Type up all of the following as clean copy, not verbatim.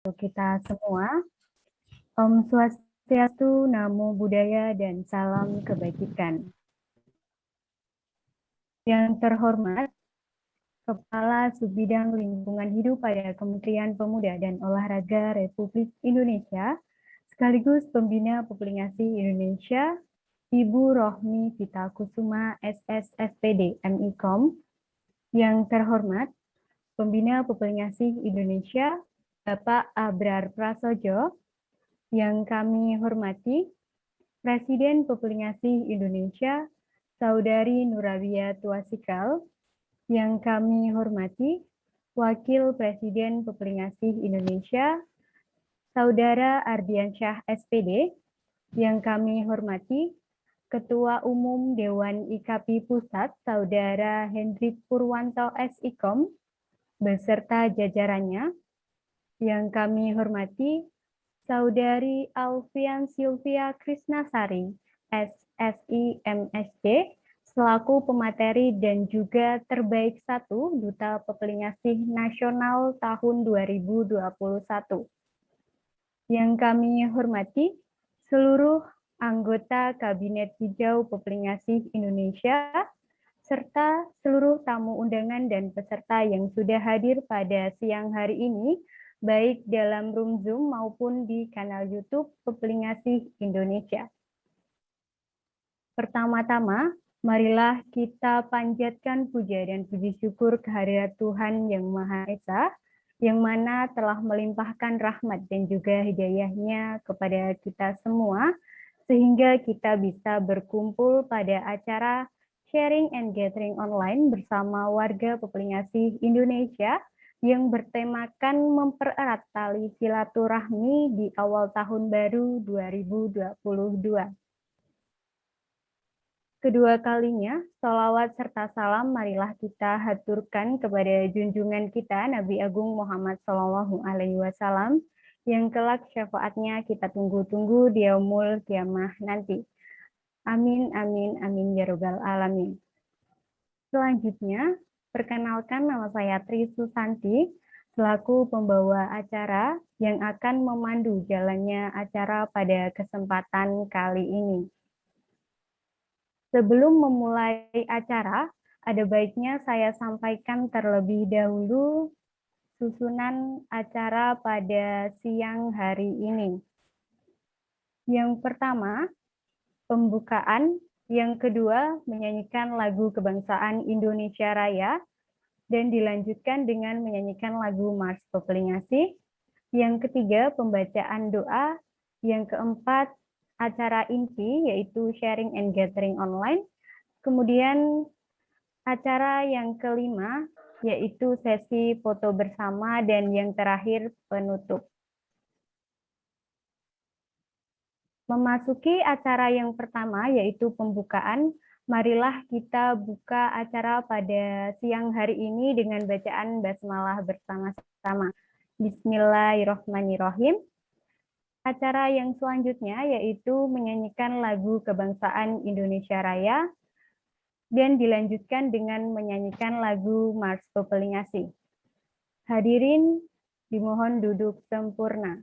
untuk kita semua. Om Swastiastu, Namo Buddhaya, dan salam kebajikan. Yang terhormat, Kepala Subbidang Lingkungan Hidup pada Kementerian Pemuda dan Olahraga Republik Indonesia, sekaligus Pembina Populasi Indonesia, Ibu Rohmi Sita Kusuma, SSSPD, MIKOM. Yang terhormat, Pembina Populasi Indonesia, Bapak Abrar Prasojo. Yang kami hormati, Presiden Populasi Indonesia, Saudari Nurawiya Tuasikal. Yang kami hormati, Wakil Presiden Populasi Indonesia, Saudara Ardiansyah SPD. Yang kami hormati, Ketua Umum Dewan IKAPI Pusat, Saudara Hendrik Purwanto SIKOM, beserta jajarannya. Yang kami hormati, Saudari Alfian Sylvia Krisnasari, SSI MSD, selaku pemateri dan juga terbaik 1 Duta Pepelingasih Nasional tahun 2021. Yang kami hormati, seluruh anggota Kabinet Hijau Pepelingasih Indonesia, serta seluruh tamu undangan dan peserta yang sudah hadir pada siang hari ini, baik dalam room Zoom maupun di kanal YouTube Pepelingasih Indonesia. Pertama-tama, marilah kita panjatkan puja dan puji syukur kehadirat Tuhan Yang Maha Esa, yang mana telah melimpahkan rahmat dan juga hidayah-Nya kepada kita semua, sehingga kita bisa berkumpul pada acara Sharing and Gathering Online bersama warga Pepelingasih Indonesia, yang bertemakan mempererat tali silaturahmi di awal tahun baru 2022. Kedua kalinya, sholawat serta salam marilah kita haturkan kepada junjungan kita Nabi Agung Muhammad SAW, yang kelak syafaatnya kita tunggu-tunggu di yaumul kiamah nanti. Amin, amin, amin, ya robbal alamin. Selanjutnya, perkenalkan, nama saya Tri Susanti, selaku pembawa acara yang akan memandu jalannya acara pada kesempatan kali ini. Sebelum memulai acara, ada baiknya saya sampaikan terlebih dahulu susunan acara pada siang hari ini. Yang pertama, pembukaan. Yang kedua, menyanyikan lagu kebangsaan Indonesia Raya, dan dilanjutkan dengan menyanyikan lagu Mars Pepelingasih. Yang ketiga, pembacaan doa. Yang keempat, acara inti, yaitu Sharing and Gathering Online. Kemudian acara yang kelima, yaitu sesi foto bersama, dan yang terakhir, penutup. Memasuki acara yang pertama, yaitu pembukaan, marilah kita buka acara pada siang hari ini dengan bacaan basmalah bersama-sama. Bismillahirrahmanirrahim. Acara yang selanjutnya yaitu menyanyikan lagu kebangsaan Indonesia Raya, dan dilanjutkan dengan menyanyikan lagu Mars Pepelingasih. Hadirin dimohon duduk sempurna.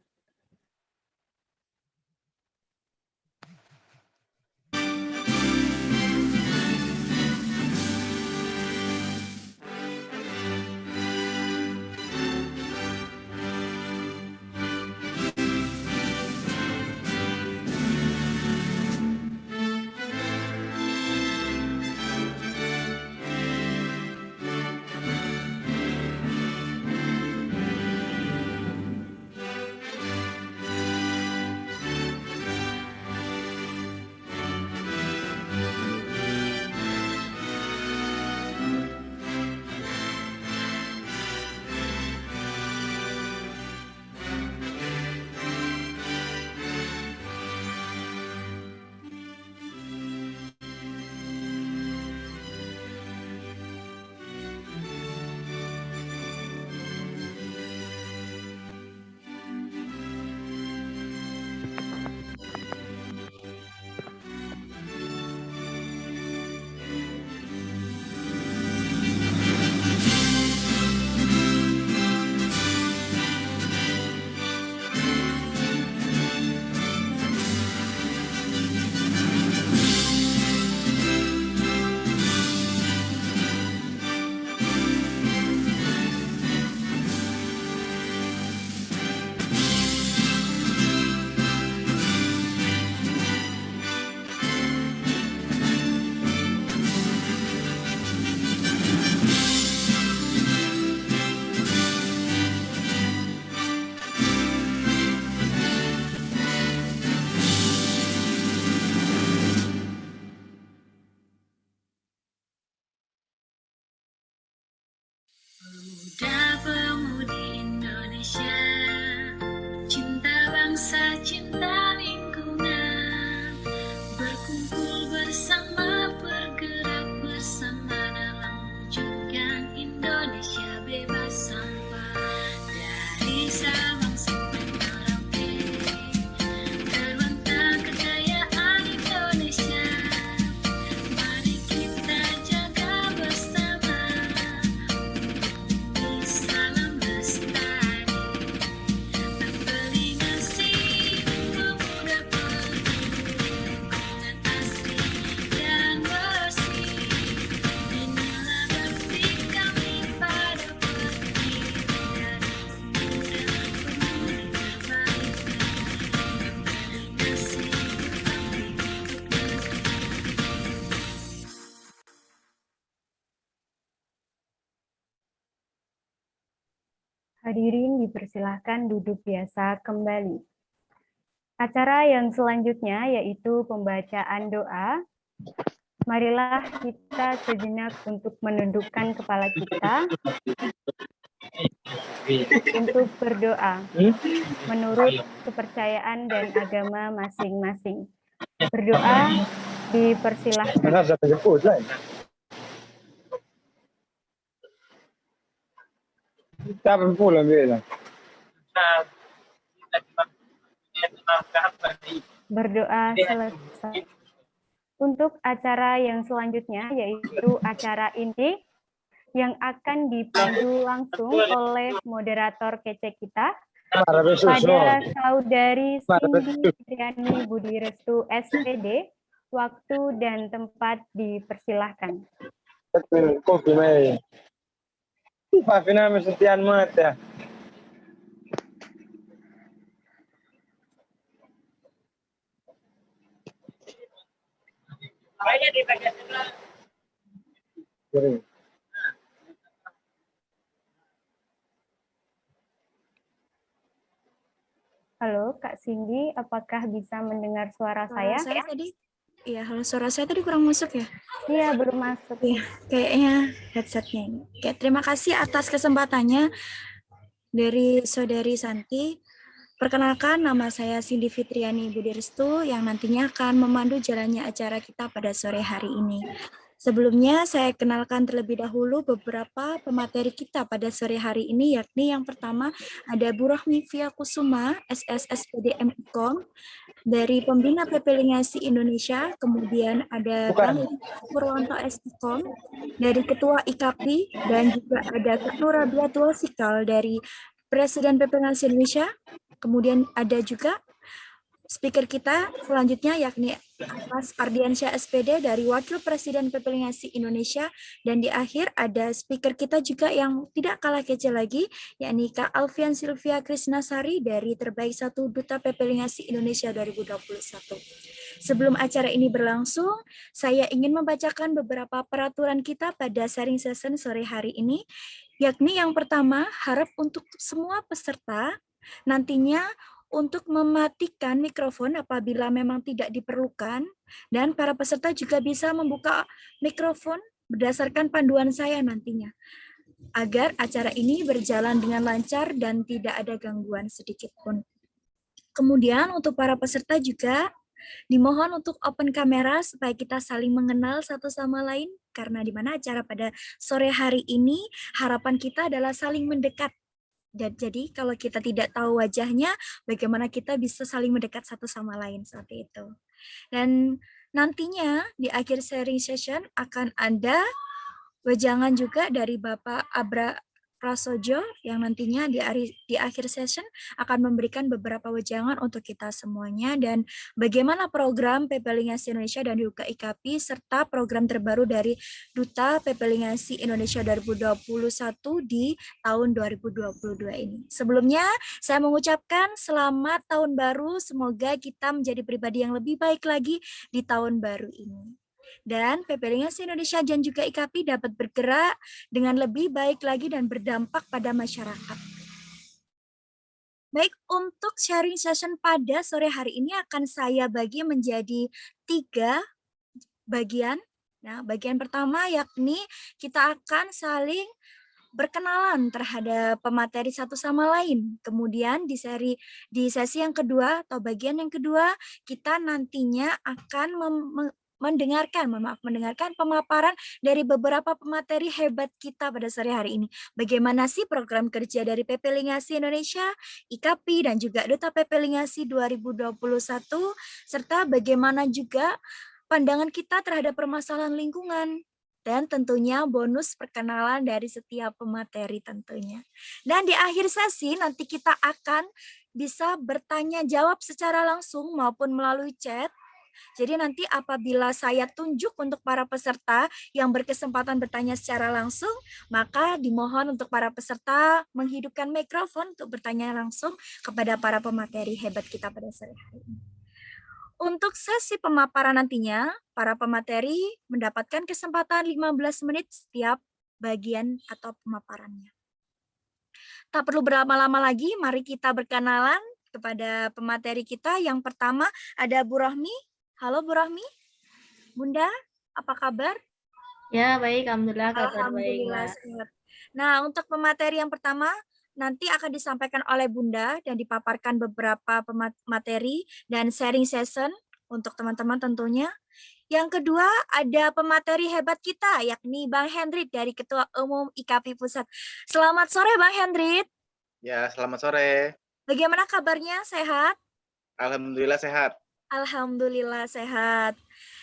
bangsa cinta lingkungan, berkumpul bersama, bergerak bersama dalam wujudkan Indonesia bebas sampah. Dari Sabang sampai Merauke, terbentang kekayaan Indonesia. Mari kita jaga bersama, salam lestari. Beli nasi, pemuda peduli lingkungan asri dan bersih. Inilah bakti kami pada berdiri dari pemuda peduli baik. Beli nasi, berbakti untuk negeri. Hadirin dipersilahkan duduk biasa kembali. Acara yang selanjutnya yaitu pembacaan doa. Marilah kita sejenak untuk menundukkan kepala kita untuk berdoa menurut kepercayaan dan agama masing-masing. Berdoa dipersilahkan. Berdoa selesai. Untuk acara yang selanjutnya yaitu acara inti yang akan dipandu langsung oleh moderator kece kita pada Saudari Cindy Fitriani Budi Restu SPD. Waktu dan tempat dipersilahkan. Halo, Kak Cindy, apakah bisa mendengar suara saya? Saya tadi, ya, halo, suara saya tadi kurang masuk ya? Iya, belum masuk. Iya, kayaknya headsetnya ini. Oke, terima kasih atas kesempatannya dari Saudari Santi. Perkenalkan, nama saya Cindy Fitriani Budi Restu yang nantinya akan memandu jalannya acara kita pada sore hari ini. Sebelumnya saya kenalkan terlebih dahulu beberapa pemateri kita pada sore hari ini, yakni yang pertama ada Bu Rohmi Fia Kusuma, SSSPD MIKOM, dari Pembina PP Lingasi Indonesia, kemudian ada Bang Purwanto SIKOM, dari Ketua IKAPI, dan juga ada Kak Nur Rabiatul Sikal dari Presiden PP Lingasi Indonesia, kemudian ada juga speaker kita selanjutnya yakni Mas Ardiansyah SPD dari Wakil Presiden PP Lingasi Indonesia, dan di akhir ada speaker kita juga yang tidak kalah kece lagi yakni Kak Alfian Sylvia Krisnasari dari Terbaik 1 Duta PP Lingasi Indonesia 2021. Sebelum acara ini berlangsung, saya ingin membacakan beberapa peraturan kita pada sharing session sore hari ini, yakni yang pertama harap untuk semua peserta nantinya untuk mematikan mikrofon apabila memang tidak diperlukan, dan para peserta juga bisa membuka mikrofon berdasarkan panduan saya nantinya, agar acara ini berjalan dengan lancar dan tidak ada gangguan sedikit pun. Kemudian untuk para peserta juga dimohon untuk open kamera supaya kita saling mengenal satu sama lain, karena di mana acara pada sore hari ini harapan kita adalah saling mendekat. Jadi kalau kita tidak tahu wajahnya, bagaimana kita bisa saling mendekat satu sama lain seperti itu. Dan nantinya di akhir sharing session akan ada wejangan juga dari Bapak Abra Prasojo yang nantinya di akhir session akan memberikan beberapa wejangan untuk kita semuanya dan bagaimana program PP Lingasi Indonesia dan juga IKAPI serta program terbaru dari Duta PP Lingasi Indonesia 2021 di tahun 2022 ini. Sebelumnya saya mengucapkan selamat tahun baru, semoga kita menjadi pribadi yang lebih baik lagi di tahun baru ini. Dan PP Lingasi Indonesia dan juga IKAPI dapat bergerak dengan lebih baik lagi dan berdampak pada masyarakat. Baik, untuk sharing session pada sore hari ini akan saya bagi menjadi 3 bagian. Nah, bagian pertama yakni kita akan saling berkenalan terhadap pemateri satu sama lain. Kemudian di sesi yang kedua atau bagian yang kedua, kita nantinya akan mendengarkan pemaparan dari beberapa pemateri hebat kita pada sore hari ini. Bagaimana sih program kerja dari PP Lingasi Indonesia, IKAPI, dan juga Duta PP Lingasi 2021, serta bagaimana juga pandangan kita terhadap permasalahan lingkungan. Dan tentunya bonus perkenalan dari setiap pemateri tentunya. Dan di akhir sesi nanti kita akan bisa bertanya jawab secara langsung maupun melalui chat. Jadi nanti apabila saya tunjuk untuk para peserta yang berkesempatan bertanya secara langsung, maka dimohon untuk para peserta menghidupkan mikrofon untuk bertanya langsung kepada para pemateri hebat kita pada sore hari ini. Untuk sesi pemaparan nantinya, para pemateri mendapatkan kesempatan 15 menit setiap bagian atau pemaparannya. Tak perlu berlama-lama lagi, mari kita berkenalan kepada pemateri kita. Yang pertama ada Bu Rohmi. Halo Bu Rohmi. Bunda, apa kabar? Ya, baik. Alhamdulillah kabar baik, Alhamdulillah Mbak. sehat. Nah, untuk pemateri yang pertama, nanti akan disampaikan oleh Bunda dan dipaparkan beberapa materi dan sharing session untuk teman-teman tentunya. Yang kedua, ada pemateri hebat kita, yakni Bang Hendrit dari Ketua Umum IKAPI Pusat. Selamat sore, Bang Hendrit. Ya, selamat sore. Bagaimana kabarnya? Sehat? Alhamdulillah sehat. Alhamdulillah sehat.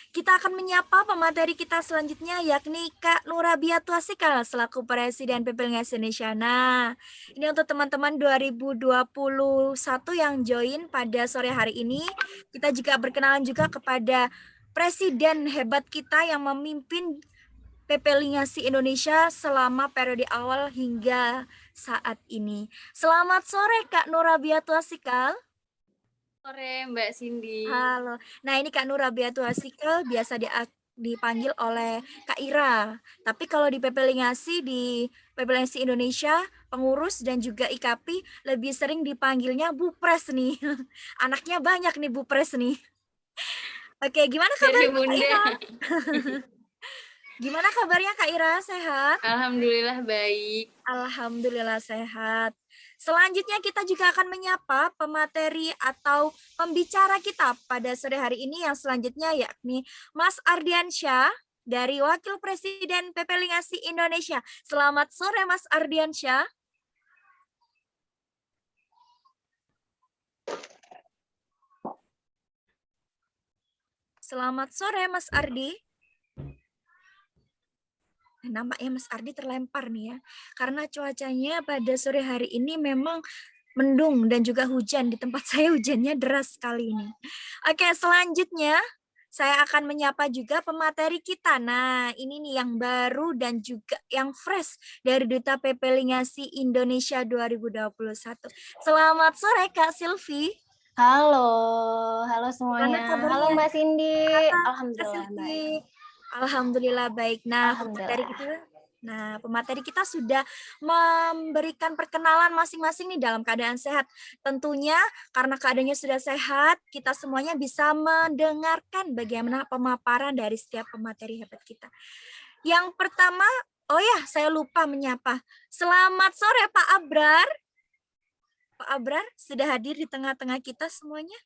Kita akan menyapa pemateri kita selanjutnya, yakni Kak Nurabia Tuasikal selaku Presiden PP Lingasi Indonesia. Nah, ini untuk teman-teman 2021 yang join pada sore hari ini. Kita juga berkenalan juga kepada Presiden hebat kita yang memimpin PP Lingasi Indonesia selama periode awal hingga saat ini. Selamat sore Kak Nurabia Tuasikal. Sore Mbak Cindy. Halo. Nah, ini Kak Nurabia Tuasikal biasa dipanggil oleh Kak Ira. Tapi kalau di PP Lingasi, di PP Lingasi Indonesia, pengurus dan juga IKAPI lebih sering dipanggilnya Bu Pres nih. Anaknya banyak nih Bu Pres nih. Oke, gimana kabarnya Kak Ira? Gimana kabarnya Kak Ira? Sehat? Alhamdulillah baik. Alhamdulillah sehat. Selanjutnya kita juga akan menyapa pemateri atau pembicara kita pada sore hari ini yang selanjutnya yakni Mas Ardiansyah dari Wakil Presiden PP Lingasi Indonesia. Selamat sore Mas Ardiansyah. Selamat sore Mas Ardi. Nampaknya Mas Ardi terlempar nih ya, karena cuacanya pada sore hari ini memang mendung dan juga hujan. Di tempat saya hujannya deras sekali ini. Oke, selanjutnya saya akan menyapa juga pemateri kita. Nah, ini nih yang baru dan juga yang fresh dari Duta PP Lingasi Indonesia 2021. Selamat sore Kak Silvi. Halo semuanya. Halo Mbak Cindy. Halo, Alhamdulillah baik. Alhamdulillah baik. Nah, pemateri kita sudah memberikan perkenalan masing-masing nih dalam keadaan sehat. Tentunya karena keadaannya sudah sehat, kita semuanya bisa mendengarkan bagaimana pemaparan dari setiap pemateri hebat kita. Yang pertama, oh ya, saya lupa menyapa. Selamat sore Pak Abrar. Pak Abrar sudah hadir di tengah-tengah kita semuanya.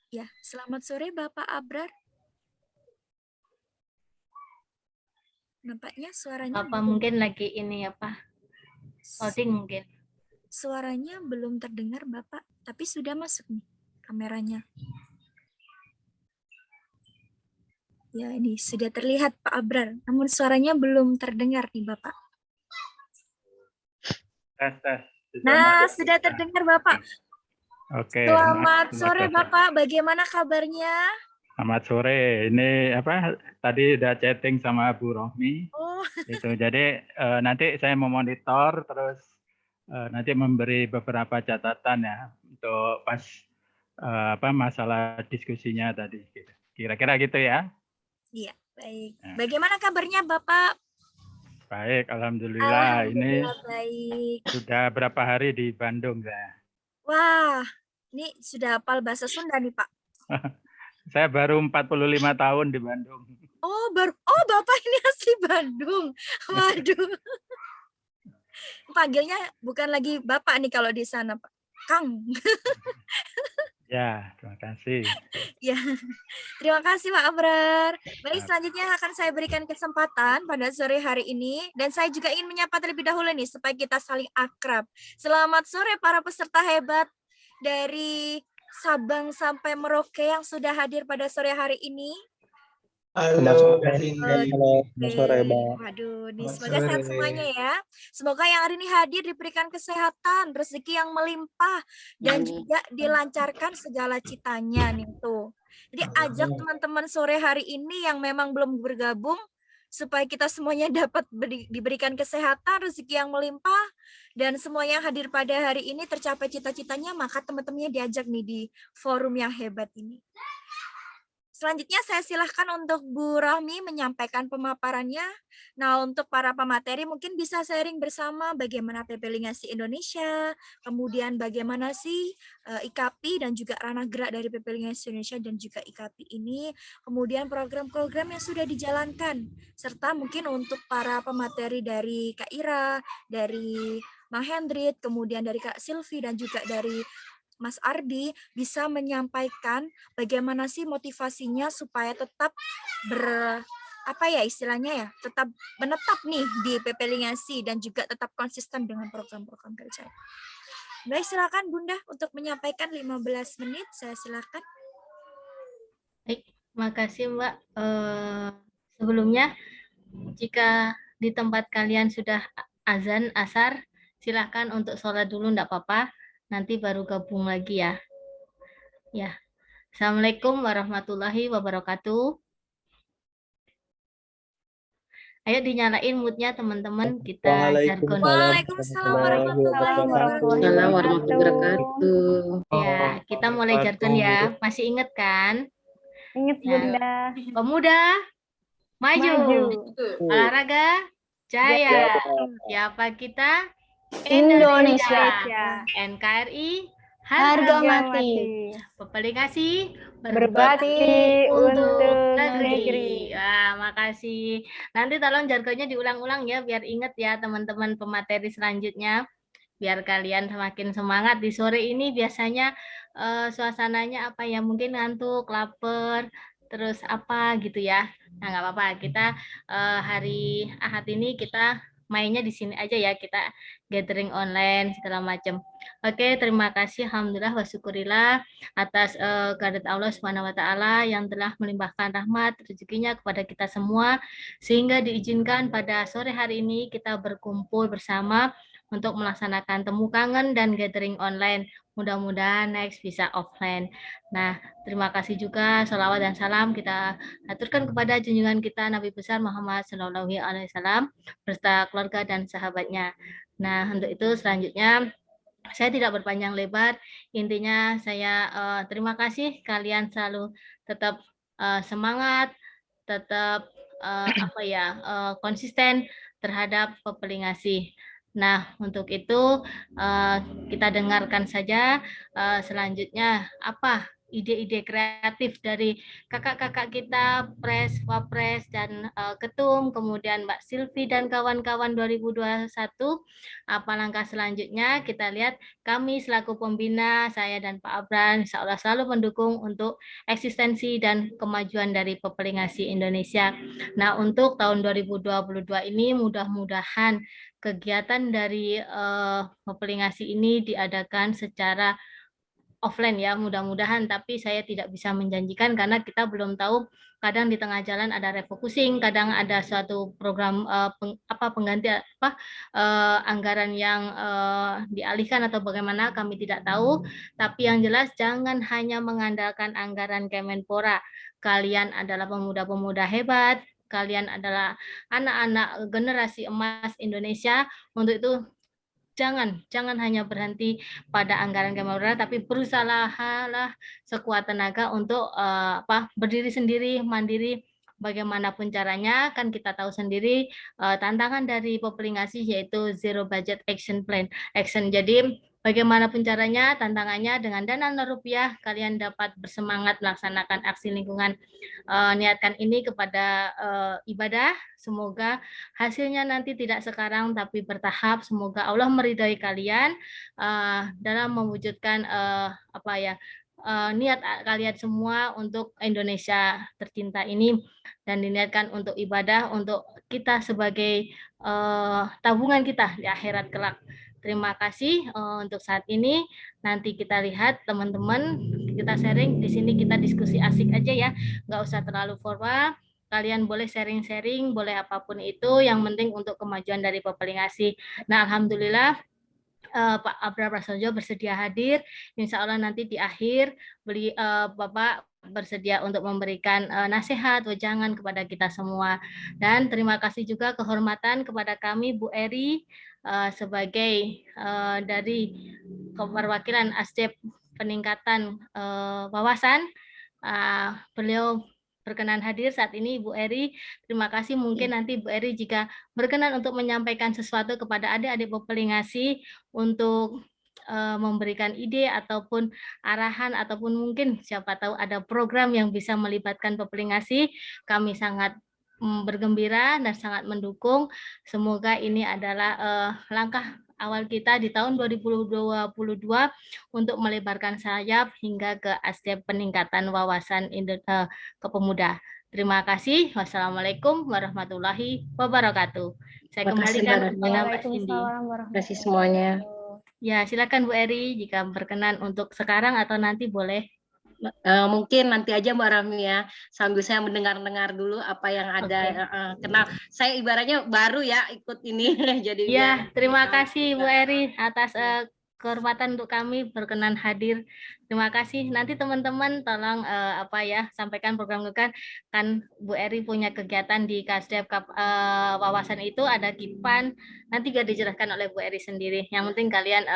Ya, selamat sore Bapak Abrar. Nampaknya suaranya Apa mungkin lagi ini apa? Loading mungkin. Suaranya belum terdengar Bapak, tapi sudah masuk nih kameranya. Ya, ini sudah terlihat Pak Abrar, namun suaranya belum terdengar nih Bapak. Tes. Nah, sudah terdengar Bapak. Oke. Selamat sore Bapak, bagaimana kabarnya? Selamat sore. Ini tadi udah chatting sama Bu Rohmi. Oh. Itu jadi nanti saya memonitor terus nanti memberi beberapa catatan ya untuk pas masalah diskusinya tadi. Kira-kira gitu ya. Iya, baik. Bagaimana kabarnya Bapak? Baik, alhamdulillah. Ini baik. sudah berapa hari di Bandung ya? Wah, ini sudah hafal bahasa Sunda nih Pak. Saya baru 45 tahun di Bandung. Oh, Bapak ini asli Bandung. Waduh. Panggilnya bukan lagi Bapak nih kalau di sana, Pak. Kang. Ya, terima kasih. Ya. Terima kasih Pak Abrar. Baik, selanjutnya akan saya berikan kesempatan pada sore hari ini. Dan saya juga ingin menyapa terlebih dahulu nih, supaya kita saling akrab. Selamat sore para peserta hebat dari Sabang sampai Merauke yang sudah hadir pada sore hari ini. Halo, Oke. Waduh, nih semoga sehat semuanya ya. Semoga yang hari ini hadir diberikan kesehatan, rezeki yang melimpah, dan juga dilancarkan segala citanya nih tuh. Jadi ajak teman-teman sore hari ini yang memang belum bergabung, supaya kita semuanya dapat diberikan kesehatan, rezeki yang melimpah, dan semua yang hadir pada hari ini tercapai cita-citanya, maka teman-temannya diajak nih di forum yang hebat ini. Selanjutnya saya silahkan untuk Bu Rahmi menyampaikan pemaparannya. Nah, untuk para pemateri mungkin bisa sharing bersama bagaimana PP Lingasi Indonesia, kemudian bagaimana sih IKAPI dan juga ranah gerak dari PP Lingasi Indonesia dan juga IKAPI ini, kemudian program-program yang sudah dijalankan, serta mungkin untuk para pemateri dari Kak Ira, dari Mang Hendrit, kemudian dari Kak Silvi dan juga dari Mas Ardi bisa menyampaikan bagaimana sih motivasinya supaya tetap tetap menetap nih di PP Lingasi dan juga tetap konsisten dengan program-program kerja. Baik, silakan Bunda untuk menyampaikan 15 menit, saya silakan. Baik, makasih Mbak. Sebelumnya, jika di tempat kalian sudah azan, asar, silakan untuk sholat dulu, enggak apa-apa. Nanti baru gabung lagi ya. Ya. Assalamualaikum warahmatullahi wabarakatuh. Ayo dinyalain mood-nya teman-teman, kita jargon. Waalaikumsalam warahmatullahi wabarakatuh. Ya, kita mulai jargon ya. Masih inget kan? Ingat Bunda. Pemuda maju. Olahraga jaya. Siapa kita? Indonesia. NKRI Harga mati. PP Lingasi Berbakti untuk negeri. Wah, makasih. Nanti tolong jargonnya diulang-ulang ya, biar inget ya teman-teman pemateri selanjutnya. Biar kalian semakin semangat di sore ini. Biasanya suasananya apa ya, mungkin ngantuk, lapar, terus apa gitu ya. Nah, nggak apa-apa. Kita hari Ahad ini kita mainnya di sini aja ya, kita gathering online segala macam. Oke, terima kasih, alhamdulillah wa syukurillah atas kehadirat Allah Subhanahu wa taala yang telah melimpahkan rahmat rezekinya kepada kita semua, sehingga diizinkan pada sore hari ini kita berkumpul bersama untuk melaksanakan temu kangen dan gathering online. Mudah-mudahan next bisa offline. Nah, terima kasih juga, sholawat dan salam kita aturkan kepada junjungan kita Nabi besar Muhammad SAW beserta keluarga dan sahabatnya. Nah, untuk itu selanjutnya saya tidak berpanjang lebar. Intinya saya terima kasih kalian selalu tetap semangat, tetap konsisten terhadap PP Lingasi. Nah, untuk itu kita dengarkan saja selanjutnya apa ide-ide kreatif dari kakak-kakak kita, Pres, Wapres, dan Ketum, kemudian Mbak Silvi dan kawan-kawan 2021. Apa langkah selanjutnya? Kita lihat kami selaku pembina, saya dan Pak Abran, insya Allah selalu mendukung untuk eksistensi dan kemajuan dari PP Lingasi Indonesia. Nah, untuk tahun 2022 ini mudah-mudahan kegiatan dari PP Lingasi ini diadakan secara offline ya, mudah-mudahan, tapi saya tidak bisa menjanjikan karena kita belum tahu, kadang di tengah jalan ada refocusing, kadang ada suatu program pengganti anggaran yang dialihkan atau bagaimana, kami tidak tahu. Tapi yang jelas jangan hanya mengandalkan anggaran Kemenpora. Kalian adalah pemuda-pemuda hebat, kalian adalah anak-anak generasi emas Indonesia. Untuk itu jangan hanya berhenti pada anggaran Kemenpora, tapi berusahalah sekuat tenaga untuk berdiri sendiri, mandiri, bagaimanapun caranya. Kan kita tahu sendiri tantangan dari PP Lingasi yaitu zero budget action plan. Jadi bagaimanapun caranya, tantangannya dengan dana rupiah, kalian dapat bersemangat melaksanakan aksi lingkungan. Niatkan ini kepada ibadah, semoga hasilnya nanti tidak sekarang tapi bertahap. Semoga Allah meridhai kalian dalam mewujudkan niat kalian semua untuk Indonesia tercinta ini, dan diniatkan untuk ibadah untuk kita sebagai tabungan kita di akhirat kelak. Terima kasih untuk saat ini. Nanti kita lihat teman-teman, kita sharing di sini, kita diskusi asik aja ya, nggak usah terlalu formal. Kalian boleh sharing-sharing, boleh apapun itu, yang penting untuk kemajuan dari Pepelingasi. Nah, alhamdulillah Pak Abra Prasojo bersedia hadir. Insya Allah nanti di akhir Bapak bersedia untuk memberikan nasihat, wejangan kepada kita semua. Dan terima kasih juga kehormatan kepada kami Bu Eri sebagai dari perwakilan Asdep peningkatan wawasan. Beliau berkenan hadir saat ini, Bu Eri. Terima kasih. Mungkin nanti Bu Eri jika berkenan untuk menyampaikan sesuatu kepada adik-adik Pepelingasi untuk memberikan ide ataupun arahan, ataupun mungkin siapa tahu ada program yang bisa melibatkan Pepelingasi, kami sangat bergembira dan sangat mendukung. Semoga ini adalah langkah awal kita di tahun 2022 untuk melebarkan sayap hingga ke Asdep peningkatan wawasan kepemuda. Terima kasih. Wassalamualaikum warahmatullahi wabarakatuh. Saya kembalikan kepada Mbak Cindy. Terima kasih semuanya. Ya, silakan Bu Eri jika berkenan untuk sekarang atau nanti boleh. Mungkin nanti aja Mbak Rahmi ya, sambil saya mendengar-dengar dulu apa yang ada. Kenal, saya ibaratnya baru ya ikut ini. Jadi ya, terima kasih Bu Eri atas kehormatan untuk kami berkenan hadir. Terima kasih. Nanti teman-teman tolong sampaikan program-program, kan Bu Eri punya kegiatan di Kasdep wawasan itu, ada Kipan. Nanti juga dijelaskan oleh Bu Eri sendiri. Yang penting kalian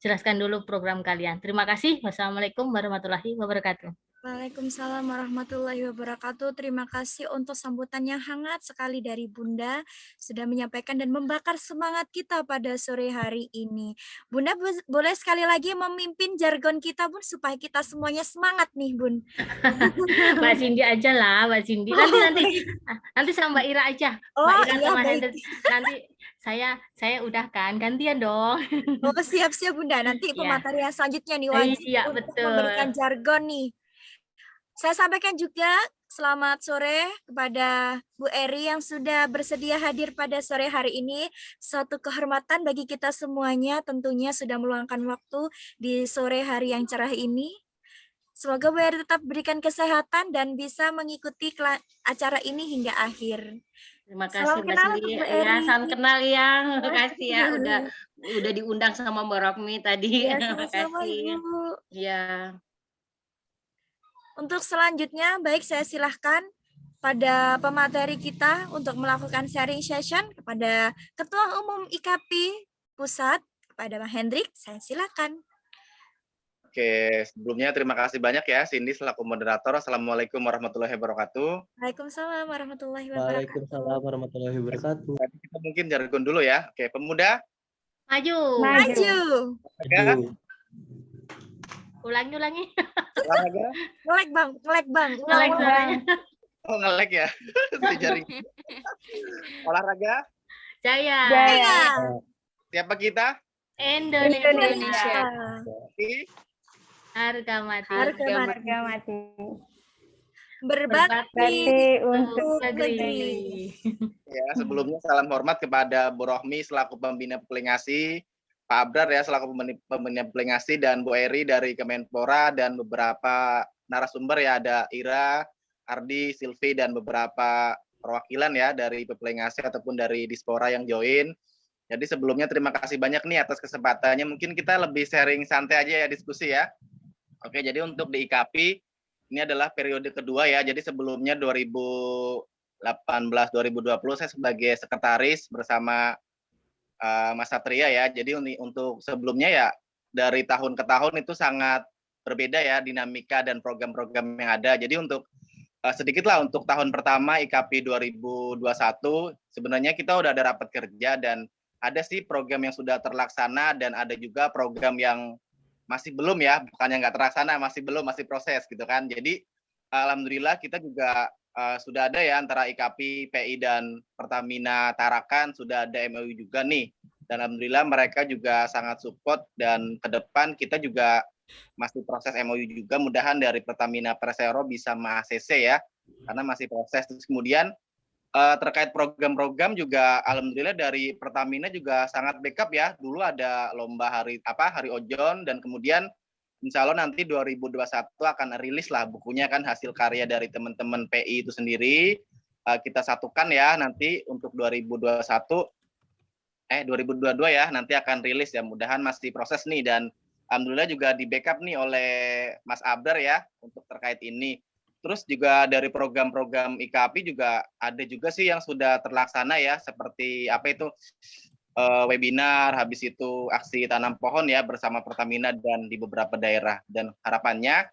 jelaskan dulu program kalian. Terima kasih. Wassalamualaikum warahmatullahi wabarakatuh. Waalaikumsalam warahmatullahi wabarakatuh. Terima kasih untuk sambutan yang hangat sekali dari Bunda, sudah menyampaikan dan membakar semangat kita pada sore hari ini. Bunda boleh sekali lagi memimpin jargon kita, Bun, supaya kita semuanya semangat nih, Bun. Mbak Cindy aja lah, Mbak Cindy. Nanti sama Mbak Ira aja. Mbak Ira sama Hendrik. Nanti saya udah kan, gantian dong. Oh, siap-siap Bunda. Nanti pematerian selanjutnya nih wajib untuk memberikan jargon nih. Saya sampaikan juga selamat sore kepada Bu Eri yang sudah bersedia hadir pada sore hari ini. Suatu kehormatan bagi kita semuanya, tentunya sudah meluangkan waktu di sore hari yang cerah ini. Semoga Bu Eri tetap berikan kesehatan dan bisa mengikuti acara ini hingga akhir. Terima kasih Mbak Cindy. Ya, salam kenal ya. Terima kasih ya udah diundang sama Mbak Rahmi tadi. Ya, terima kasih. Bu. Ya. Untuk selanjutnya, baik saya silahkan pada pemateri kita untuk melakukan sharing session kepada Ketua Umum IKAPI Pusat, kepada Bang Hendrik, saya silakan. Oke, sebelumnya terima kasih banyak ya Cindy selaku moderator. Assalamualaikum warahmatullahi wabarakatuh. Waalaikumsalam warahmatullahi wabarakatuh. Waalaikumsalam warahmatullahi wabarakatuh. Kita mungkin jargon dulu ya. Oke, pemuda. Maju. Maju. Ulangi. Olahraga. Ngelek bang. Ngelek suaranya. Oh, ngelek ya. Si jaring. Olahraga. Jaya. Siapa kita? Indonesia. Harga mati. Berbakti untuk negeri. Ya, sebelumnya salam hormat kepada Bu Rohmi selaku pembina Pepelingasi, Pak Abrar ya selaku pembina Pepelingasi, dan Bu Eri dari Kemenpora, dan beberapa narasumber ya, ada Ira, Ardi, Silvi, dan beberapa perwakilan ya dari Pepelingasi ataupun dari Dispora yang join. Jadi sebelumnya terima kasih banyak nih atas kesempatannya. Mungkin kita lebih sharing santai aja ya, diskusi ya. Oke, jadi untuk di IKAPI ini adalah periode kedua ya. Jadi sebelumnya 2018-2020 saya sebagai sekretaris bersama Mas Satria ya. Jadi untuk sebelumnya ya dari tahun ke tahun itu sangat berbeda ya dinamika dan program-program yang ada. Jadi untuk sedikitlah untuk tahun pertama IKAPI 2021 sebenarnya kita udah ada rapat kerja dan ada sih program yang sudah terlaksana dan ada juga program yang masih belum ya, bukannya nggak terlaksana, masih belum, masih proses gitu kan. Jadi alhamdulillah kita juga sudah ada ya antara IKAPI, PI dan Pertamina Tarakan sudah ada MOU juga nih. Dan alhamdulillah mereka juga sangat support dan ke depan kita juga masih proses MOU juga. Mudahan dari Pertamina Persero bisa ACC ya, karena masih proses. Terus kemudian terkait program-program juga alhamdulillah dari Pertamina juga sangat backup ya. Dulu ada lomba hari Ojon dan kemudian insya Allah nanti 2021 akan rilis lah bukunya kan hasil karya dari teman-teman PI itu sendiri. Kita satukan ya nanti untuk 2022 ya nanti akan rilis ya. Mudahan masih proses nih dan alhamdulillah juga di backup nih oleh Mas Abdar ya untuk terkait ini. Terus juga dari program-program IKAPI juga ada juga sih yang sudah terlaksana ya, seperti webinar, habis itu aksi tanam pohon ya bersama Pertamina dan di beberapa daerah. Dan harapannya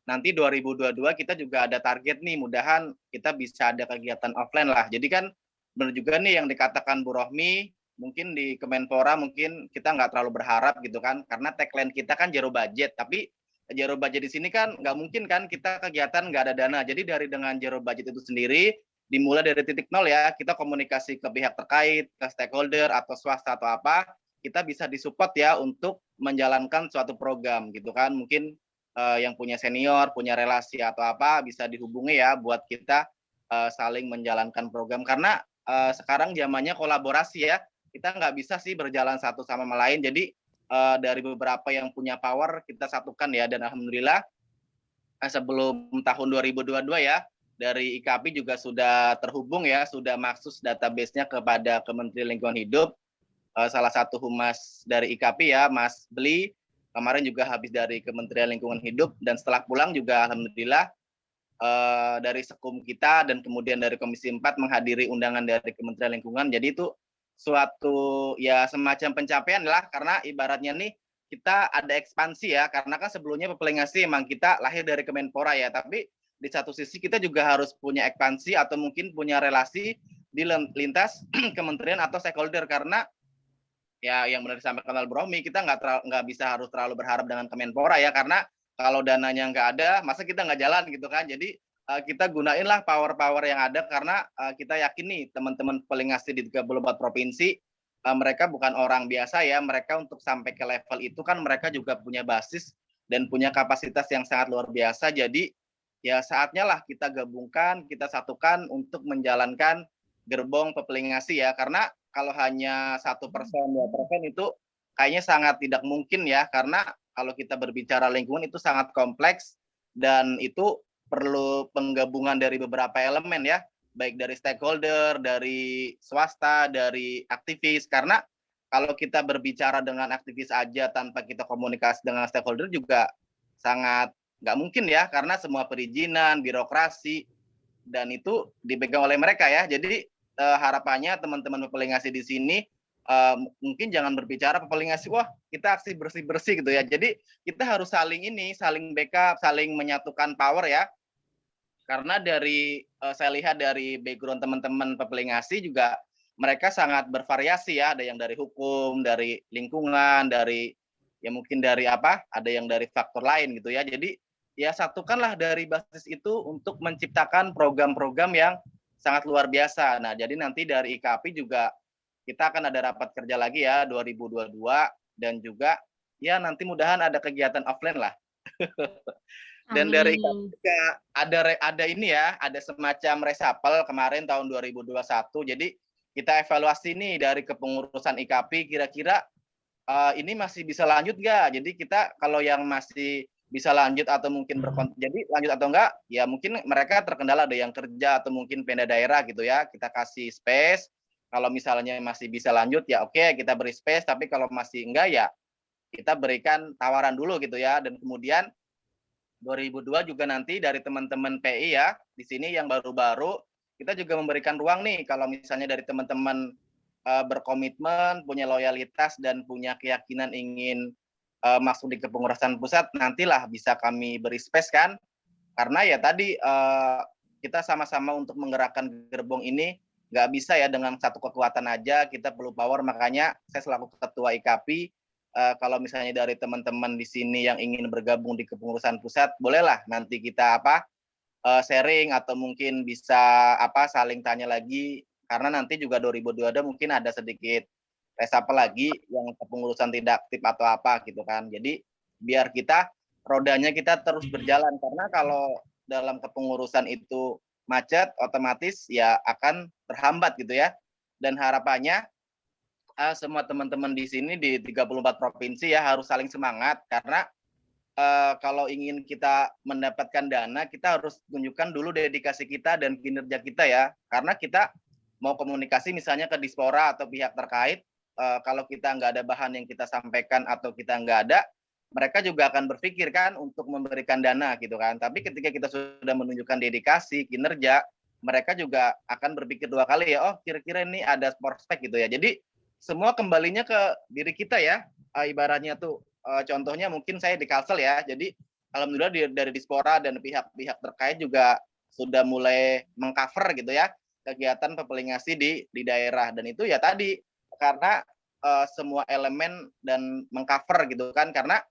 nanti 2022 kita juga ada target nih, mudahan kita bisa ada kegiatan offline lah. Jadi kan benar juga nih yang dikatakan Bu Rohmi, mungkin di Kemenpora mungkin kita nggak terlalu berharap gitu kan, karena tagline kita kan zero budget, tapi zero budget di sini kan nggak mungkin kan kita kegiatan nggak ada dana. Jadi dengan zero budget itu sendiri dimulai dari titik nol ya, kita komunikasi ke pihak terkait, ke stakeholder atau swasta atau apa, kita bisa disupport ya untuk menjalankan suatu program gitu kan. Mungkin yang punya senior, punya relasi atau apa bisa dihubungi ya buat kita saling menjalankan program karena sekarang zamannya kolaborasi ya. Kita nggak bisa sih berjalan satu sama lain. Jadi dari beberapa yang punya power kita satukan ya dan alhamdulillah sebelum tahun 2022 ya dari IKAPI juga sudah terhubung ya, sudah maksus database-nya kepada Kementerian Lingkungan Hidup. Salah satu humas dari IKAPI ya, Mas Beli, kemarin juga habis dari Kementerian Lingkungan Hidup dan setelah pulang juga alhamdulillah dari Sekum kita dan kemudian dari Komisi 4 menghadiri undangan dari Kementerian Lingkungan. Jadi itu suatu ya semacam pencapaian lah karena ibaratnya nih kita ada ekspansi ya karena kan sebelumnya Pepelingasi emang kita lahir dari Kemenpora ya tapi di satu sisi kita juga harus punya ekspansi atau mungkin punya relasi di lintas kementerian atau stakeholder karena ya yang benar disampaikan oleh Bu Rohmi kita nggak bisa harus terlalu berharap dengan Kemenpora ya karena kalau dananya nggak ada masa kita nggak jalan gitu kan jadi kita gunainlah power-power yang ada karena kita yakin nih teman-teman Pelingasi di 34 provinsi mereka bukan orang biasa ya, mereka untuk sampai ke level itu kan mereka juga punya basis dan punya kapasitas yang sangat luar biasa. Jadi ya saatnya lah kita gabungkan, kita satukan untuk menjalankan gerbong Pepelingasi ya karena kalau hanya 1%, 2% itu kayaknya sangat tidak mungkin ya karena kalau kita berbicara lingkungan itu sangat kompleks dan itu perlu penggabungan dari beberapa elemen ya, baik dari stakeholder, dari swasta, dari aktivis. Karena kalau kita berbicara dengan aktivis aja tanpa kita komunikasi dengan stakeholder juga sangat nggak mungkin ya, karena semua perizinan, birokrasi, dan itu dipegang oleh mereka ya. Jadi harapannya teman-teman Pepelingasi di sini mungkin jangan berbicara Pepelingasi, wah kita aksi bersih-bersih gitu ya. Jadi kita harus saling backup, saling menyatukan power ya. Karena dari saya lihat dari background teman-teman Pepelingasi juga mereka sangat bervariasi ya, ada yang dari hukum, dari lingkungan, dari ya mungkin dari ada yang dari faktor lain gitu ya. Jadi ya satukanlah dari basis itu untuk menciptakan program-program yang sangat luar biasa. Nah, jadi nanti dari IKAPI juga kita akan ada rapat kerja lagi ya 2022 dan juga ya nanti mudahan ada kegiatan offline lah. Dan dari IKAPI juga ada ini ya, ada semacam resapel kemarin tahun 2021. Jadi kita evaluasi nih dari kepengurusan IKAPI kira-kira ini masih bisa lanjut nggak? Jadi kita kalau yang masih bisa lanjut atau mungkin jadi lanjut atau enggak, ya mungkin mereka terkendala ada yang kerja atau mungkin pindah daerah gitu ya. Kita kasih space. Kalau misalnya masih bisa lanjut ya oke, kita beri space. Tapi kalau masih enggak ya kita berikan tawaran dulu gitu ya. Dan kemudian 2002 juga nanti dari teman-teman PI ya, di sini yang baru-baru, kita juga memberikan ruang nih, kalau misalnya dari teman-teman berkomitmen, punya loyalitas, dan punya keyakinan ingin masuk di kepengurusan pusat, nantilah bisa kami beri space kan, karena ya tadi kita sama-sama untuk menggerakkan gerbong ini, nggak bisa ya dengan satu kekuatan aja, kita perlu power. Makanya saya selaku ketua IKAPI, kalau misalnya dari teman-teman di sini yang ingin bergabung di kepengurusan pusat, bolehlah nanti kita sharing atau mungkin bisa saling tanya lagi, karena nanti juga 2022 mungkin ada sedikit resapel lagi yang kepengurusan tidak aktif atau apa gitu kan. Jadi biar rodanya kita terus berjalan, karena kalau dalam kepengurusan itu macet, otomatis ya akan terhambat gitu ya. Dan harapannya semua teman-teman di sini di 34 provinsi ya harus saling semangat, karena kalau ingin kita mendapatkan dana, kita harus tunjukkan dulu dedikasi kita dan kinerja kita ya. Karena kita mau komunikasi misalnya ke Dispora atau pihak terkait, kalau kita nggak ada bahan yang kita sampaikan atau kita nggak ada, mereka juga akan berpikir kan untuk memberikan dana gitu kan. Tapi ketika kita sudah menunjukkan dedikasi, kinerja, mereka juga akan berpikir 2 kali ya, oh kira-kira ini ada prospek gitu ya. Jadi semua kembalinya ke diri kita ya, ibaratnya tuh contohnya mungkin saya di Kalsel ya. Jadi alhamdulillah dari Dispora dan pihak-pihak terkait juga sudah mulai mengcover gitu ya kegiatan pepelingasi di daerah, dan itu ya tadi karena semua elemen dan mengcover gitu kan. Karena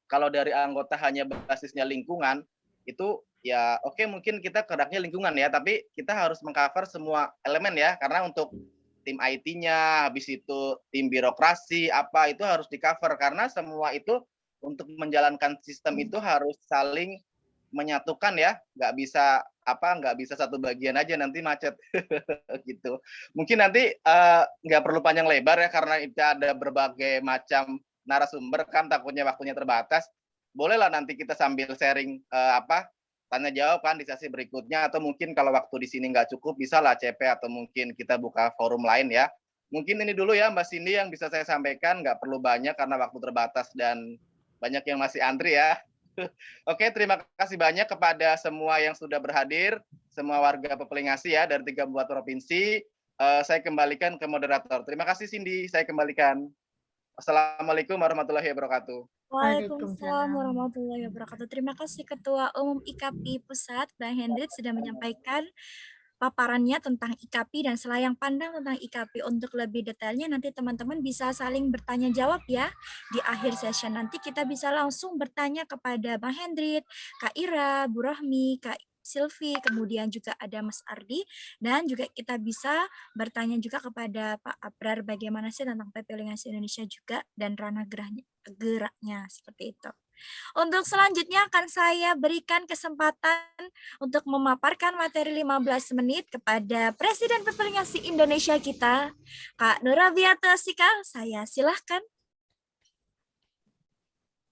kalau dari anggota hanya basisnya lingkungan itu ya oke, mungkin kita geraknya lingkungan ya, tapi kita harus mengcover semua elemen ya, karena untuk tim IT-nya, habis itu tim birokrasi itu harus di-cover, karena semua itu untuk menjalankan sistem itu harus saling menyatukan ya, nggak bisa satu bagian aja, nanti macet gitu. Mungkin nanti nggak perlu panjang lebar ya, karena itu ada berbagai macam narasumber kan, takutnya waktunya terbatas. Bolehlah nanti kita sambil sharing tanya jawab kan di sesi berikutnya, atau mungkin kalau waktu di sini nggak cukup bisa lah CP atau mungkin kita buka forum lain ya. Mungkin ini dulu ya Mbak Cindy yang bisa saya sampaikan, nggak perlu banyak karena waktu terbatas dan banyak yang masih antri ya. Oke, terima kasih banyak kepada semua yang sudah berhadir, semua warga Pepelingasi ya dari 34 provinsi. Saya kembalikan ke moderator. Terima kasih Cindy, saya kembalikan. Assalamualaikum warahmatullahi wabarakatuh. Waalaikumsalam warahmatullahi wabarakatuh. Terima kasih Ketua Umum IKAPI Pusat, Bang Hendrit, sudah menyampaikan paparannya tentang IKAPI dan selayang pandang tentang IKAPI. Untuk lebih detailnya nanti teman-teman bisa saling bertanya jawab ya. Di akhir session nanti kita bisa langsung bertanya kepada Bang Hendrit, Kak Ira, Bu Rohmi, Kak Silvi, kemudian juga ada Mas Ardi, dan juga kita bisa bertanya juga kepada Pak Abrar bagaimana sih tentang Pepelingasi Indonesia juga dan ranah geraknya seperti itu. Untuk selanjutnya akan saya berikan kesempatan untuk memaparkan materi 15 menit kepada Presiden Pepelingasi Indonesia kita, Kak Nurabiata Sika. Saya silahkan.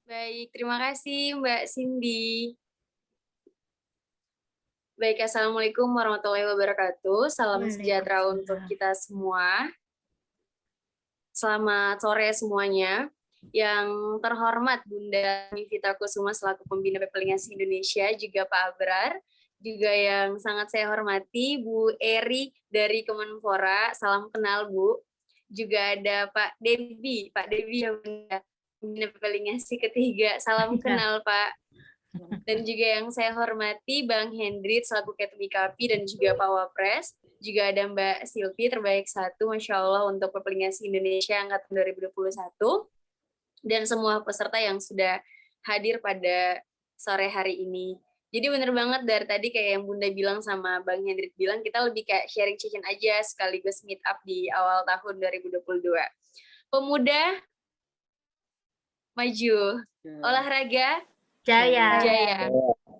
Baik, terima kasih Mbak Cindy. Baik, Assalamualaikum warahmatullahi wabarakatuh. Salam sejahtera untuk kita semua. Selamat sore semuanya. Yang terhormat Bunda Mivita Kusuma selaku Pembina Pepelingasi Indonesia, juga Pak Abrar, juga yang sangat saya hormati Bu Eri dari Kemenpora, salam kenal Bu. Juga ada Pak Debi yang Pembina Pepelingasi ketiga, salam kenal Pak. Dan juga yang saya hormati Bang Hendrit selaku Ketum IKAPI dan juga Pak Wapres, juga ada Mbak Silvi terbaik 1, Masya Allah untuk Pepelingasi Indonesia angkatan 2021, dan semua peserta yang sudah hadir pada sore hari ini. Jadi bener banget dari tadi kayak yang Bunda bilang sama Bang Hendrit bilang, kita lebih kayak sharing session aja sekaligus meet up di awal tahun 2022. Pemuda maju, olahraga Jaya.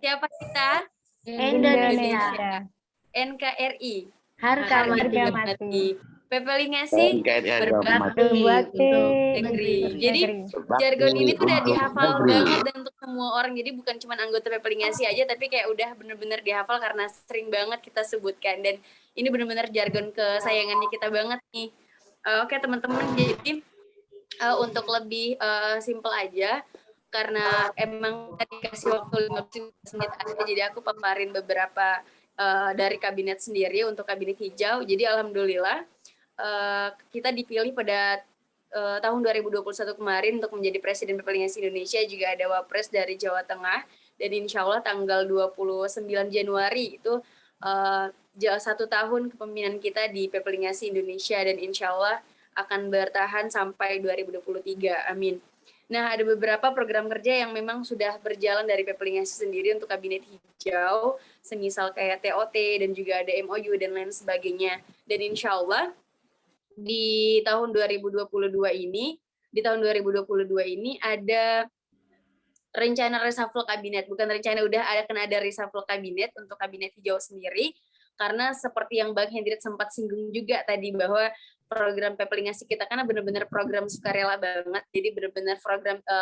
Siapa kita? Indonesia. NKRI. Harga mati. Pepelingasi berbakti untuk negeri. Jadi jargon ini tuh udah dihafal banget dan untuk semua orang. Jadi bukan cuma anggota Pepelingasi aja, tapi kayak udah bener-bener dihafal karena sering banget kita sebutkan. Dan ini bener-bener jargon kesayangannya kita banget nih. Oke teman-teman, jadi untuk lebih simple aja, karena emang dikasih waktu 15 menit aja, jadi aku paparin beberapa dari kabinet sendiri untuk kabinet hijau. Jadi alhamdulillah kita dipilih pada tahun 2021 kemarin untuk menjadi Presiden Pepelingasi Indonesia. Juga ada Wapres dari Jawa Tengah, dan insya Allah tanggal 29 Januari itu 1 tahun kepemimpinan kita di Pepelingasi Indonesia, dan insya Allah akan bertahan sampai 2023. Amin. Nah, ada beberapa program kerja yang memang sudah berjalan dari Pepelingasi sendiri untuk Kabinet Hijau, semisal kayak TOT dan juga ada MOU dan lain sebagainya. Dan insya Allah di tahun 2022 ini ada rencana reshuffle kabinet, bukan rencana, udah ada reshuffle kabinet untuk Kabinet Hijau sendiri, karena seperti yang Bang Hendrit sempat singgung juga tadi, bahwa program Pepelingasi kita kan benar-benar program sukarela banget, jadi benar-benar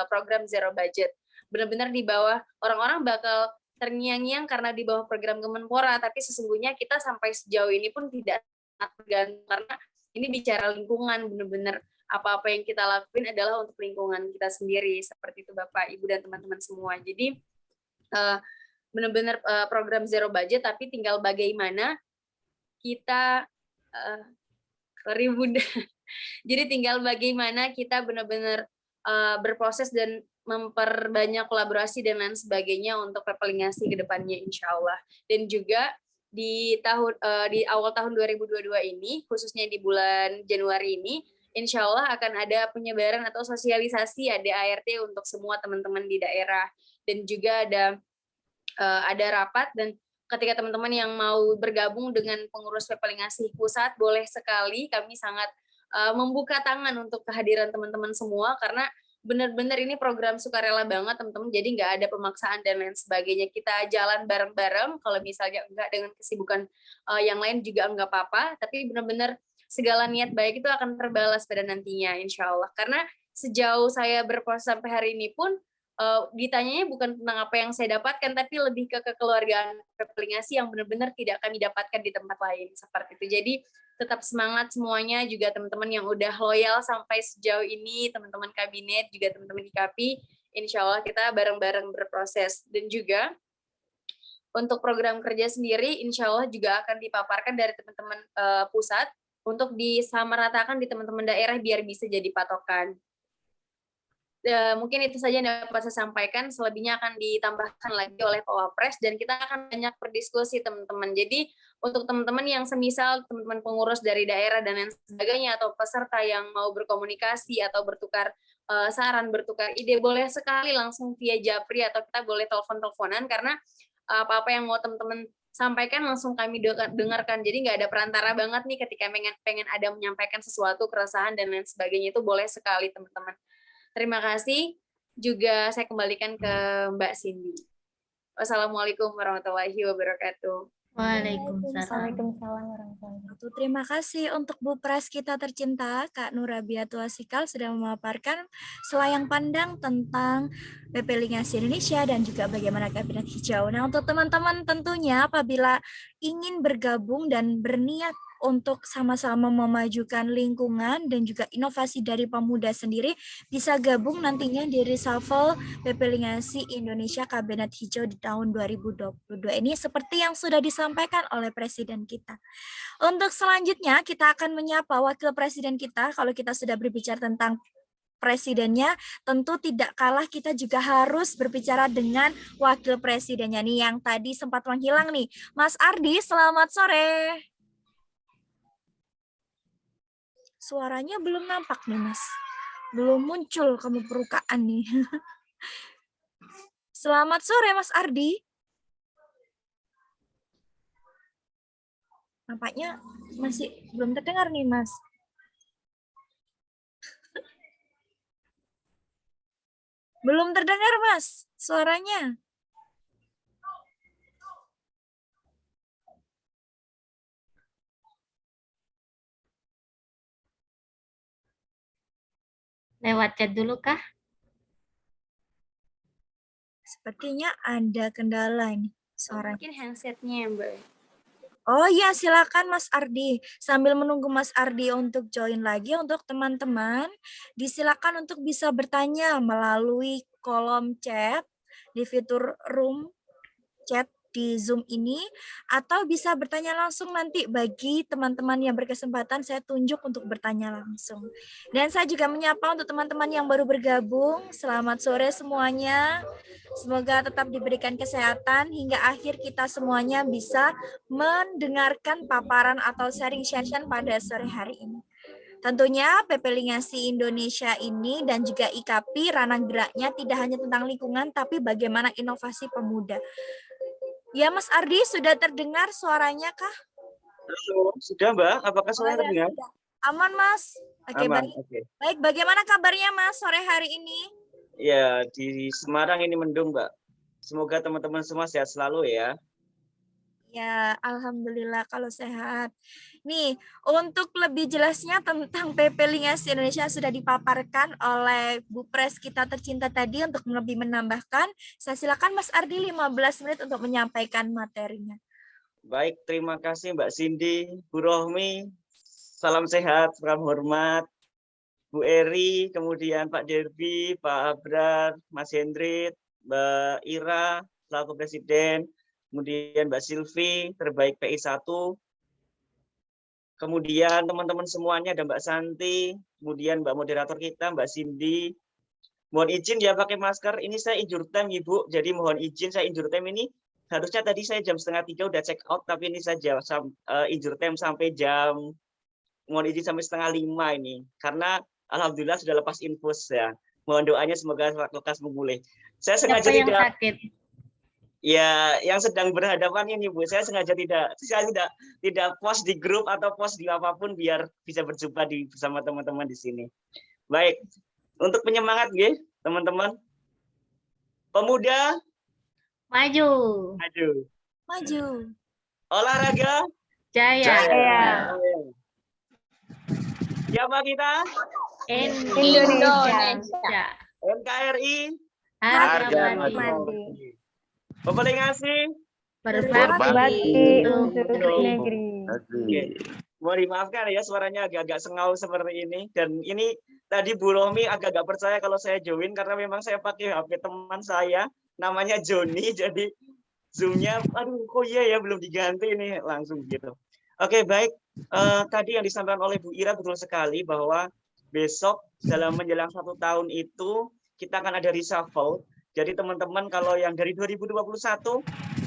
program zero budget, benar-benar di bawah, orang-orang bakal terngiang-ngiang karena di bawah program Kemenpora, tapi sesungguhnya kita sampai sejauh ini pun tidak tergantung, karena ini bicara lingkungan, benar-benar apa-apa yang kita lakuin adalah untuk lingkungan kita sendiri, seperti itu Bapak, Ibu, dan teman-teman semua. Jadi benar-benar program zero budget, tapi tinggal bagaimana kita jadi tinggal bagaimana kita benar-benar berproses dan memperbanyak kolaborasi dan lain sebagainya untuk Pepelingasi ke depannya insya Allah. Dan juga di awal tahun 2022 ini, khususnya di bulan Januari ini, insya Allah akan ada penyebaran atau sosialisasi ART untuk semua teman-teman di daerah, dan juga ada rapat, dan ketika teman-teman yang mau bergabung dengan pengurus Pepelingasi pusat, boleh sekali, kami sangat membuka tangan untuk kehadiran teman-teman semua, karena benar-benar ini program sukarela banget teman-teman, jadi nggak ada pemaksaan dan lain sebagainya, kita jalan bareng-bareng, kalau misalnya enggak dengan kesibukan yang lain juga enggak apa-apa, tapi benar-benar segala niat baik itu akan terbalas pada nantinya insya Allah. Karena sejauh saya berproses sampai hari ini pun ditanyanya bukan tentang apa yang saya dapatkan, tapi lebih ke kekeluargaan Pepelingasi yang benar-benar tidak kami dapatkan di tempat lain, seperti itu. Jadi tetap semangat semuanya, juga teman-teman yang udah loyal sampai sejauh ini, teman-teman kabinet, juga teman-teman IKAPI, insya Allah kita bareng-bareng berproses. Dan juga untuk program kerja sendiri, insya Allah juga akan dipaparkan dari teman-teman pusat, untuk disamaratakan di teman-teman daerah biar bisa jadi patokan. Mungkin itu saja yang dapat saya sampaikan, selebihnya akan ditambahkan lagi oleh Pak Wapres, dan kita akan banyak berdiskusi teman-teman. Jadi untuk teman-teman yang semisal teman-teman pengurus dari daerah dan lain sebagainya, atau peserta yang mau berkomunikasi atau bertukar saran, bertukar ide, boleh sekali langsung via Japri, atau kita boleh telepon-teleponan, karena apa-apa yang mau teman-teman sampaikan langsung kami dengarkan. Jadi nggak ada perantara banget nih ketika pengen ada menyampaikan sesuatu, keresahan dan lain sebagainya, itu boleh sekali teman-teman. Terima kasih. Juga saya kembalikan ke Mbak Cindy. Wassalamualaikum warahmatullahi wabarakatuh. Waalaikumsalam. warahmatullahi wabarakatuh. Terima kasih untuk Bu Pres kita tercinta, Kak Nurabiatul Asikal, sudah memaparkan selayang pandang tentang Pepelingasi Indonesia dan juga bagaimana Kabinet Hijau. Nah, untuk teman-teman tentunya apabila ingin bergabung dan berniat untuk sama-sama memajukan lingkungan dan juga inovasi dari pemuda sendiri, bisa gabung nantinya di reshuffle Pepelingasi Indonesia Kabinet Hijau di tahun 2022 ini, seperti yang sudah disampaikan oleh Presiden kita. Untuk selanjutnya kita akan menyapa Wakil Presiden kita. Kalau kita sudah berbicara tentang presidennya, tentu tidak kalah kita juga harus berbicara dengan Wakil Presidennya nih, yang tadi sempat menghilang nih. Mas Ardi, selamat sore. Suaranya belum nampak nih Mas. Belum muncul kamu permukaan nih. Selamat sore Mas Ardi. Nampaknya masih belum terdengar nih Mas. Belum terdengar Mas suaranya. Lewat chat dulu kah? Sepertinya ada kendala ini suaranya. Mungkin handsetnya Mbak. Oh iya, silakan Mas Ardi. Sambil menunggu Mas Ardi untuk join lagi, untuk teman-teman disilakan untuk bisa bertanya melalui kolom chat di fitur room chat di Zoom ini, atau bisa bertanya langsung nanti bagi teman-teman yang berkesempatan saya tunjuk untuk bertanya langsung. Dan saya juga menyapa untuk teman-teman yang baru bergabung, selamat sore semuanya. Semoga tetap diberikan kesehatan hingga akhir kita semuanya bisa mendengarkan paparan atau sharing session pada sore hari ini. Tentunya PP Lingasi Indonesia ini dan juga IKAPI ranah geraknya tidak hanya tentang lingkungan tapi bagaimana inovasi pemuda. Ya Mas Ardi, sudah terdengar suaranya kah? Halo, sudah Mbak, apakah suaranya terdengar? Aman Mas? Oke, Aman, baik. oke. Baik, bagaimana kabarnya Mas sore hari ini? Ya, di Semarang ini mendung Mbak. Semoga teman-teman semua sehat selalu ya. Ya, alhamdulillah kalau sehat. Nih, untuk lebih jelasnya tentang PP Lingasi Indonesia sudah dipaparkan oleh Bu Pres kita tercinta tadi. Untuk lebih menambahkan, saya silakan Mas Ardi 15 menit untuk menyampaikan materinya. Baik, terima kasih Mbak Cindy, Bu Rohmi, salam sehat, salam hormat, Bu Eri, kemudian Pak Derby, Pak Abrar, Mas Hendrit, Mbak Ira, selaku Presiden, kemudian Mbak Silvi, terbaik PI1, kemudian teman-teman semuanya, ada Mbak Santi, kemudian Mbak moderator kita, Mbak Cindy. Mohon izin ya pakai masker, ini saya injur time Ibu, jadi mohon izin saya injur time ini, harusnya tadi saya jam 2:30 udah check out, tapi ini saya injur time sampai jam, mohon izin sampai 4:30 ini, karena alhamdulillah sudah lepas infus ya. Mohon doanya semoga lekas memulih. Saya sengaja Siapa yang tidak sakit? ya yang sedang berhadapan ini Bu, saya sengaja tidak post di grup atau post di apapun biar bisa berjumpa bersama teman-teman di sini. Baik, untuk penyemangat ya teman-teman. Pemuda Maju. Maju. Olahraga Jaya. Siapa kita? Indonesia. NKRI Harga mati. Pelingasi Berbakti untuk negeri. Oke. Mohon dimaafkan ya suaranya agak-agak sengau seperti ini, dan ini tadi Bu Romi agak-agak percaya kalau saya join karena memang saya pakai HP teman saya namanya Joni, jadi Zoom-nya aduh kok iya ya belum diganti ini langsung gitu. Oke, baik. Tadi yang disampaikan oleh Bu Ira betul sekali bahwa besok dalam menjelang 1 tahun itu kita akan ada reshuffle. Jadi teman-teman kalau yang dari 2021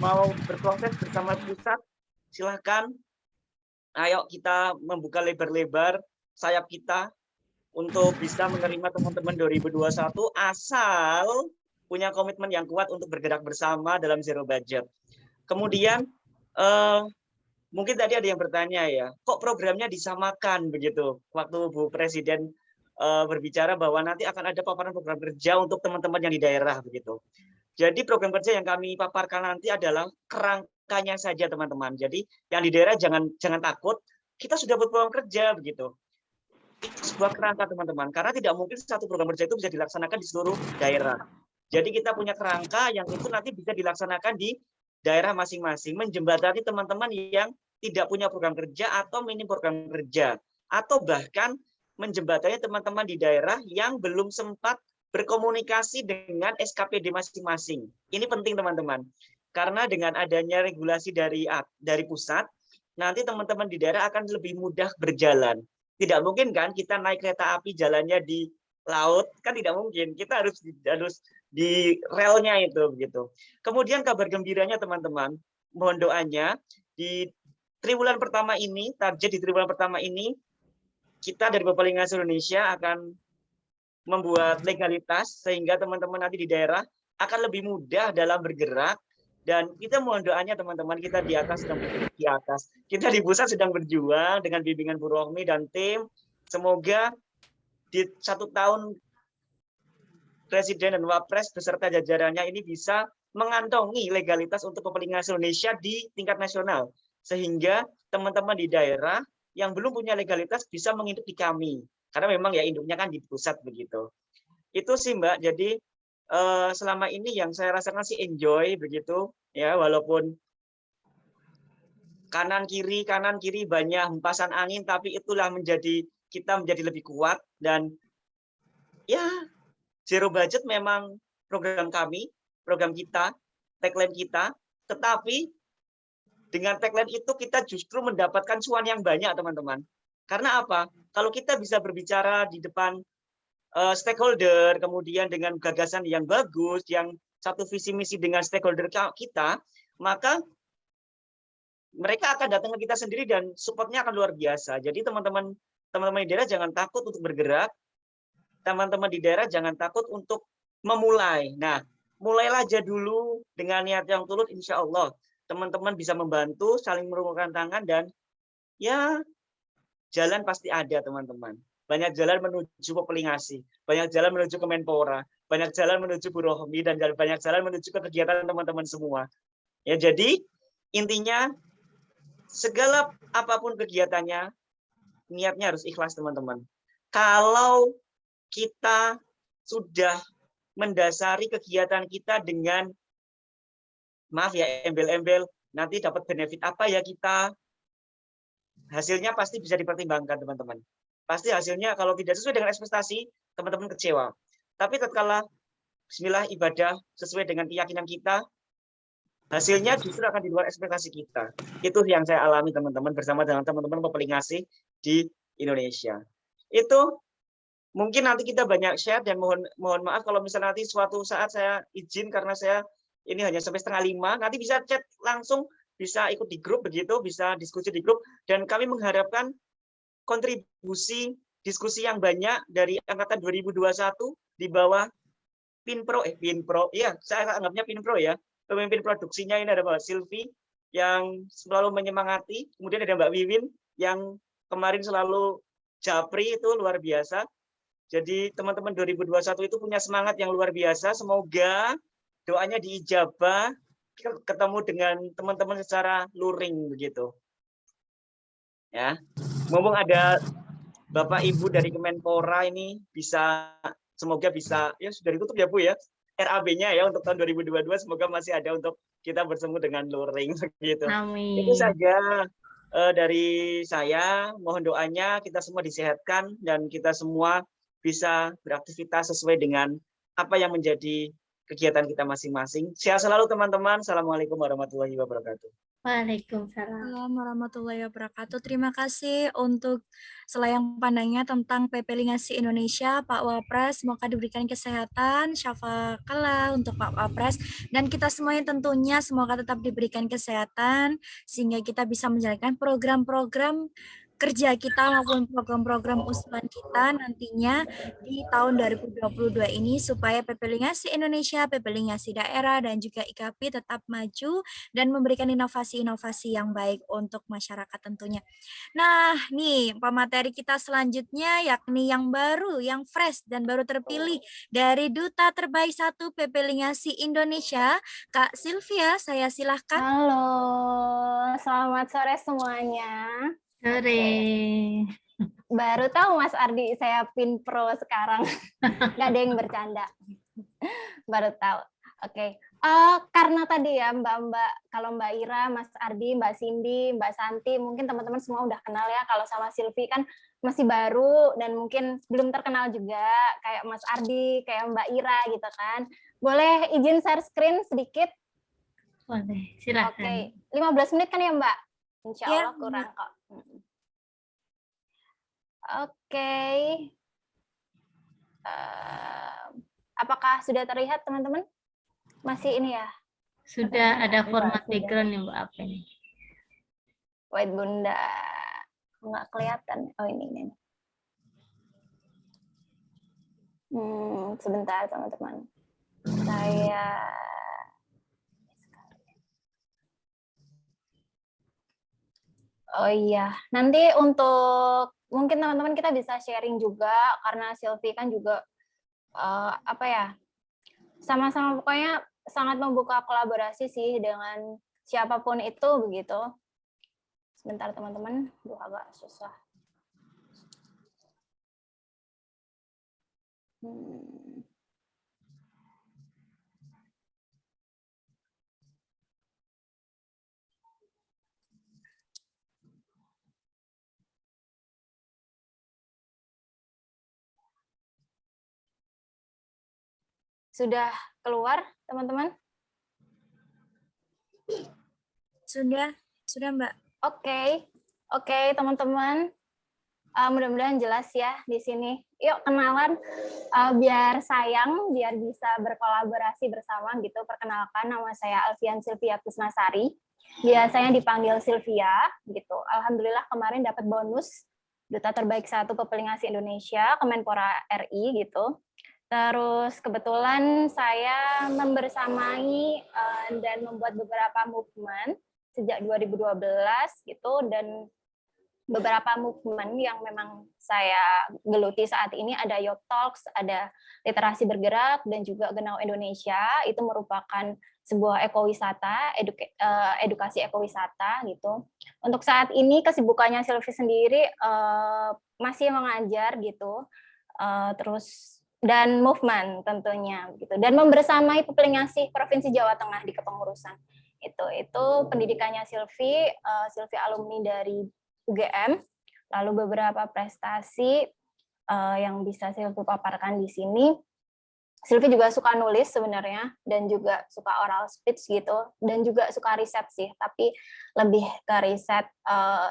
mau berproses bersama pusat, silahkan. Ayo kita membuka lebar-lebar sayap kita untuk bisa menerima teman-teman 2021 asal punya komitmen yang kuat untuk bergerak bersama dalam zero budget. Kemudian mungkin tadi ada yang bertanya ya, kok programnya disamakan begitu? Waktu Bu Presiden berbicara bahwa nanti akan ada paparan program kerja untuk teman-teman yang di daerah begitu. Jadi program kerja yang kami paparkan nanti adalah kerangkanya saja teman-teman. Jadi yang di daerah jangan takut, kita sudah berprogram kerja begitu. Itu sebuah kerangka teman-teman, karena tidak mungkin satu program kerja itu bisa dilaksanakan di seluruh daerah. Jadi kita punya kerangka yang itu nanti bisa dilaksanakan di daerah masing-masing, menjembatani teman-teman yang tidak punya program kerja atau minim program kerja, atau bahkan menjembatani teman-teman di daerah yang belum sempat berkomunikasi dengan SKPD masing-masing. Ini penting teman-teman, karena dengan adanya regulasi dari pusat, nanti teman-teman di daerah akan lebih mudah berjalan. Tidak mungkin kan kita naik kereta api jalannya di laut, kan tidak mungkin. Kita harus di relnya itu begitu. Kemudian kabar gembiranya teman-teman, mohon doanya di triwulan pertama ini, target di triwulan pertama ini kita dari Bapak Lingasi Indonesia akan membuat legalitas sehingga teman-teman nanti di daerah akan lebih mudah dalam bergerak, dan kita mohon doanya teman-teman kita di atas sedang di atas. Kita di pusat sedang berjuang dengan bimbingan Bu Rohmi dan tim. Semoga di 1 tahun Presiden dan Wapres beserta jajarannya ini bisa mengantongi legalitas untuk Bapak Lingasi Indonesia di tingkat nasional, sehingga teman-teman di daerah yang belum punya legalitas bisa menginduk di kami, karena memang ya induknya kan di pusat begitu. Itu sih Mbak, jadi selama ini yang saya rasakan sih enjoy begitu ya, walaupun kanan kiri banyak hempasan angin, tapi itulah kita menjadi lebih kuat. Dan ya zero budget memang program kami, program kita, tagline kita, Tetapi dengan tagline itu kita justru mendapatkan cuan yang banyak, teman-teman. Karena apa? Kalau kita bisa berbicara di depan stakeholder, kemudian dengan gagasan yang bagus, yang satu visi misi dengan stakeholder kita, maka mereka akan datang ke kita sendiri dan supportnya akan luar biasa. Jadi teman-teman di daerah jangan takut untuk bergerak, teman-teman di daerah jangan takut untuk memulai. Nah, mulailah aja dulu dengan niat yang tulus, insya Allah teman-teman bisa membantu, saling merungkukkan tangan, dan ya jalan pasti ada, teman-teman. Banyak jalan menuju Pepelingasi, banyak jalan menuju Kemenpora, banyak jalan menuju Bu Rohmi, dan banyak jalan menuju ke kegiatan teman-teman semua. Ya, jadi intinya segala apapun kegiatannya, niatnya harus ikhlas, teman-teman. Kalau kita sudah mendasari kegiatan kita dengan, maaf ya, embel-embel, nanti dapat benefit apa ya kita, hasilnya pasti bisa dipertimbangkan, teman-teman. Pasti hasilnya kalau tidak sesuai dengan ekspektasi, teman-teman kecewa. Tapi tatkala bismillah ibadah sesuai dengan keyakinan kita, hasilnya justru akan di luar ekspektasi kita. Itu yang saya alami, teman-teman, bersama dengan teman-teman Pepelingasi di Indonesia. Itu mungkin nanti kita banyak share, dan mohon maaf kalau misalnya nanti suatu saat saya izin karena saya ini hanya sampai 4:30, nanti bisa chat langsung, bisa ikut di grup begitu, bisa diskusi di grup, dan kami mengharapkan kontribusi diskusi yang banyak dari angkatan 2021 di bawah Pinpro, ya, saya anggapnya Pinpro ya, pemimpin produksinya ini ada Mbak Silvi yang selalu menyemangati, kemudian ada Mbak Wiwin yang kemarin selalu japri, itu luar biasa. Jadi teman-teman 2021 itu punya semangat yang luar biasa, semoga doanya diijabah, ketemu dengan teman-teman secara luring begitu. Ya, mumpung ada Bapak Ibu dari Kemenpora ini, semoga bisa, ya sudah ditutup ya Bu ya, RAB-nya ya untuk tahun 2022, semoga masih ada untuk kita bertemu dengan luring begitu. Amin. Itu saja dari saya, mohon doanya kita semua disehatkan dan kita semua bisa beraktivitas sesuai dengan apa yang menjadi kegiatan kita masing-masing. Sehat selalu teman-teman. Assalamualaikum warahmatullahi wabarakatuh. Waalaikumsalam warahmatullahi wabarakatuh. Terima kasih untuk selayang pandangnya tentang Pepelingasi Indonesia, Pak Wapres. Semoga diberikan kesehatan, syafa kala untuk Pak Wapres, dan kita semuanya tentunya semoga tetap diberikan kesehatan sehingga kita bisa menjalankan program-program kerja kita maupun program-program usulan kita nantinya di tahun 2022 ini supaya Pepelingasi Indonesia, Pepelingasi daerah, dan juga IKAPI tetap maju dan memberikan inovasi-inovasi yang baik untuk masyarakat tentunya. Nah, nih pemateri kita selanjutnya yakni yang baru, yang fresh dan baru terpilih dari Duta Terbaik 1 Pepelingasi Indonesia, Kak Sylvia, saya silahkan. Halo, selamat sore semuanya. sore. Baru tahu Mas Ardi saya Pinpro sekarang. Nggak ada yang bercanda. Baru tahu. Oke. Karena tadi ya Mbak-Mbak, kalau Mbak Ira, Mas Ardi, Mbak Cindy, Mbak Santi, mungkin teman-teman semua udah kenal ya. Kalau sama Silvi kan masih baru dan mungkin belum terkenal juga, kayak Mas Ardi, kayak Mbak Ira gitu kan. Boleh izin share screen sedikit? Boleh, silakan. Oke, 15 menit kan ya Mbak? Insya Ya, Allah kurang kok. Oke. Apakah sudah terlihat teman-teman? Masih ini ya? Sudah ada format background yang Mbak apa ini? Wait Bunda, nggak kelihatan. Oh ini. Sebentar teman-teman. Saya Oh iya, nanti untuk mungkin teman-teman kita bisa sharing juga karena Silvi kan juga apa ya, sama-sama pokoknya sangat membuka kolaborasi sih dengan siapapun itu begitu. Sebentar teman-teman, agak susah. Sudah keluar, teman-teman? Sudah Mbak. Oke, teman-teman. Mudah-mudahan jelas ya di sini. Yuk kenalan, biar bisa berkolaborasi bersama gitu. Perkenalkan, nama saya Alfian Sylvia Kusnasari. Biasanya dipanggil Sylvia gitu. Alhamdulillah kemarin dapat bonus Duta Terbaik 1 Pepelingasi Indonesia Kemenpora RI gitu. Terus kebetulan saya membersamai dan membuat beberapa movement sejak 2012 gitu, dan beberapa movement yang memang saya geluti saat ini ada Youth Talks, ada Literasi Bergerak, dan juga Genau Indonesia. Itu merupakan sebuah ekowisata, edukasi ekowisata gitu. Untuk saat ini kesibukannya Sylvie sendiri masih mengajar gitu, terus dan movement tentunya gitu, dan membersamai Pepelingasi Provinsi Jawa Tengah di kepengurusan. Itu pendidikannya Sylvie alumni dari UGM, lalu beberapa prestasi yang bisa Sylvie paparkan di sini. Sylvie juga suka nulis sebenarnya, dan juga suka oral speech gitu, dan juga suka riset sih, tapi lebih ke riset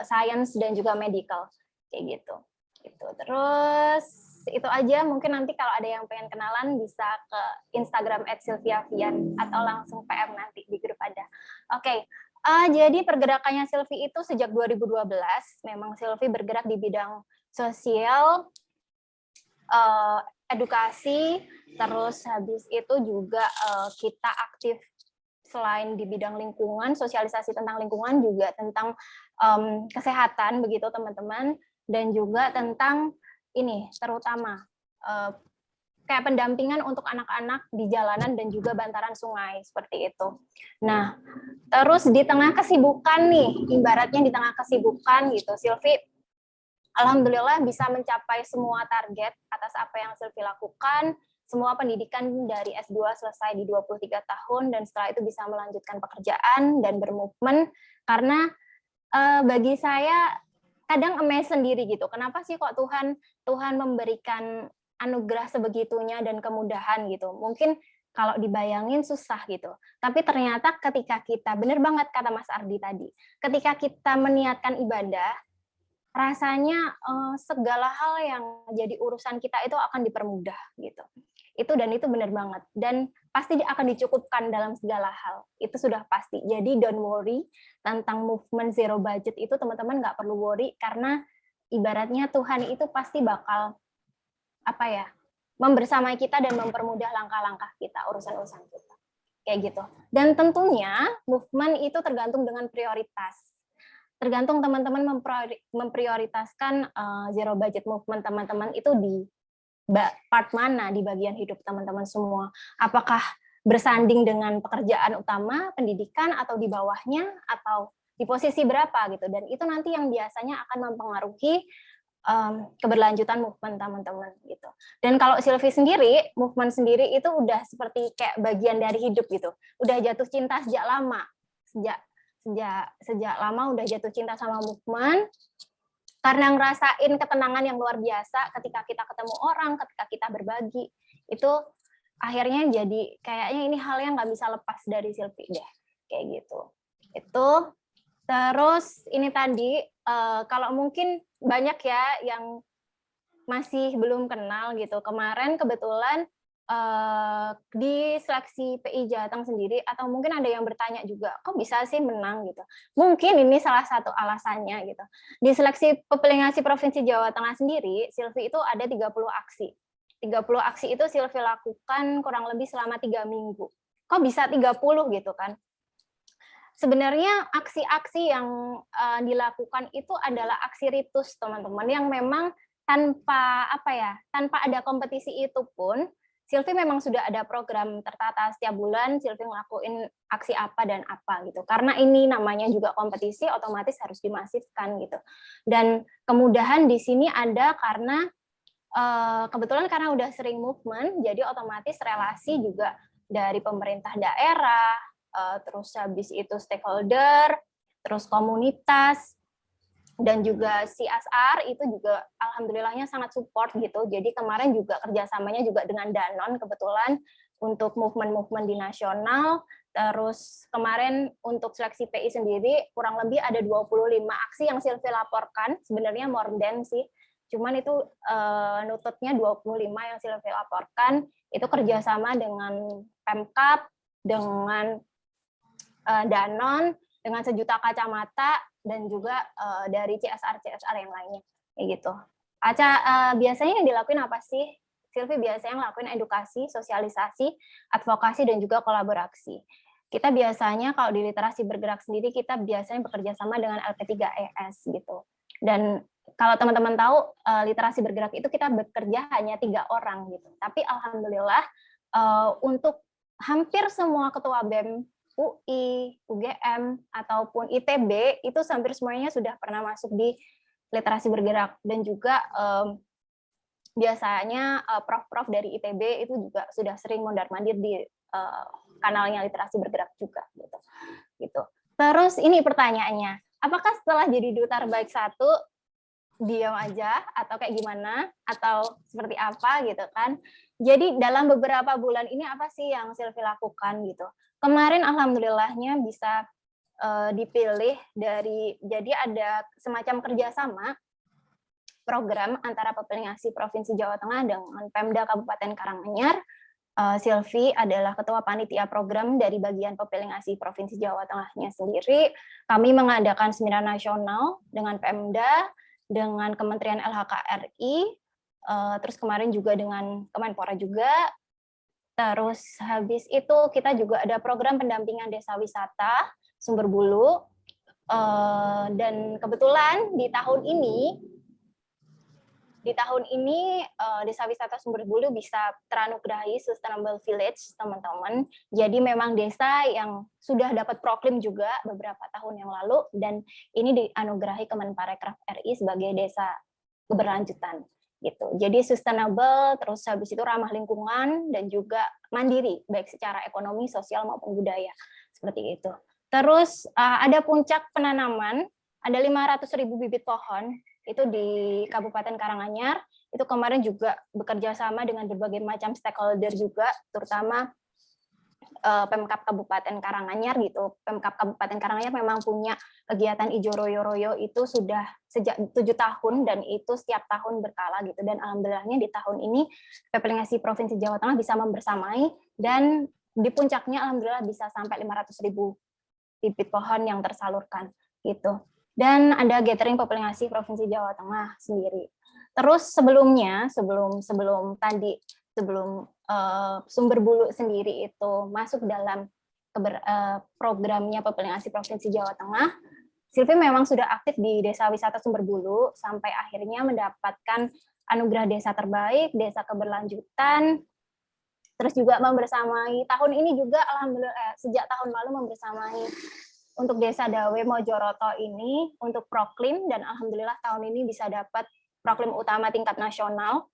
science dan juga medical kayak gitu. Terus itu aja, mungkin nanti kalau ada yang pengen kenalan bisa ke Instagram @sylviavian atau langsung PM nanti di grup ada. Oke. Jadi pergerakannya Sylvie itu sejak 2012, memang Sylvie bergerak di bidang sosial, edukasi, terus habis itu juga kita aktif selain di bidang lingkungan, sosialisasi tentang lingkungan, juga tentang kesehatan begitu teman-teman, dan juga tentang ini terutama kayak pendampingan untuk anak-anak di jalanan dan juga bantaran sungai seperti itu. Nah, terus di tengah kesibukan nih, ibaratnya di tengah kesibukan gitu, Sylvie alhamdulillah bisa mencapai semua target atas apa yang Sylvie lakukan. Semua pendidikan dari S2 selesai di 23 tahun, dan setelah itu bisa melanjutkan pekerjaan dan bermovement, karena bagi saya kadang amazed sendiri gitu. Kenapa sih kok Tuhan memberikan anugerah sebegitunya dan kemudahan gitu. Mungkin kalau dibayangin susah gitu. Tapi ternyata ketika kita, benar banget kata Mas Ardi tadi, ketika kita meniatkan ibadah, rasanya segala hal yang jadi urusan kita itu akan dipermudah gitu. Itu benar banget. Dan pasti akan dicukupkan dalam segala hal. Itu sudah pasti. Jadi don't worry tentang movement zero budget itu, teman-teman nggak perlu worry, karena ibaratnya Tuhan itu pasti bakal membersamai kita dan mempermudah langkah-langkah kita, urusan-urusan kita. Kayak gitu. Dan tentunya movement itu tergantung dengan prioritas. Tergantung teman-teman memprioritaskan zero budget movement teman-teman itu di part mana di bagian hidup teman-teman semua. Apakah bersanding dengan pekerjaan utama, pendidikan, atau di bawahnya, atau di posisi berapa gitu. Dan itu nanti yang biasanya akan mempengaruhi keberlanjutan movement teman-teman gitu. Dan kalau Sylvie sendiri, movement sendiri itu udah seperti kayak bagian dari hidup gitu. Udah jatuh cinta sejak lama. Sejak lama udah jatuh cinta sama movement, karena ngerasain ketenangan yang luar biasa ketika kita ketemu orang, ketika kita berbagi. Itu akhirnya jadi kayaknya ini hal yang nggak bisa lepas dari Sylvie deh. Kayak gitu. Itu terus ini tadi kalau mungkin banyak ya yang masih belum kenal gitu. Kemarin kebetulan di seleksi PI Jateng sendiri, atau mungkin ada yang bertanya juga, kok bisa sih menang gitu. Mungkin ini salah satu alasannya gitu. Di seleksi Pepelingasi Provinsi Jawa Tengah sendiri, Sylvie itu ada 30 aksi. 30 aksi itu Sylvie lakukan kurang lebih selama 3 minggu. Kok bisa 30 gitu kan? Sebenarnya aksi-aksi yang dilakukan itu adalah aksi ritus, teman-teman, yang memang tanpa ada kompetisi itu pun Sylvie memang sudah ada program tertata setiap bulan Sylvie ngelakuin aksi apa dan apa gitu. Karena ini namanya juga kompetisi, otomatis harus dimasifkan gitu. Dan kemudahan di sini ada karena kebetulan karena udah sering movement, jadi otomatis relasi juga dari pemerintah daerah, terus habis itu stakeholder, terus komunitas, dan juga CSR itu juga alhamdulillahnya sangat support gitu. Jadi kemarin juga kerjasamanya juga dengan Danone kebetulan untuk movement-movement di nasional. Terus kemarin untuk seleksi PI sendiri kurang lebih ada 25 aksi yang Silvi laporkan, sebenarnya more than sih. Cuman itu nututnya 25 yang Silvi laporkan, itu kerjasama dengan Pemkab, dengan Danone, dengan sejuta kacamata, dan juga dari CSR yang lainnya, kayak gitu. Aca, biasanya yang dilakuin apa sih? Silvi biasanya ngelakuin edukasi, sosialisasi, advokasi, dan juga kolaborasi. Kita biasanya kalau di literasi bergerak sendiri, kita biasanya bekerja sama dengan LP3ES gitu. Dan kalau teman-teman tahu, literasi bergerak itu kita bekerja hanya 3 orang gitu. Tapi alhamdulillah untuk hampir semua ketua BEM UI, UGM, ataupun ITB, itu hampir semuanya sudah pernah masuk di literasi bergerak. Dan juga biasanya prof-prof dari ITB itu juga sudah sering mondar-mandir di kanalnya literasi bergerak juga. Gitu. Terus ini pertanyaannya, apakah setelah jadi Duta Terbaik 1, diam aja, atau kayak gimana, atau seperti apa gitu kan? Jadi dalam beberapa bulan ini apa sih yang Silvi lakukan gitu? Kemarin alhamdulillahnya bisa dipilih dari, jadi ada semacam kerjasama program antara Pepelingasi Provinsi Jawa Tengah dengan Pemda Kabupaten Karanganyar. Silvi adalah ketua panitia program dari bagian Pepelingasi Provinsi Jawa Tengahnya sendiri. Kami mengadakan seminar nasional dengan Pemda, dengan Kementerian LHK-RI, terus kemarin juga dengan Kemenpora juga. Terus habis itu kita juga ada program pendampingan desa wisata Sumberbulu, dan kebetulan di tahun ini desa wisata Sumberbulu bisa teranugerahi Sustainable Village, teman-teman. Jadi memang desa yang sudah dapat proklim juga beberapa tahun yang lalu, dan ini dianugerahi Kemenparekraf RI sebagai desa keberlanjutan. Gitu. Jadi sustainable, terus habis itu ramah lingkungan, dan juga mandiri, baik secara ekonomi, sosial, maupun budaya. Seperti itu. Terus ada puncak penanaman, ada 500.000 bibit pohon, itu di Kabupaten Karanganyar. Itu kemarin juga bekerja sama dengan berbagai macam stakeholder juga, terutama Pemkab Kabupaten Karanganyar gitu. Pemkab Kabupaten Karanganyar memang punya kegiatan Ijo Royo-Royo itu sudah sejak 7 tahun, dan itu setiap tahun berkala gitu. Dan alhamdulillahnya di tahun ini Pepelingasi Provinsi Jawa Tengah bisa membersamai, dan di puncaknya alhamdulillah bisa sampai 500.000 bibit pohon yang tersalurkan gitu. Dan ada gathering Pepelingasi Provinsi Jawa Tengah sendiri. Terus sebelum Sumberbulu sendiri itu masuk dalam programnya Pepelingasi Provinsi Jawa Tengah, Silvi memang sudah aktif di Desa Wisata Sumberbulu sampai akhirnya mendapatkan anugerah desa terbaik, desa keberlanjutan, terus juga membersamai tahun ini juga alhamdulillah sejak tahun lalu membersamai untuk Desa Dawe Mojoroto ini untuk proklim, dan alhamdulillah tahun ini bisa dapat proklim utama tingkat nasional.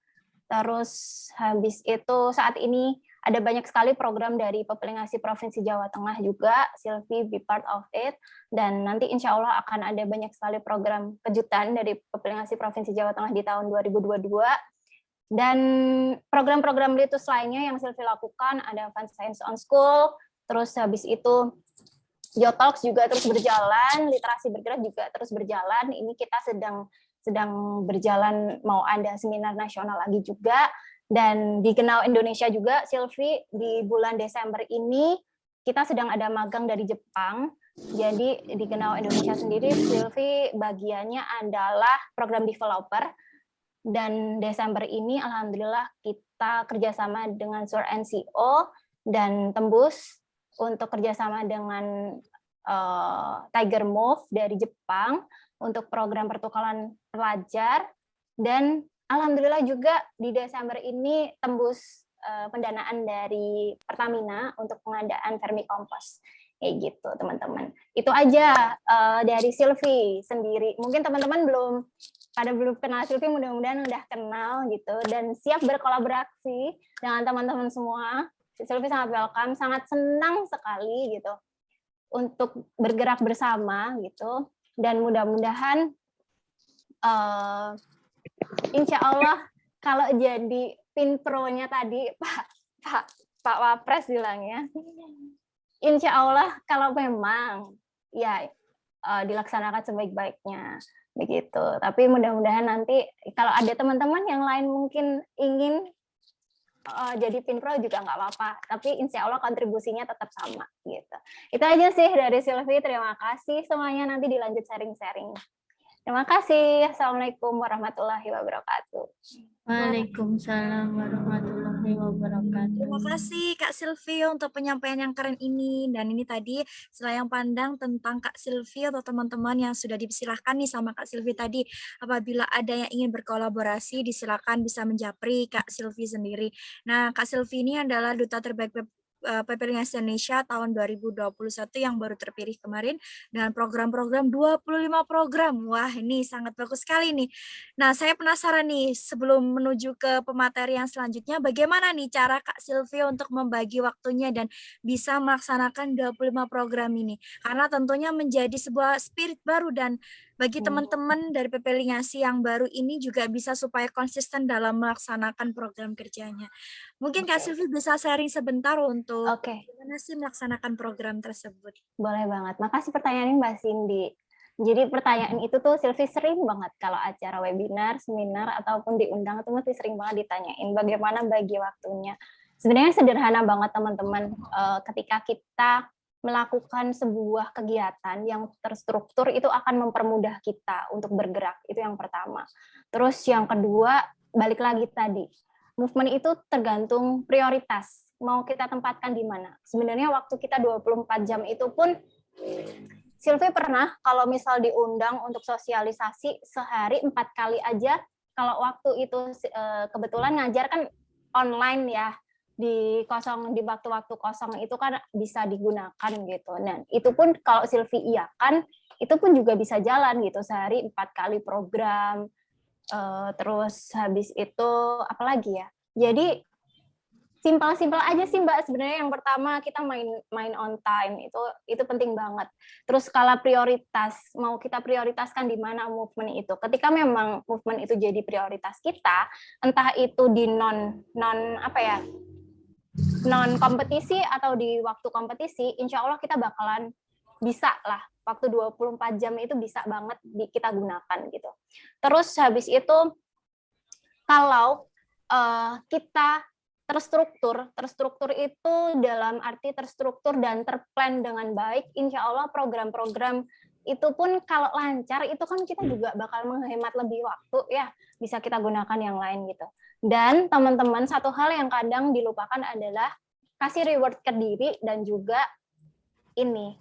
Terus habis itu saat ini ada banyak sekali program dari Pepelingasi Provinsi Jawa Tengah juga, Silvi be part of it, dan nanti insya Allah akan ada banyak sekali program kejutan dari Pepelingasi Provinsi Jawa Tengah di tahun 2022. Dan program-program litus lainnya yang Silvi lakukan ada Fun Science on School, terus habis itu Yotalks juga terus berjalan, literasi bergerak juga terus berjalan. Ini kita sedang berjalan, mau ada seminar nasional lagi juga, dan di Genau Indonesia juga, Silvi, di bulan Desember ini kita sedang ada magang dari Jepang. Jadi di Genau Indonesia sendiri, Silvi bagiannya adalah program developer, dan Desember ini alhamdulillah kita kerjasama dengan SUR NCO dan Tembus untuk kerjasama dengan Tiger Move dari Jepang untuk program pertukaran pelajar, dan alhamdulillah juga di Desember ini tembus pendanaan dari Pertamina untuk pengadaan vermicompost. Kayak gitu, teman-teman. Itu aja dari Silvi sendiri. Mungkin teman-teman belum kenal Silvi, mudah-mudahan udah kenal gitu, dan siap berkolaborasi dengan teman-teman semua. Silvi sangat welcome, sangat senang sekali gitu untuk bergerak bersama gitu, dan mudah-mudahan insya Allah kalau jadi Pinpro-nya tadi Pak Wapres bilangnya, insya Allah kalau memang ya dilaksanakan sebaik-baiknya begitu. Tapi mudah-mudahan nanti kalau ada teman-teman yang lain mungkin ingin jadi Pinpro juga nggak apa-apa, tapi insya Allah kontribusinya tetap sama gitu. Itu aja sih dari Sylvie. Terima kasih semuanya, nanti dilanjut sharing-sharing. Terima kasih. Assalamualaikum warahmatullahi wabarakatuh. Waalaikumsalam warahmatullahi wabarakatuh. Terima kasih Kak Sylvie untuk penyampaian yang keren ini. Dan ini tadi selayang pandang tentang Kak Sylvie atau teman-teman yang sudah disilahkan nih sama Kak Sylvie tadi. Apabila ada yang ingin berkolaborasi, disilakan bisa menjapri Kak Sylvie sendiri. Nah, Kak Sylvie ini adalah Duta Terbaik Pepelingas Indonesia tahun 2021 yang baru terpilih kemarin dengan program-program 25 program. Wah, ini sangat bagus sekali nih. Nah, saya penasaran nih sebelum menuju ke pemateri yang selanjutnya, bagaimana nih cara Kak Sylvie untuk membagi waktunya dan bisa melaksanakan 25 program ini? Karena tentunya menjadi sebuah spirit baru dan bagi teman-teman dari Pepelingasi yang baru ini juga bisa supaya konsisten dalam melaksanakan program kerjanya. Mungkin Kak Sylvie bisa sharing sebentar untuk bagaimana sih melaksanakan program tersebut. Boleh banget. Makasih pertanyaannya Mbak Cindy. Jadi pertanyaan itu tuh Sylvie sering banget kalau acara webinar, seminar, ataupun diundang itu mesti sering banget ditanyain bagaimana bagi waktunya. Sebenarnya sederhana banget teman-teman. Ketika kita melakukan sebuah kegiatan yang terstruktur itu akan mempermudah kita untuk bergerak, itu yang pertama. Terus yang kedua, balik lagi tadi, movement itu tergantung prioritas, mau kita tempatkan di mana. Sebenarnya waktu kita 24 jam itu pun, Sylvie pernah kalau misal diundang untuk sosialisasi sehari 4 kali aja, kalau waktu itu kebetulan ngajar kan online ya, di waktu-waktu kosong itu kan bisa digunakan gitu. Dan itu pun kalau Sylvie iakan, itu pun juga bisa jalan gitu, sehari 4 kali program. Terus habis itu apalagi ya? Jadi simpel-simpel aja sih Mbak. Sebenarnya yang pertama kita main on time, itu penting banget. Terus skala prioritas, mau kita prioritaskan di mana movement itu. Ketika memang movement itu jadi prioritas kita, entah itu di non kompetisi atau di waktu kompetisi, insya Allah kita bakalan bisa lah, waktu 24 jam itu bisa banget kita gunakan gitu. Terus habis itu, kalau kita terstruktur itu dalam arti terstruktur dan terplan dengan baik, insya Allah program-program itu pun kalau lancar, itu kan kita juga bakal menghemat lebih waktu ya, bisa kita gunakan yang lain gitu. Dan teman-teman, satu hal yang kadang dilupakan adalah kasih reward ke diri dan juga ini,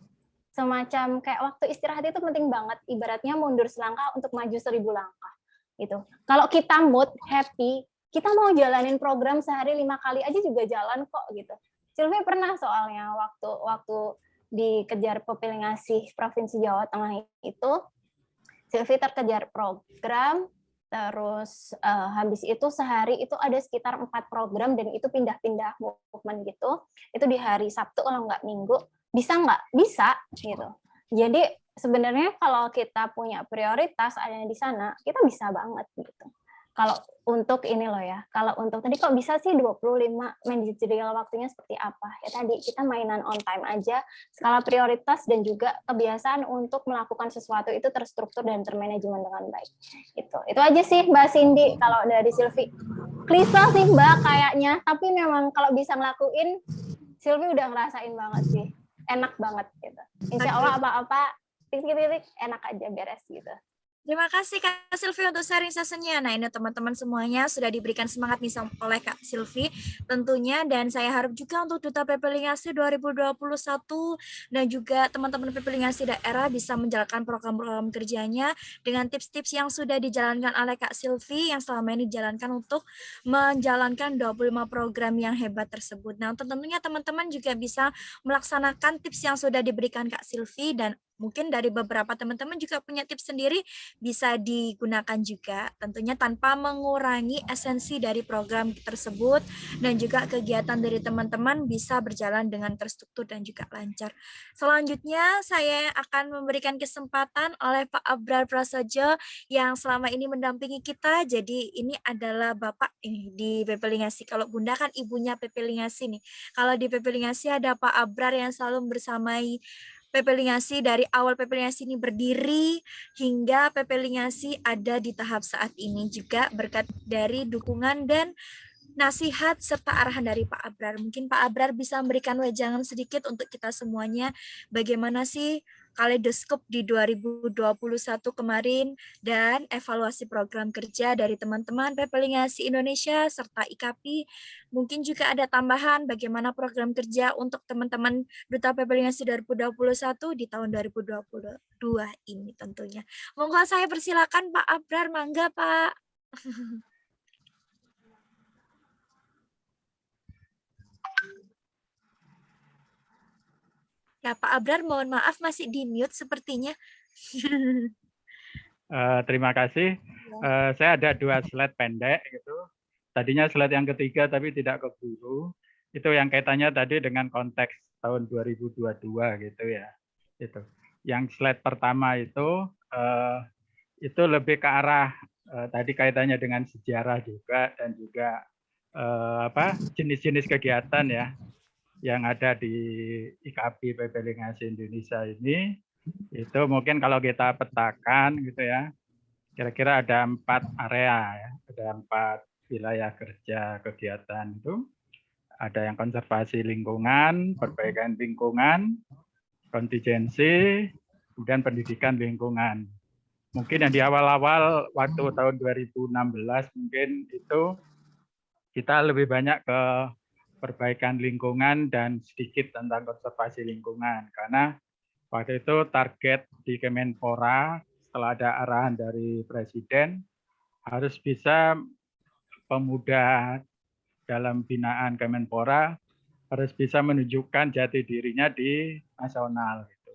semacam kayak waktu istirahat itu penting banget, ibaratnya mundur selangkah untuk maju 1000 langkah. Gitu. Kalau kita mood, happy, kita mau jalanin program sehari 5 kali aja juga jalan kok gitu. Sylvie pernah soalnya waktu dikejar Pepelingasi Provinsi Jawa Tengah itu, Sylvie terkejar program, terus habis itu sehari itu ada sekitar 4 program dan itu pindah-pindah movement gitu. Itu di hari Sabtu kalau nggak Minggu. Bisa nggak? Bisa gitu. Jadi sebenarnya kalau kita punya prioritas ada di sana, kita bisa banget gitu. Kalau untuk ini loh ya, kalau untuk tadi kok bisa sih 25 manajerial waktunya seperti apa? Ya tadi kita mainan on time aja, skala prioritas dan juga kebiasaan untuk melakukan sesuatu itu terstruktur dan termanajemen dengan baik. Itu aja sih Mbak Cindy kalau dari Sylvie. Klise sih Mbak kayaknya, tapi memang kalau bisa ngelakuin, Sylvie udah ngerasain banget sih. Enak banget gitu. Insya Allah apa-apa, titik-titik enak aja beres gitu. Terima kasih Kak Sylvie untuk sharing sessionnya. Nah ini teman-teman semuanya sudah diberikan semangat nih oleh Kak Sylvie tentunya, dan saya harap juga untuk Duta Pepelingasi 2021 dan juga teman-teman Pepelingasi daerah bisa menjalankan program-program kerjanya dengan tips-tips yang sudah dijalankan oleh Kak Sylvie yang selama ini dijalankan untuk menjalankan 25 program yang hebat tersebut. Nah tentunya teman-teman juga bisa melaksanakan tips yang sudah diberikan Kak Sylvie dan Mungkin dari beberapa teman-teman juga punya tips sendiri, bisa digunakan juga, tentunya tanpa mengurangi esensi dari program tersebut, dan juga kegiatan dari teman-teman bisa berjalan dengan terstruktur dan juga lancar. Selanjutnya, saya akan memberikan kesempatan oleh Pak Abrar Prasojo yang selama ini mendampingi kita. Jadi ini adalah Bapak ini di PP Lingasi. Kalau Bunda kan ibunya PP Lingasi nih. Kalau di PP Lingasi ada Pak Abrar yang selalu bersamai PP Lingasi dari awal PP Lingasi ini berdiri hingga PP Lingasi ada di tahap saat ini, juga berkat dari dukungan dan nasihat serta arahan dari Pak Abrar. Mungkin Pak Abrar bisa memberikan wejangan sedikit untuk kita semuanya, bagaimana sih kaleidoskop di 2021 kemarin dan evaluasi program kerja dari teman-teman PP Lingasi Indonesia serta IKAPI. Mungkin juga ada tambahan bagaimana program kerja untuk teman-teman Duta PP Lingasi 2021 di tahun 2022 ini tentunya. Monggo saya persilakan Pak Abrar, mangga Pak. Ya, Pak Abrar, mohon maaf masih di mute sepertinya. Terima kasih. Saya ada 2 slide pendek gitu. Tadinya slide yang ketiga tapi tidak keburu. Itu yang kaitannya tadi dengan konteks tahun 2022 gitu ya. Itu. Yang slide pertama itu lebih ke arah tadi kaitannya dengan sejarah juga dan juga jenis-jenis kegiatan ya yang ada di IKAPI PP Lingasi Indonesia ini. Itu mungkin kalau kita petakan gitu ya, kira-kira ada 4 area ya, ada 4 wilayah kerja kegiatan itu. Ada yang konservasi lingkungan, perbaikan lingkungan, kontingensi, kemudian pendidikan lingkungan. Mungkin yang di awal-awal waktu tahun 2016 mungkin itu kita lebih banyak ke perbaikan lingkungan dan sedikit tentang konservasi lingkungan, karena waktu itu target di Kemenpora setelah ada arahan dari Presiden harus bisa pemuda dalam binaan Kemenpora harus bisa menunjukkan jati dirinya di nasional gitu.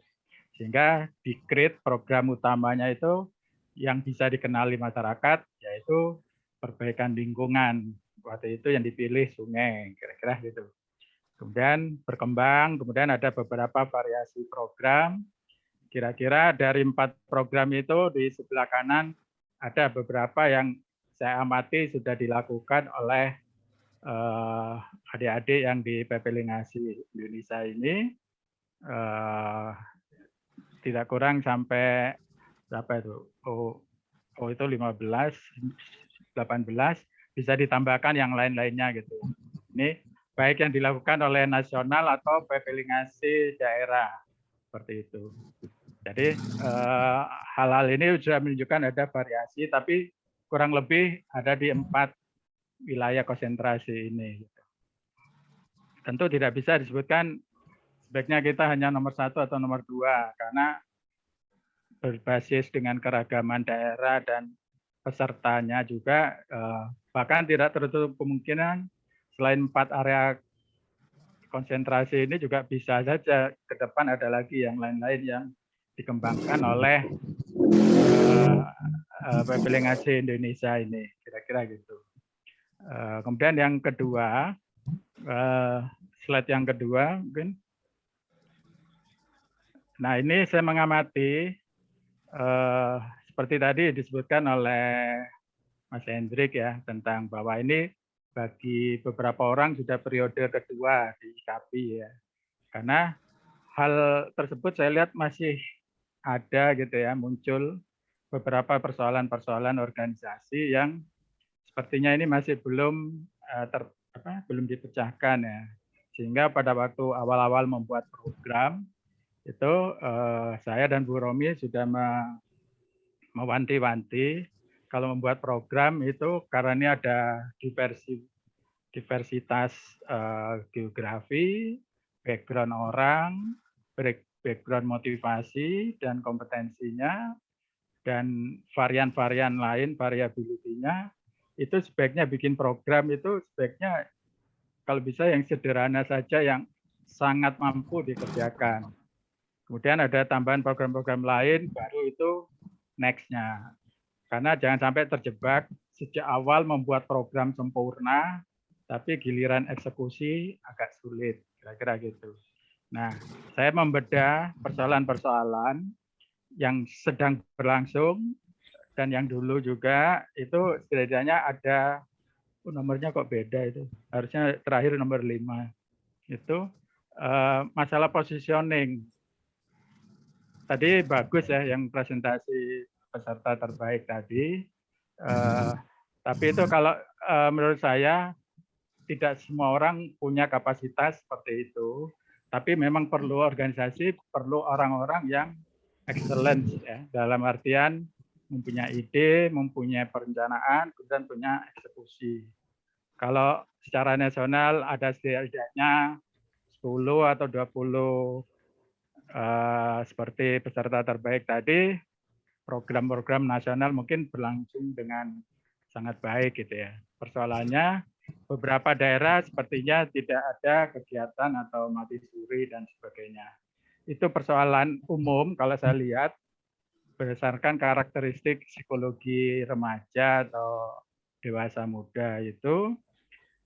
Sehingga di create program utamanya itu yang bisa dikenali masyarakat yaitu perbaikan lingkungan. Waktu itu yang dipilih sungai, kira-kira gitu. Kemudian berkembang, kemudian ada beberapa variasi program. Kira-kira dari 4 program itu di sebelah kanan ada beberapa yang saya amati sudah dilakukan oleh adik-adik yang di PP Lingasi Indonesia ini. Tidak kurang sampai berapa itu? Itu 15, 18, bisa ditambahkan yang lain-lainnya gitu. Ini baik yang dilakukan oleh nasional atau PP Lingasi daerah seperti itu. Jadi hal-hal ini sudah menunjukkan ada variasi, tapi kurang lebih ada di 4 wilayah konsentrasi ini. Tentu tidak bisa disebutkan sebaiknya kita hanya nomor 1 atau nomor 2 karena berbasis dengan keragaman daerah dan pesertanya juga, bahkan tidak tertutup kemungkinan selain 4 area konsentrasi ini juga bisa saja ke depan ada lagi yang lain-lain yang dikembangkan oleh PP Lingasi Indonesia ini, kira-kira gitu. Kemudian yang kedua, slide yang kedua mungkin. Nah ini saya mengamati seperti tadi disebutkan oleh Mas Hendrik ya tentang bahwa ini bagi beberapa orang sudah periode kedua di IKAPI ya. Karena hal tersebut saya lihat masih ada gitu ya, muncul beberapa persoalan-persoalan organisasi yang sepertinya ini masih belum belum dipecahkan ya. Sehingga pada waktu awal-awal membuat program itu saya dan Bu Romi sudah mewanti-wanti kalau membuat program itu karena ini ada diversitas geografi, background orang, background motivasi dan kompetensinya, dan varian-varian lain, variability-nya, itu sebaiknya bikin program itu sebaiknya kalau bisa yang sederhana saja yang sangat mampu dikerjakan. Kemudian ada tambahan program-program lain, baru itu next-nya. Karena jangan sampai terjebak sejak awal membuat program sempurna, tapi giliran eksekusi agak sulit, kira-kira gitu. Nah, saya membedah persoalan-persoalan yang sedang berlangsung dan yang dulu juga itu setidaknya ada nomornya kok beda itu. Harusnya terakhir nomor 5. Itu masalah positioning. Tadi bagus ya yang presentasi peserta terbaik tadi. Tapi itu kalau menurut saya tidak semua orang punya kapasitas seperti itu. Tapi memang perlu organisasi, perlu orang-orang yang excellence ya, dalam artian mempunyai ide, mempunyai perencanaan, kemudian punya eksekusi. Kalau secara nasional ada setidaknya 10 atau 20 seperti peserta terbaik tadi, program-program nasional mungkin berlangsung dengan sangat baik gitu ya. Persoalannya beberapa daerah sepertinya tidak ada kegiatan atau mati suri dan sebagainya. Itu persoalan umum kalau saya lihat berdasarkan karakteristik psikologi remaja atau dewasa muda itu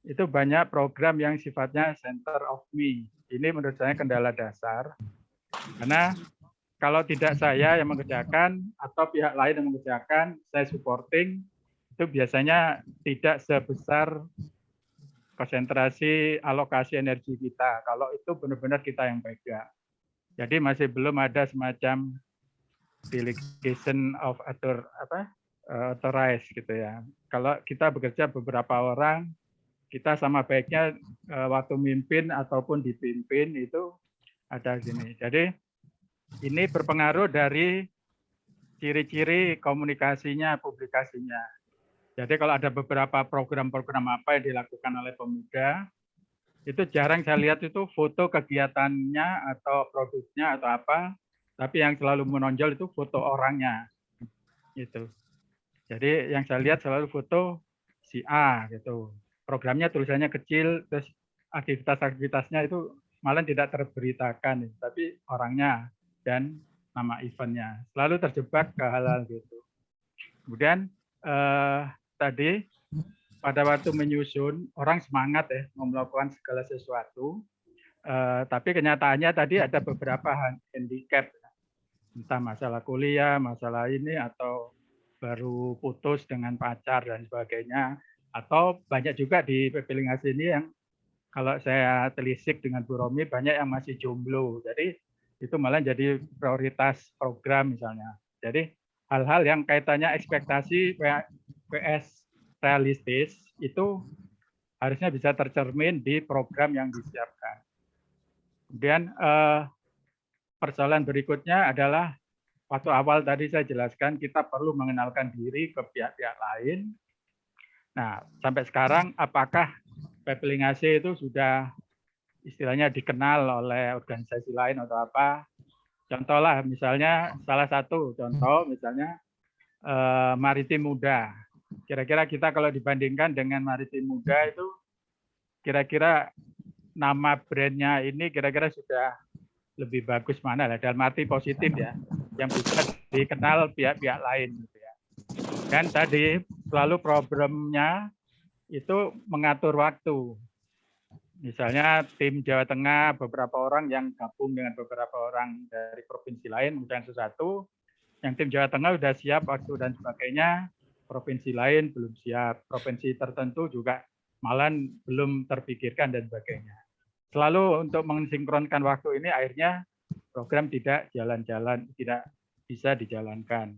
banyak program yang sifatnya center of me. Ini menurut saya kendala dasar. Karena kalau tidak saya yang mengerjakan atau pihak lain yang mengerjakan, saya supporting, itu biasanya tidak sebesar konsentrasi alokasi energi kita. Kalau itu benar-benar kita yang pegang. Jadi masih belum ada semacam delegation of authorized gitu ya. Kalau kita bekerja beberapa orang, kita sama baiknya waktu mimpin ataupun dipimpin itu ada gini. Jadi ini berpengaruh dari ciri-ciri komunikasinya, publikasinya. Jadi kalau ada beberapa program-program apa yang dilakukan oleh pemuda, itu jarang saya lihat itu foto kegiatannya atau produknya atau apa, tapi yang selalu menonjol itu foto orangnya. Gitu. Jadi yang saya lihat selalu foto si A gitu. Programnya tulisannya kecil, terus aktivitas-aktivitasnya itu malah tidak terberitakan, tapi orangnya dan nama eventnya. Selalu terjebak ke hal-hal gitu. Kemudian tadi pada waktu menyusun, orang semangat ya mau melakukan segala sesuatu, tapi kenyataannya tadi ada beberapa handicap, entah masalah kuliah, masalah ini, atau baru putus dengan pacar dan sebagainya, atau banyak juga di Pepelingas ini yang kalau saya telisik dengan Bu Romi, banyak yang masih jomblo. Jadi itu malah jadi prioritas program misalnya. Jadi hal-hal yang kaitannya ekspektasi PS realistis itu harusnya bisa tercermin di program yang disiapkan. Kemudian persoalan berikutnya adalah waktu awal tadi saya jelaskan kita perlu mengenalkan diri ke pihak-pihak lain. Nah, sampai sekarang apakah Pepelingas itu sudah istilahnya dikenal oleh organisasi lain atau apa? Contoh lah, misalnya salah satu contoh misalnya Maritim Muda. Kira-kira kita kalau dibandingkan dengan Maritim Muda itu kira-kira nama brandnya ini kira-kira sudah lebih bagus mana lah, dalam arti positif ya, yang bisa dikenal pihak-pihak lain gitu ya. Dan tadi selalu problemnya itu mengatur waktu. Misalnya tim Jawa Tengah, beberapa orang yang gabung dengan beberapa orang dari provinsi lain, kemudian sesuatu, yang tim Jawa Tengah sudah siap waktu dan sebagainya, provinsi lain belum siap, provinsi tertentu juga malah belum terpikirkan dan sebagainya. Selalu untuk mensinkronkan waktu ini akhirnya program tidak jalan-jalan, tidak bisa dijalankan.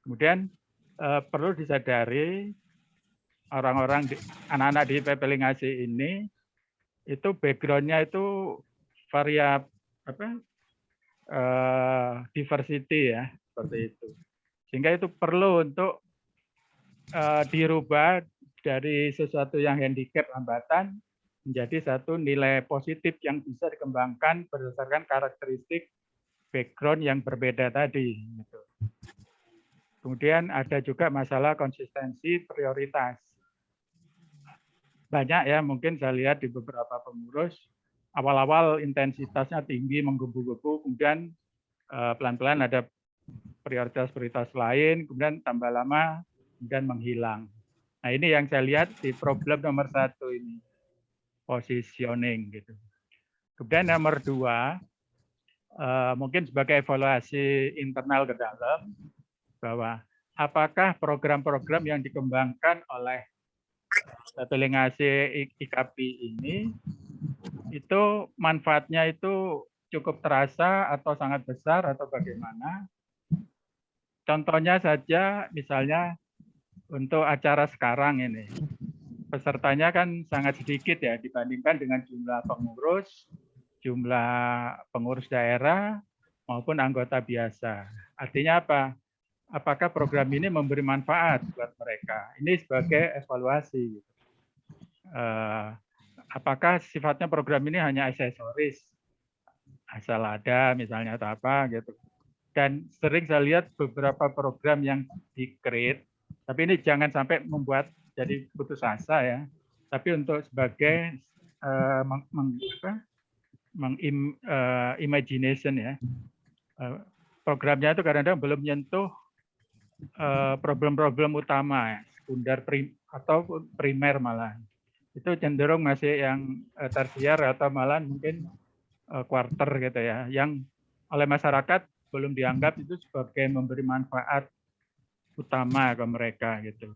Kemudian perlu disadari orang-orang anak-anak di Pepelingas ini itu background-nya itu diversity ya, seperti itu. Sehingga itu perlu untuk dirubah dari sesuatu yang handicap, hambatan, menjadi satu nilai positif yang bisa dikembangkan berdasarkan karakteristik background yang berbeda tadi. Gitu. Kemudian ada juga masalah konsistensi prioritas. Banyak ya, mungkin saya lihat di beberapa pengurus awal-awal intensitasnya tinggi, menggebu-gebu, kemudian pelan-pelan ada prioritas-prioritas lain, kemudian tambah lama, kemudian menghilang. Nah ini yang saya lihat di problem nomor 1 ini, positioning gitu. Kemudian nomor 2, mungkin sebagai evaluasi internal ke dalam, bahwa apakah program-program yang dikembangkan oleh telingasih IKP ini itu manfaatnya itu cukup terasa atau sangat besar atau bagaimana. Contohnya saja misalnya untuk acara sekarang ini, pesertanya kan sangat sedikit ya dibandingkan dengan jumlah pengurus daerah maupun anggota biasa. Artinya apa? Apakah program ini memberi manfaat buat mereka? Ini sebagai evaluasi. Apakah sifatnya program ini hanya aksesoris, asal ada misalnya atau apa gitu. Dan sering saya lihat beberapa program yang di-create, tapi ini jangan sampai membuat jadi putus asa ya, tapi untuk sebagai imagination ya. Programnya itu kadang-kadang belum menyentuh problem-problem utama, sekunder atau primer malah. Itu cenderung masih yang tersier atau malah mungkin quarter gitu ya, yang oleh masyarakat belum dianggap itu sebagai memberi manfaat utama ke mereka gitu.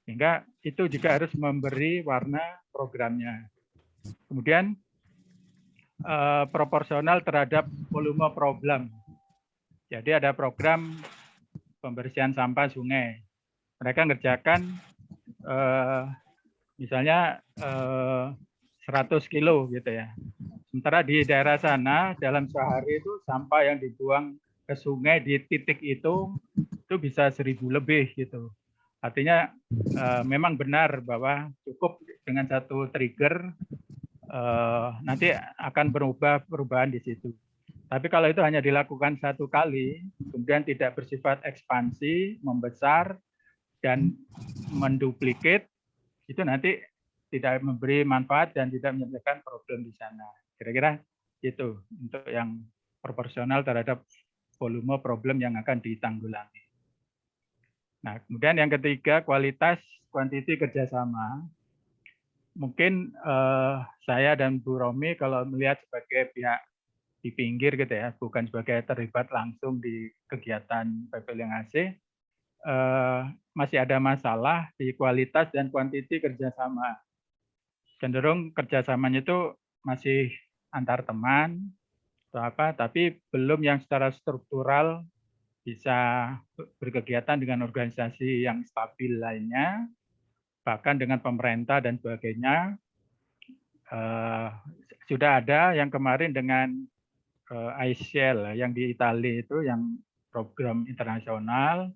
Sehingga itu juga harus memberi warna programnya. Kemudian proporsional terhadap volume problem. Jadi ada program pembersihan sampah sungai. Mereka ngerjakan misalnya 100 kilo gitu ya. Sementara di daerah sana dalam sehari itu sampah yang dibuang ke sungai di titik itu bisa 1000 lebih gitu. Artinya memang benar bahwa cukup dengan satu trigger nanti akan berubah perubahan di situ. Tapi kalau itu hanya dilakukan 1 kali, kemudian tidak bersifat ekspansi, membesar, dan menduplikat, itu nanti tidak memberi manfaat dan tidak menyelesaikan problem di sana. Kira-kira itu untuk yang proporsional terhadap volume problem yang akan ditanggulangi. Nah, kemudian yang ketiga, kualitas kuantiti kerjasama. Mungkin saya dan Bu Romi kalau melihat sebagai pihak di pinggir gitu ya, bukan sebagai terlibat langsung di kegiatan PPLNGASI, masih ada masalah di kualitas dan kuantiti kerjasama. Cenderung kerjasamanya itu masih antar teman atau apa, tapi belum yang secara struktural bisa berkegiatan dengan organisasi yang stabil lainnya, bahkan dengan pemerintah dan sebagainya. Sudah ada yang kemarin dengan ICL yang di Italia itu yang program internasional,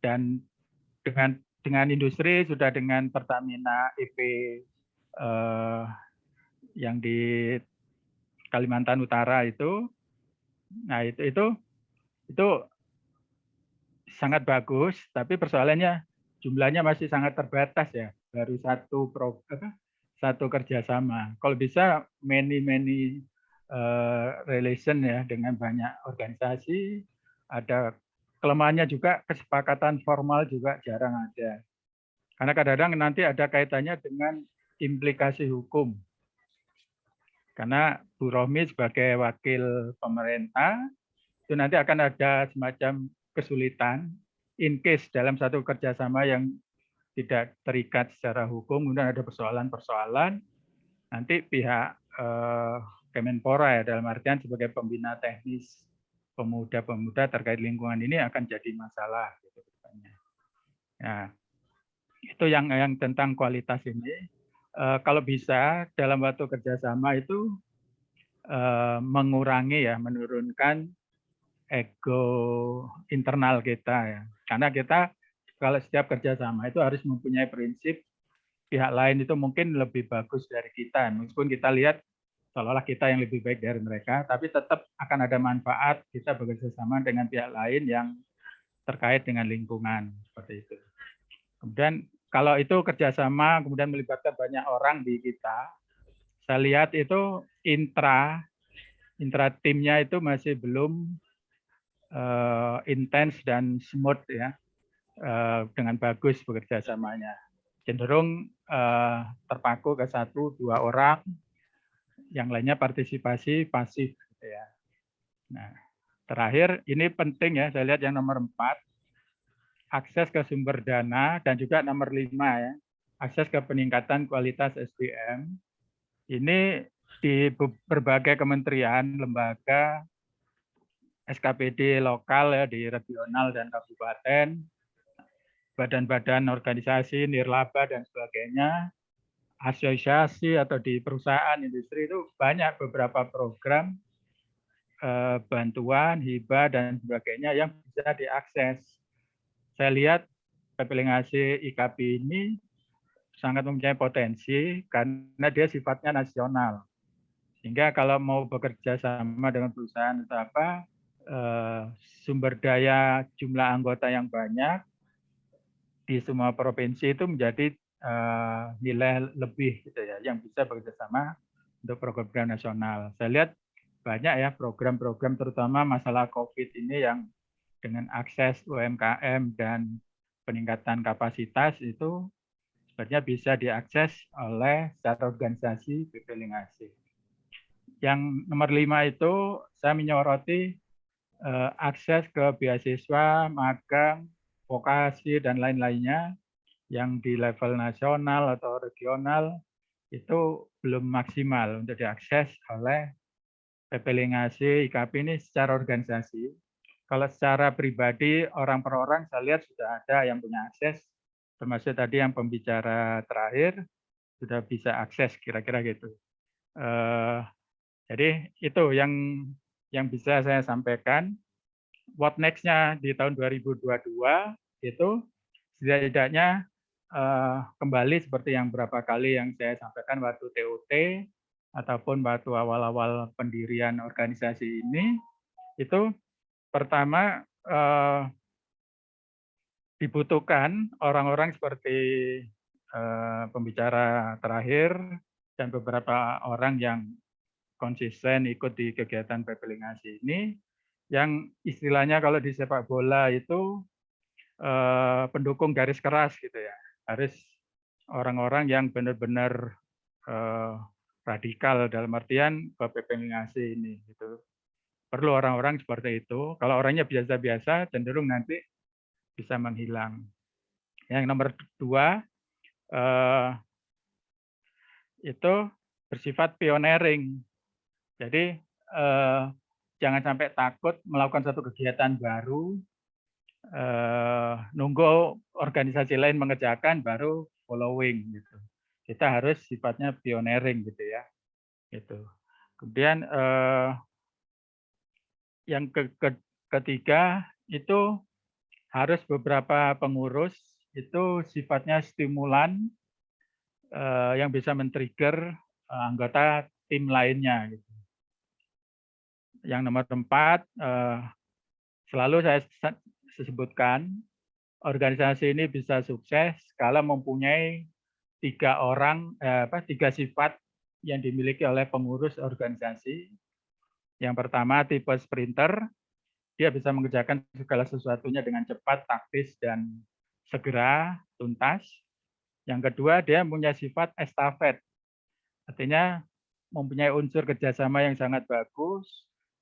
dan dengan industri sudah dengan Pertamina EP yang di Kalimantan Utara itu. Nah itu sangat bagus, tapi persoalannya jumlahnya masih sangat terbatas ya, baru satu kerjasama. Kalau bisa many relation ya dengan banyak organisasi, ada kelemahannya juga kesepakatan formal juga jarang ada. Karena kadang-kadang nanti ada kaitannya dengan implikasi hukum. Karena Bu Romi sebagai wakil pemerintah itu nanti akan ada semacam kesulitan in case dalam satu kerjasama yang tidak terikat secara hukum, kemudian ada persoalan-persoalan, nanti pihak Kemenpora ya dalam artian sebagai pembina teknis pemuda-pemuda terkait lingkungan ini akan jadi masalah. Gitu. Nah, itu yang tentang kualitas ini. Kalau bisa dalam waktu kerjasama itu mengurangi ya, menurunkan ego internal kita ya. Karena kita kalau setiap kerjasama itu harus mempunyai prinsip pihak lain itu mungkin lebih bagus dari kita. Meskipun kita lihat seolah-olah kita yang lebih baik dari mereka, tapi tetap akan ada manfaat kita bekerjasama dengan pihak lain yang terkait dengan lingkungan seperti itu. Kemudian kalau itu kerjasama kemudian melibatkan banyak orang di kita, saya lihat itu intra timnya itu masih belum intens dan smooth ya, dengan bagus bekerja samanya. Cenderung terpaku ke 1-2 orang, yang lainnya partisipasi pasif gitu ya. Nah, terakhir ini penting ya, saya lihat yang nomor 4, akses ke sumber dana, dan juga nomor 5 ya, akses ke peningkatan kualitas SDM. Ini di berbagai kementerian, lembaga, SKPD lokal ya, di regional dan kabupaten, badan-badan organisasi, nirlaba dan sebagainya, asosiasi atau di perusahaan industri itu banyak beberapa program bantuan, hibah dan sebagainya yang bisa diakses. Saya lihat PPLingasi IKP ini sangat mempunyai potensi karena dia sifatnya nasional. Sehingga kalau mau bekerja sama dengan perusahaan atau apa, sumber daya jumlah anggota yang banyak di semua provinsi itu menjadi nilai lebih gitu ya, yang bisa bekerja sama untuk program nasional. Saya lihat banyak ya program-program terutama masalah COVID ini yang dengan akses UMKM dan peningkatan kapasitas itu sebenarnya bisa diakses oleh secara organisasi PPLingasi. Yang nomor 5 itu saya menyoroti akses ke beasiswa, magang, vokasi dan lain-lainnya yang di level nasional atau regional itu belum maksimal untuk diakses oleh PPLingasi IKP ini secara organisasi. Kalau secara pribadi orang per orang saya lihat sudah ada yang punya akses, termasuk tadi yang pembicara terakhir sudah bisa akses kira-kira gitu. Jadi itu yang bisa saya sampaikan. What next-nya di tahun 2022 itu setidaknya kembali seperti yang berapa kali yang saya sampaikan waktu TOT ataupun waktu awal-awal pendirian organisasi ini, itu pertama dibutuhkan orang-orang seperti pembicara terakhir dan beberapa orang yang konsisten ikut di kegiatan PPLingasi ini, yang istilahnya kalau di sepak bola itu pendukung garis keras gitu ya, harus orang-orang yang benar-benar radikal dalam artian PPLingasi ini gitu. Perlu orang-orang seperti itu. Kalau orangnya biasa-biasa, cenderung nanti bisa menghilang. Yang nomor 2 itu bersifat pioneering. Jadi jangan sampai takut melakukan satu kegiatan baru, nunggu organisasi lain mengerjakan baru following gitu. Kita harus sifatnya pioneering gitu ya. Gitu. Kemudian yang ketiga itu harus beberapa pengurus itu sifatnya stimulan yang bisa men-trigger anggota tim lainnya. Gitu. Yang nomor 4 selalu saya sebutkan organisasi ini bisa sukses kalau mempunyai 3 sifat yang dimiliki oleh pengurus organisasi. Yang pertama tipe sprinter, dia bisa mengerjakan segala sesuatunya dengan cepat, taktis, dan segera tuntas. Yang kedua, dia punya sifat estafet, artinya mempunyai unsur kerjasama yang sangat bagus,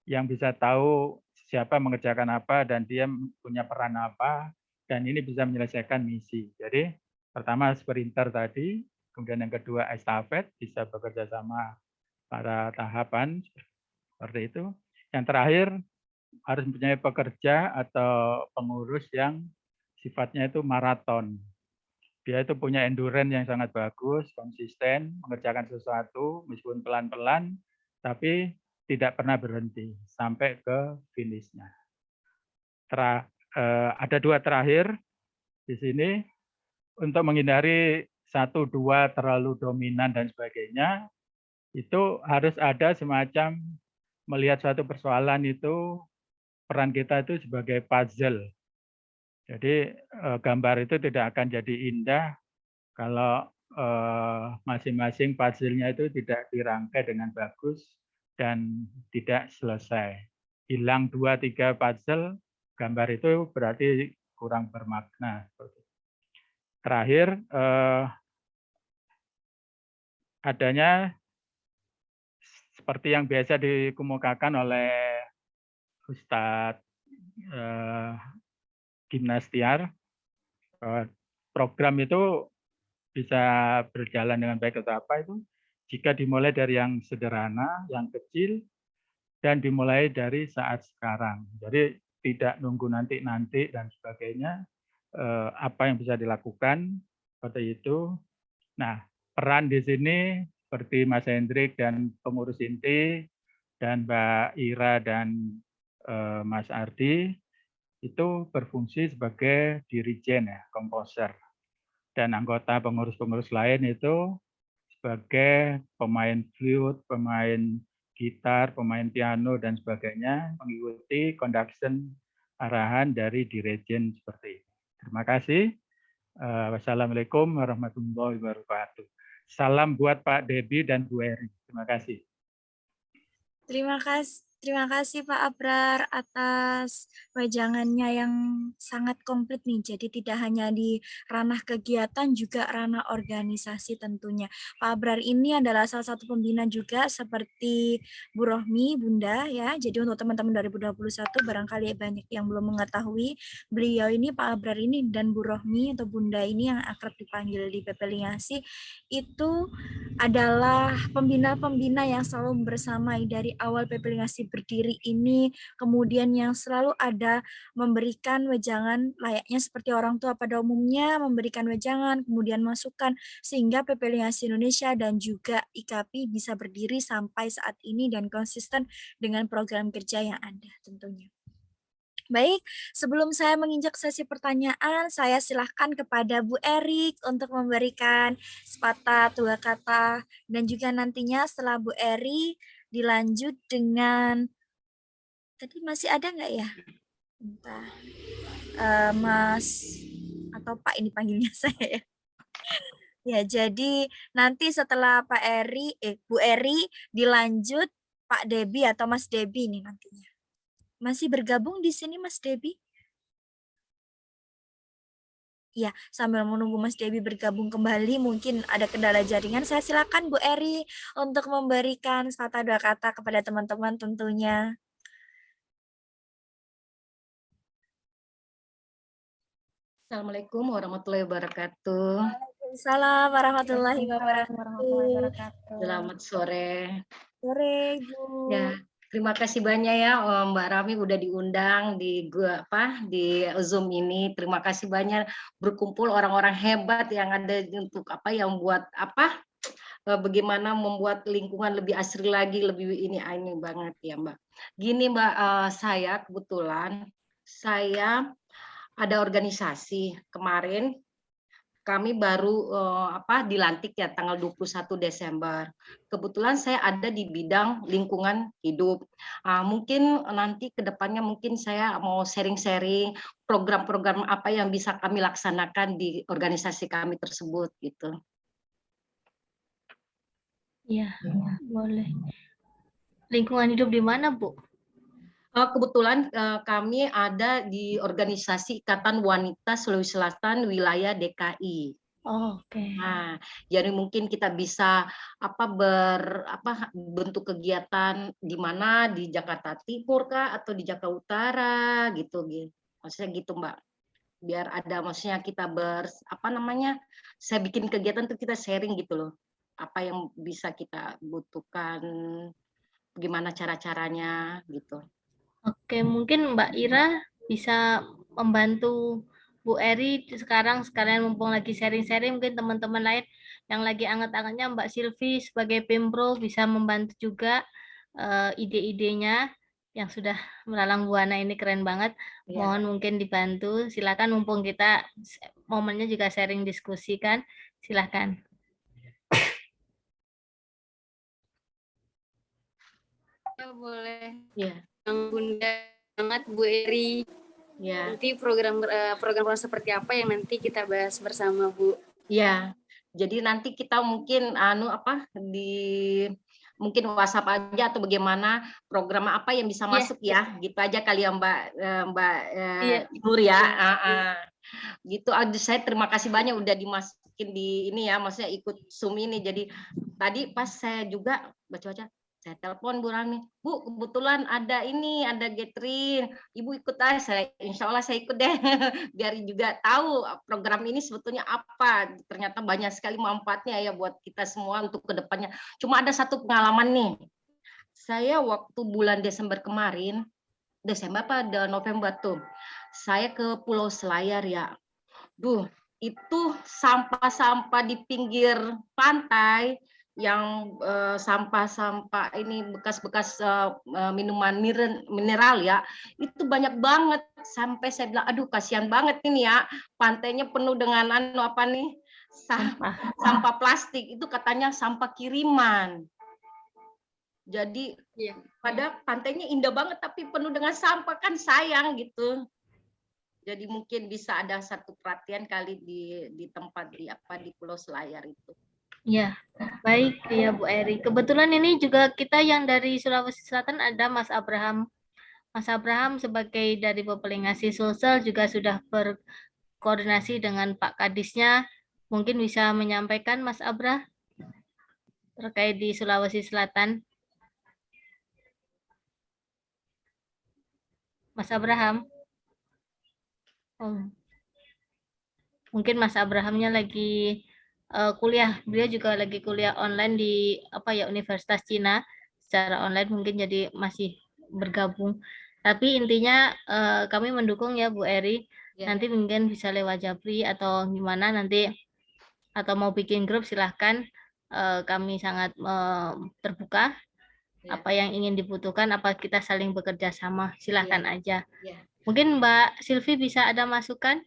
yang bisa tahu siapa mengerjakan apa dan dia punya peran apa, dan ini bisa menyelesaikan misi. Jadi pertama sprinter tadi, kemudian yang kedua estafet, bisa bekerja sama pada tahapan seperti itu. Yang terakhir harus mempunyai pekerja atau pengurus yang sifatnya itu maraton. Dia itu punya endurance yang sangat bagus, konsisten, mengerjakan sesuatu meskipun pelan-pelan, tapi tidak pernah berhenti sampai ke finishnya. Ada 2 terakhir di sini untuk menghindari 1-2 terlalu dominan dan sebagainya, itu harus ada semacam melihat suatu persoalan itu peran kita itu sebagai puzzle. Jadi gambar itu tidak akan jadi indah kalau masing-masing puzzle-nya itu tidak dirangkai dengan bagus dan tidak selesai. Hilang 2-3 puzzle, gambar itu berarti kurang bermakna. Terakhir, adanya seperti yang biasa dikemukakan oleh Ustadz Gimnastiar, program itu bisa berjalan dengan baik atau apa itu jika dimulai dari yang sederhana, yang kecil, dan dimulai dari saat sekarang. Jadi tidak nunggu nanti dan sebagainya. Apa yang bisa dilakukan seperti itu. Nah, peran di sini seperti Mas Hendrik dan pengurus inti dan Mbak Ira dan Mas Ardi itu berfungsi sebagai dirijen ya, komposer. Dan anggota pengurus-pengurus lain itu sebagai pemain flute, pemain gitar, pemain piano, dan sebagainya, mengikuti conduction arahan dari dirijen seperti ini. Terima kasih. Wassalamualaikum warahmatullahi wabarakatuh. Salam buat Pak Debi dan Bu Eri. Terima kasih. Terima kasih Pak Abrar atas wejangannya yang sangat komplit nih. Jadi tidak hanya di ranah kegiatan, juga ranah organisasi tentunya. Pak Abrar ini adalah salah satu pembina juga seperti Bu Rohmi, Bunda ya. Jadi untuk teman-teman 2021 barangkali banyak yang belum mengetahui, beliau ini Pak Abrar ini dan Bu Rohmi atau Bunda ini yang akrab dipanggil di PP Lingasi itu adalah pembina-pembina yang selalu bersamai dari awal PP Lingasi berdiri ini, kemudian yang selalu ada memberikan wejangan layaknya seperti orang tua pada umumnya, memberikan wejangan, kemudian masukan, sehingga PP Lingasi Indonesia dan juga IKAPI bisa berdiri sampai saat ini dan konsisten dengan program kerja yang ada tentunya. Baik, sebelum saya menginjak sesi pertanyaan, saya silahkan kepada Bu Erik untuk memberikan sepatah dua kata, dan juga nantinya setelah Bu Eri dilanjut dengan, tadi masih ada nggak ya? Entah, Mas atau Pak ini panggilnya saya. Ya, jadi nanti setelah Bu Eri dilanjut Pak Debi atau Mas Debi nih nantinya. Masih bergabung di sini Mas Debi? Ya, sambil menunggu Mas Debi bergabung kembali, mungkin ada kendala jaringan. Saya silakan Bu Eri untuk memberikan sepatah dua kata kepada teman-teman tentunya. Assalamualaikum warahmatullahi wabarakatuh. Waalaikumsalam warahmatullahi wabarakatuh. Selamat sore. Sore, Bu. Ya, terima kasih banyak ya Mbak Rami udah diundang di Zoom ini. Terima kasih banyak berkumpul orang-orang hebat yang ada untuk yang buat bagaimana membuat lingkungan lebih asri lagi, lebih ini banget ya Mbak. Gini Mbak, saya kebetulan ada organisasi kemarin. Kami baru dilantik ya tanggal 21 Desember. Kebetulan saya ada di bidang lingkungan hidup. Mungkin nanti ke depannya mungkin saya mau sharing-sharing program-program apa yang bisa kami laksanakan di organisasi kami tersebut gitu. Iya, boleh. Lingkungan hidup di mana, Bu? Kebetulan kami ada di organisasi Ikatan Wanita Sulawesi Selatan wilayah DKI. Oh, oke. Nah, jadi mungkin kita bisa bentuk kegiatan di mana di Jakarta Timur kah atau di Jakarta Utara gitu. Maksudnya gitu Mbak. Biar ada maksudnya kita saya bikin kegiatan tuh kita sharing gitu loh. Apa yang bisa kita butuhkan, gimana cara-caranya gitu. Oke, mungkin Mbak Ira bisa membantu Bu Eri sekarang sekalian mumpung lagi sharing-sharing, mungkin teman-teman lain yang lagi anget-angetnya Mbak Silvi sebagai Pempro bisa membantu juga ide-idenya yang sudah melalang buana ini keren banget. Mohon mungkin dibantu, silakan mumpung kita momennya juga sharing diskusi kan, silakan. Boleh. Iya. Yang Bunda banget Bu Eri. Ya. Nanti program seperti apa yang nanti kita bahas bersama Bu. Ya. Jadi nanti kita mungkin mungkin WhatsApp aja atau bagaimana program apa yang bisa masuk ya, gitu aja kali ya Mbak Nur ya. Gitu. Saya terima kasih banyak udah dimasukin di ini ya, maksudnya ikut Zoom ini. Jadi tadi pas saya juga baca-baca, saya telepon Bu Rani, Bu kebetulan ada gathering, Ibu ikut aja. Insya Allah saya ikut deh, biar juga tahu program ini sebetulnya apa. Ternyata banyak sekali manfaatnya ya buat kita semua untuk kedepannya. Cuma ada satu pengalaman nih, saya waktu bulan Desember kemarin, Desember apa November tuh, saya ke Pulau Selayar ya. Itu sampah-sampah di pinggir pantai, yang sampah-sampah ini bekas-bekas minuman mineral ya, itu banyak banget. Sampai saya bilang, aduh kasihan banget ini ya, pantainya penuh dengan sampah plastik. Itu katanya sampah kiriman. Jadi pada pantainya indah banget tapi penuh dengan sampah, kan sayang gitu. Jadi mungkin bisa ada satu perhatian kali di tempat di Pulau Selayar itu. Ya, baik ya Bu Eri. Kebetulan ini juga kita yang dari Sulawesi Selatan ada Mas Abraham. Mas Abraham sebagai dari Populingasi Sulsel juga sudah berkoordinasi dengan Pak Kadisnya. Mungkin bisa menyampaikan Mas Abraham terkait di Sulawesi Selatan. Mas Abraham. Mungkin Mas Abrahamnya lagi kuliah, beliau juga lagi kuliah online di Universitas Cina secara online, mungkin jadi masih bergabung. Tapi intinya kami mendukung ya Bu Eri. Nanti mungkin bisa lewat Japri atau gimana nanti, atau mau bikin grup silahkan. Kami sangat terbuka. Apa yang ingin dibutuhkan, apa kita saling bekerja sama, silahkan aja. Mungkin Mbak Silvi bisa ada masukan?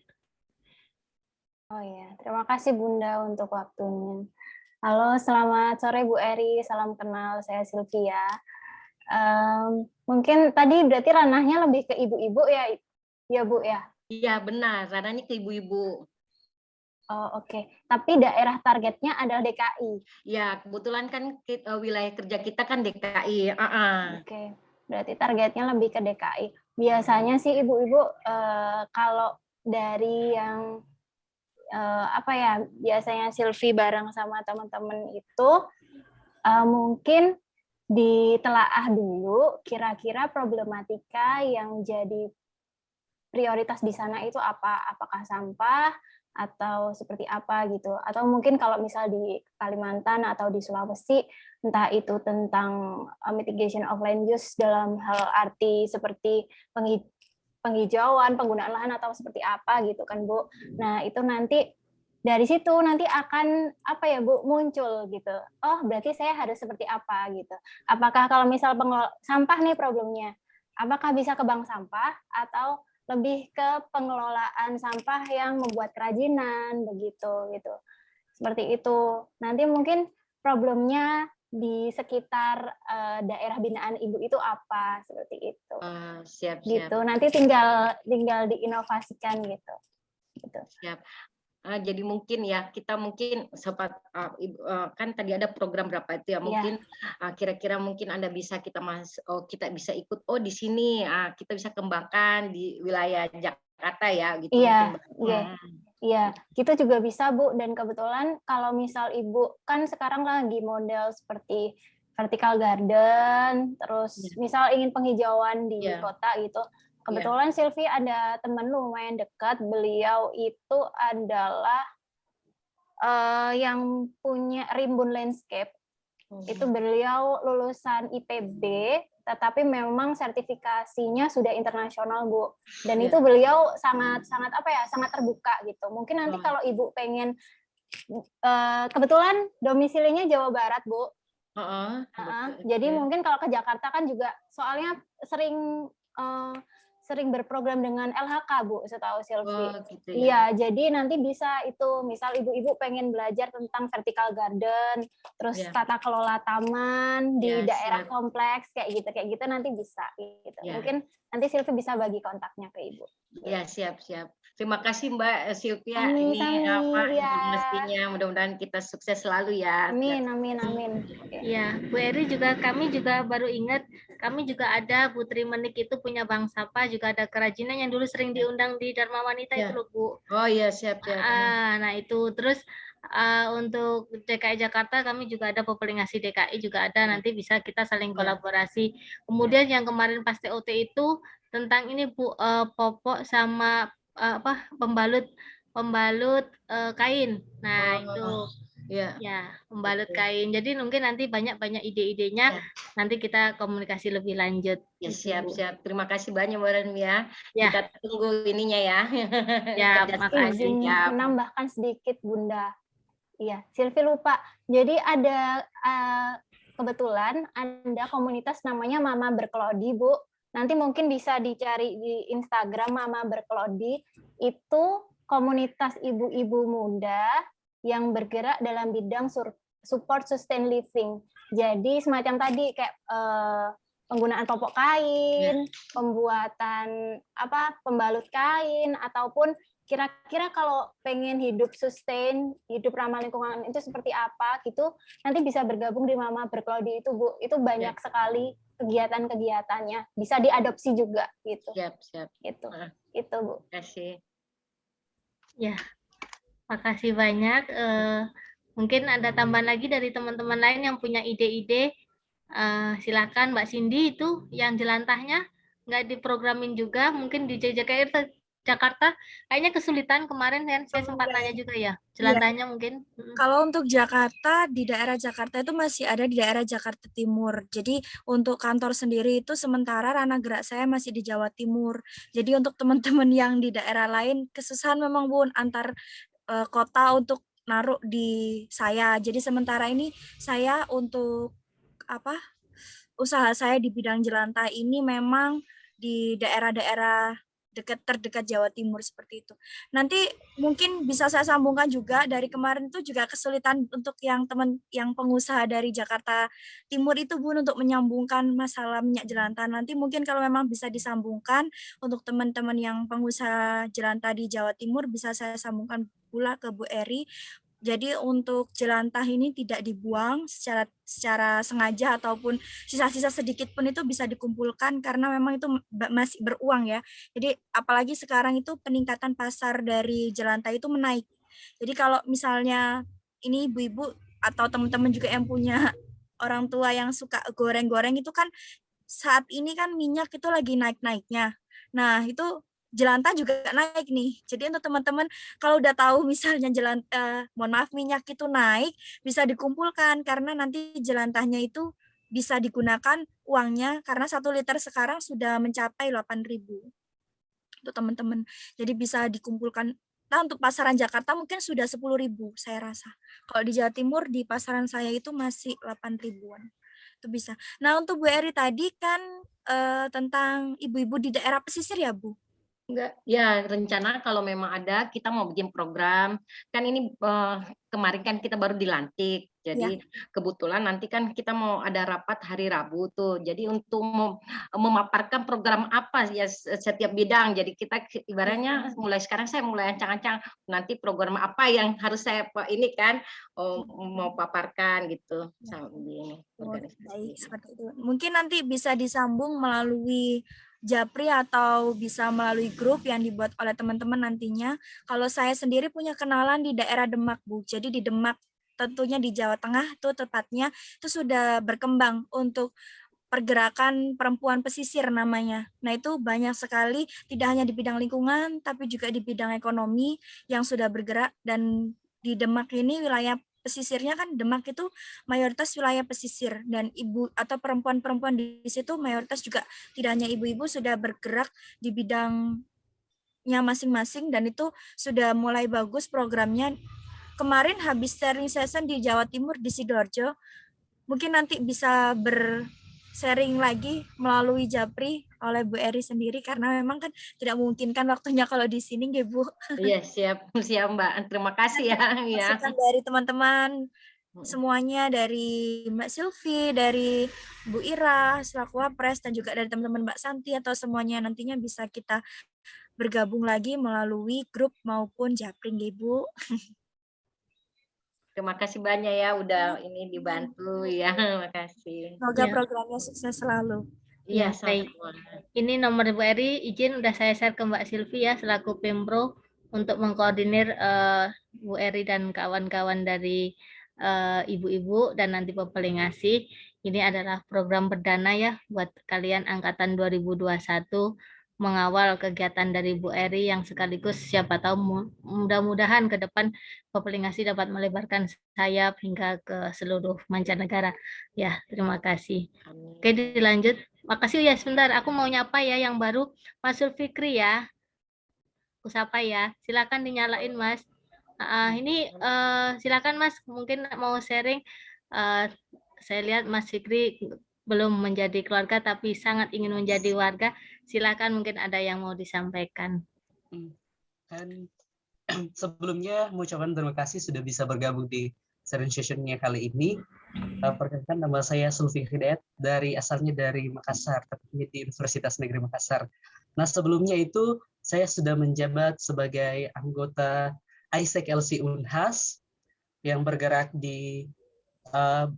Oh ya, terima kasih Bunda untuk waktunya. Halo, selamat sore Bu Eri, salam kenal, saya Sylvia. Mungkin tadi berarti ranahnya lebih ke ibu-ibu ya Bu ya? Iya benar, ranahnya ke ibu-ibu. Oh oke. Tapi daerah targetnya adalah DKI. Ya kebetulan kan wilayah kerja kita kan DKI. Oke, berarti targetnya lebih ke DKI. Biasanya sih ibu-ibu kalau dari yang biasanya Silvi bareng sama teman-teman itu mungkin ditelaah dulu kira-kira problematika yang jadi prioritas di sana itu apa, apakah sampah atau seperti apa gitu, atau mungkin kalau misal di Kalimantan atau di Sulawesi entah itu tentang mitigation of land use dalam hal arti seperti penghijauan, penggunaan lahan atau seperti apa gitu kan Bu. Nah itu nanti dari situ nanti akan Bu muncul gitu. Oh berarti saya harus seperti apa gitu. Apakah kalau misal sampah nih problemnya, apakah bisa ke bank sampah atau lebih ke pengelolaan sampah yang membuat kerajinan begitu gitu. Seperti itu. Nanti mungkin problemnya di sekitar daerah binaan ibu itu apa, seperti itu. Siap. Gitu. Nanti tinggal diinovasikan gitu. Siap. Jadi mungkin ya kita mungkin kan tadi ada program berapa itu ya, mungkin kira-kira mungkin Anda bisa kita bisa ikut di sini kita bisa kembangkan di wilayah Jakarta ya gitu. Iya, kita juga bisa Bu, dan kebetulan kalau misal Ibu kan sekarang lagi model seperti vertical garden, terus misal ingin penghijauan di kota gitu. Kebetulan Silvi ada teman lumayan dekat, beliau itu adalah yang punya Rimbun Landscape. Itu beliau lulusan IPB, tetapi memang sertifikasinya sudah internasional Bu. Dan itu beliau sangat terbuka gitu. Mungkin nanti kalau Ibu pengen, kebetulan domisilinya Jawa Barat Bu. Jadi mungkin kalau ke Jakarta kan juga soalnya sering berprogram dengan LHK Bu, setahu Silvi. Gitu ya. Iya, jadi nanti bisa itu, misal ibu-ibu pengen belajar tentang vertical garden, terus tata kelola taman di daerah kompleks kayak gitu nanti bisa gitu. Mungkin Nanti Silvi bisa bagi kontaknya ke Ibu. Ya, siap-siap. Terima kasih Mbak Sylvia. Sami-sami, Ini apa ya. informasinya. Mudah-mudahan kita sukses selalu ya. Amin, amin, amin. Ya, Bu Eri juga, kami juga baru ingat, kami juga ada Putri Menik itu punya Bank Sapa, juga ada kerajinan yang dulu sering diundang di Dharma Wanita Ya. itu loh Bu. Oh iya, siap-siap. Nah itu, terus untuk DKI Jakarta kami juga ada Populingasi DKI juga ada, nanti bisa kita saling kolaborasi. Kemudian yang kemarin pas TOT itu tentang ini Bu, popok sama pembalut kain. Nah itu ya pembalut kain. Jadi mungkin nanti banyak ide-idenya, nanti kita komunikasi lebih lanjut. Ya, siap-siap. Terima kasih banyak Mbak Renmi ya. Ya. Kita tunggu ininya ya. Ya, Izin menambahkan sedikit Bunda. Iya, Silvi lupa. Jadi ada kebetulan ada komunitas namanya Mama Berkelodi, Bu. Nanti mungkin bisa dicari di Instagram Mama Berkelodi. Itu komunitas ibu-ibu muda yang bergerak dalam bidang support sustain living. Jadi semacam tadi kayak penggunaan popok kain, pembuatan pembalut kain, ataupun kira-kira kalau pengen hidup sustain, hidup ramah lingkungan itu seperti apa gitu, nanti bisa bergabung di Mama Berkelodi itu Bu. Itu banyak sekali kegiatan-kegiatannya, bisa diadopsi juga gitu. Siap. Gitu. Itu Bu. Terima kasih. Ya, makasih banyak. Mungkin ada tambahan lagi dari teman-teman lain yang punya ide-ide. Silakan Mbak Cindy, itu yang jelantahnya nggak diprogramin juga, mungkin di Jakarta kayaknya kesulitan kemarin kan, saya sempat nanya juga ya jelantahnya mungkin. Kalau untuk Jakarta, di daerah Jakarta itu masih ada di daerah Jakarta Timur. Jadi untuk kantor sendiri itu sementara ranah gerak saya masih di Jawa Timur. Jadi untuk teman-teman yang di daerah lain kesusahan memang Bun antar kota untuk naruh di saya. Jadi sementara ini saya untuk usaha saya di bidang jelantah ini memang di daerah-daerah terdekat Jawa Timur seperti itu. Nanti mungkin bisa saya sambungkan juga dari kemarin itu juga kesulitan untuk yang pengusaha dari Jakarta Timur itu Bun untuk menyambungkan masalah minyak jelantah. Nanti mungkin kalau memang bisa disambungkan untuk teman-teman yang pengusaha jelantah di Jawa Timur bisa saya sambungkan pula ke Bu Eri. Jadi untuk jelantah ini tidak dibuang secara sengaja ataupun sisa-sisa sedikit pun itu bisa dikumpulkan karena memang itu masih beruang ya. Jadi apalagi sekarang itu peningkatan pasar dari jelantah itu menaik. Jadi kalau misalnya ini ibu-ibu atau teman-teman juga yang punya orang tua yang suka goreng-goreng itu kan saat ini kan minyak itu lagi naik-naiknya. Nah itu jelantah juga naik nih. Jadi untuk teman-teman kalau udah tahu misalnya minyak itu naik, bisa dikumpulkan karena nanti jelantahnya itu bisa digunakan uangnya karena 1 liter sekarang sudah mencapai 8.000 untuk teman-teman. Jadi bisa dikumpulkan. Nah untuk pasaran Jakarta mungkin sudah 10.000 saya rasa. Kalau di Jawa Timur di pasaran saya itu masih 8.000-an. Itu bisa. Nah untuk Bu Eri tadi kan tentang ibu-ibu di daerah pesisir ya Bu? Enggak, ya rencana kalau memang ada kita mau bikin program. Kan ini kemarin kan kita baru dilantik. Jadi kebetulan nanti kan kita mau ada rapat hari Rabu tuh. Jadi untuk memaparkan program apa ya setiap bidang. Jadi kita ibaratnya mulai sekarang saya mulai ancang-ancang nanti program apa yang harus saya ini kan mau paparkan gitu sama ini. Baik, seperti itu. Mungkin nanti bisa disambung melalui Japri atau bisa melalui grup yang dibuat oleh teman-teman nantinya. Kalau saya sendiri punya kenalan di daerah Demak, Bu. Jadi di Demak, tentunya di Jawa Tengah itu tepatnya, itu sudah berkembang untuk pergerakan perempuan pesisir namanya. Nah itu banyak sekali, tidak hanya di bidang lingkungan, tapi juga di bidang ekonomi yang sudah bergerak. Dan di Demak ini wilayah pesisirnya kan Demak itu mayoritas wilayah pesisir dan ibu atau perempuan-perempuan di situ mayoritas juga tidak hanya ibu-ibu sudah bergerak di bidangnya masing-masing dan itu sudah mulai bagus programnya. Kemarin habis sharing session di Jawa Timur di Sidoarjo. Mungkin nanti bisa sharing lagi melalui Japri oleh Bu Eri sendiri karena memang kan tidak memungkinkan waktunya kalau di sini nggih Bu. Iya, siap Mbak. Terima kasih ya. Masukan dari teman-teman semuanya, dari Mbak Silvi, dari Bu Ira selaku Wapres, dan juga dari teman-teman Mbak Santi, atau semuanya nantinya bisa kita bergabung lagi melalui grup maupun Japring, Ibu. Terima kasih banyak ya udah ini dibantu ya. Makasih. Semoga Ya. programnya sukses selalu. Iya, Ya, baik. sama-sama. Ini nomor Bu Eri, izin udah saya share ke Mbak Silvi ya selaku Pemro untuk mengkoordinir Bu Eri dan kawan-kawan dari ibu-ibu dan nanti Pepelingasi. Ini adalah program perdana ya buat kalian angkatan 2021 mengawal kegiatan dari Bu Eri yang sekaligus siapa tahu mudah-mudahan ke depan Pepelingasi dapat melebarkan sayap hingga ke seluruh mancanegara. Ya, terima kasih. Oke, dilanjut. Makasih ya, sebentar. Aku mau nyapa ya yang baru, Mas Zulfikri ya. Aku sapa ya. Silakan dinyalain, Mas. Ini silakan Mas, mungkin mau sharing. Saya lihat Mas Fikri belum menjadi keluarga, tapi sangat ingin menjadi warga. Silakan, mungkin ada yang mau disampaikan. Dan sebelumnya mengucapkan terima kasih sudah bisa bergabung di sharing session-nya kali ini. Perkenalkan, nama saya Sulfi Hidayat, asalnya dari Makassar, tepatnya di Universitas Negeri Makassar. Nah, sebelumnya itu saya sudah menjabat sebagai anggota AISEC LC Unhas yang bergerak di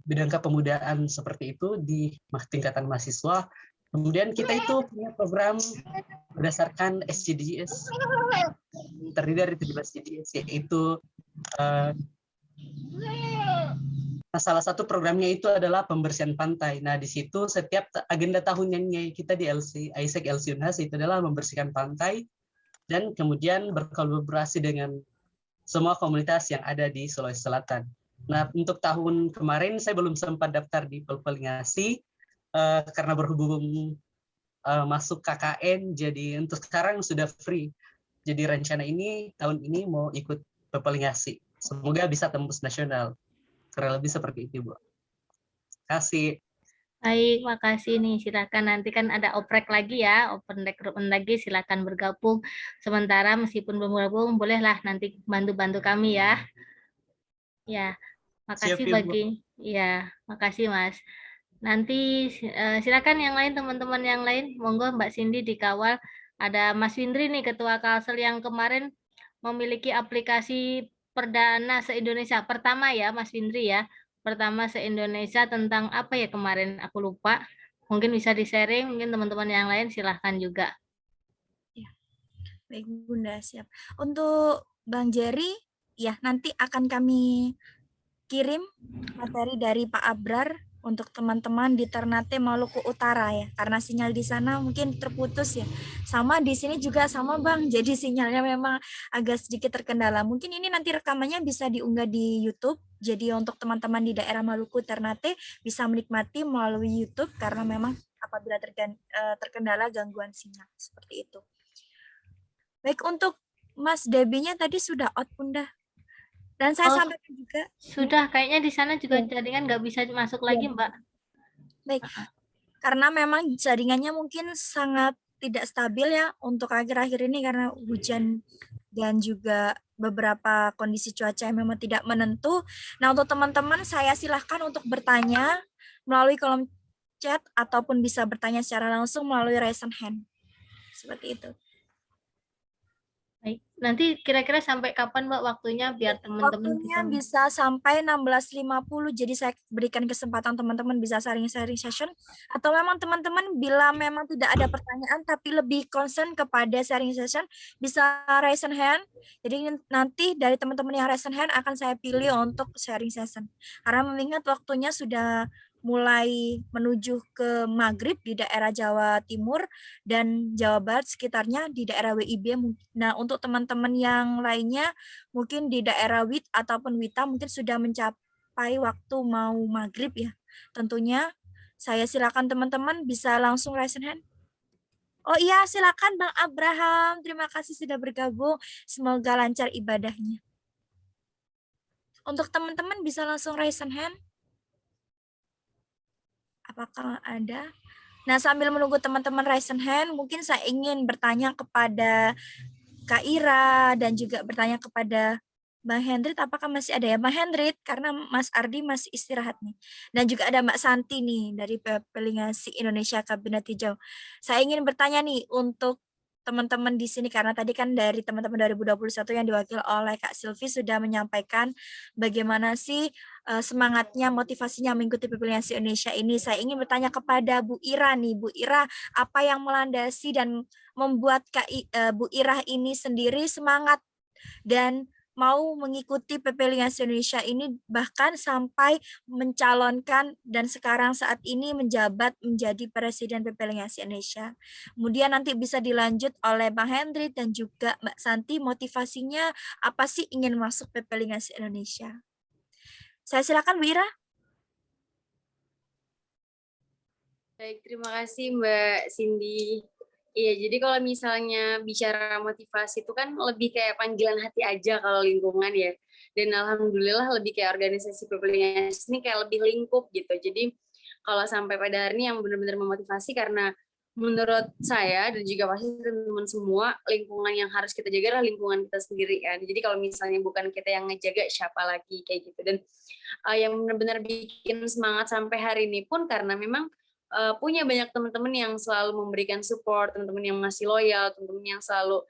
bidang kepemudaan seperti itu di tingkatan mahasiswa. Kemudian kita itu punya program berdasarkan SDGs, terdiri dari 17 SDGs, yaitu salah satu programnya itu adalah pembersihan pantai. Nah, di situ setiap agenda tahunannya kita di AISEC LC Unhas itu adalah membersihkan pantai dan kemudian berkolaborasi dengan semua komunitas yang ada di Sulawesi Selatan. Nah, untuk tahun kemarin saya belum sempat daftar di Pepelingasi karena berhubung masuk KKN, jadi untuk sekarang sudah free. Jadi rencana ini tahun ini mau ikut Pepelingasi. Semoga bisa tembus nasional. Kurang lebih seperti itu, Bu. Kasih. Baik, makasih nih. Silakan, nanti kan ada oprek lagi ya, open recruitment lagi. Silakan bergabung. Sementara meskipun belum bergabung, bolehlah nanti bantu-bantu kami ya. Ya, makasih makasih Mas. Nanti silakan yang lain, teman-teman yang lain. Monggo Mbak Cindy dikawal. Ada Mas Windri nih, Ketua Kalsel yang kemarin memiliki aplikasi perdana se-Indonesia. Pertama ya, Mas Windri ya. Pertama se-Indonesia tentang apa ya kemarin, aku lupa. Mungkin bisa di-sharing, mungkin teman-teman yang lain silahkan juga. Ya. Baik Bunda, siap. Untuk Bang Jerry, ya nanti akan kami kirim materi dari Pak Abrar untuk teman-teman di Ternate Maluku Utara ya, karena sinyal di sana mungkin terputus ya. Sama di sini juga sama Bang, jadi sinyalnya memang agak sedikit terkendala. Mungkin ini nanti rekamannya bisa diunggah di YouTube, jadi untuk teman-teman di daerah Maluku Ternate bisa menikmati melalui YouTube karena memang apabila terkendala gangguan sinyal seperti itu. Baik, untuk Mas Debbie-nya tadi sudah out Bunda. Dan saya sampaikan juga. Sudah, kayaknya di sana juga jaringan nggak bisa masuk lagi, Mbak. Baik, karena memang jaringannya mungkin sangat tidak stabil ya untuk akhir-akhir ini karena hujan dan juga beberapa kondisi cuaca yang memang tidak menentu. Nah, untuk teman-teman saya silahkan untuk bertanya melalui kolom chat ataupun bisa bertanya secara langsung melalui raise hand. Seperti itu. Baik, nanti kira-kira sampai kapan Mbak waktunya biar teman-teman bisa sampai 16.50, jadi saya berikan kesempatan teman-teman bisa sharing session, atau memang teman-teman bila memang tidak ada pertanyaan tapi lebih concern kepada sharing session bisa raise hand, jadi nanti dari teman-teman yang raise hand akan saya pilih untuk sharing session, karena mengingat waktunya sudah mulai menuju ke maghrib di daerah Jawa Timur dan Jawa Barat sekitarnya di daerah WIB. Nah, untuk teman-teman yang lainnya mungkin di daerah WIT ataupun WITA mungkin sudah mencapai waktu mau maghrib ya. Tentunya saya silakan teman-teman bisa langsung raise hand. Oh iya, silakan Bang Abraham. Terima kasih sudah bergabung. Semoga lancar ibadahnya. Untuk teman-teman bisa langsung raise hand. Apakah ada? Nah, sambil menunggu teman-teman raise hand, mungkin saya ingin bertanya kepada Kak Ira dan juga bertanya kepada Bang Hendrit, apakah masih ada ya Bang Hendrit? Karena Mas Ardi masih istirahat nih. Dan juga ada Mbak Santi nih dari Pelingasi Indonesia Kabinet Hijau. Saya ingin bertanya nih untuk teman-teman di sini, karena tadi kan dari teman-teman 2021 yang diwakili oleh Kak Silvi sudah menyampaikan bagaimana sih semangatnya, motivasinya mengikuti Pelingasi Indonesia ini. Saya ingin bertanya kepada Bu Ira nih. Bu Ira, apa yang melandasi dan membuat Bu Ira ini sendiri semangat dan mau mengikuti Pelingasi Indonesia ini bahkan sampai mencalonkan dan sekarang saat ini menjabat menjadi Presiden Pelingasi Indonesia. Kemudian nanti bisa dilanjut oleh Bang Hendri dan juga Mbak Santi, motivasinya apa sih ingin masuk Pelingasi Indonesia? Saya silakan Bu Ira. Baik, terima kasih Mbak Cindy. Iya, jadi kalau misalnya bicara motivasi itu kan lebih kayak panggilan hati aja kalau lingkungan ya. Dan alhamdulillah lebih kayak organisasi Pelingasi ini kayak lebih lingkup gitu. Jadi kalau sampai pada hari ini yang benar-benar memotivasi karena menurut saya dan juga pasti teman-teman semua, lingkungan yang harus kita jaga adalah lingkungan kita sendiri kan. Jadi kalau misalnya bukan kita yang ngejaga, siapa lagi kayak gitu. Dan yang benar-benar bikin semangat sampai hari ini pun karena memang punya banyak teman-teman yang selalu memberikan support, teman-teman yang masih loyal, teman-teman yang selalu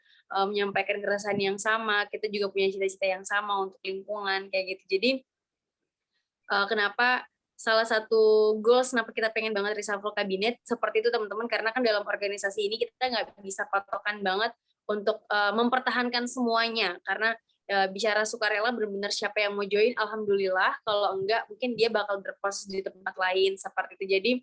menyampaikan keresahan yang sama. Kita juga punya cita-cita yang sama untuk lingkungan kayak gitu. Jadi kenapa salah satu goals kenapa kita pengen banget reshuffle kabinet seperti itu teman-teman, karena kan dalam organisasi ini kita nggak bisa patokan banget untuk mempertahankan semuanya, karena bicara sukarela benar-benar siapa yang mau join, alhamdulillah. Kalau enggak mungkin dia bakal berproses di tempat lain seperti itu. Jadi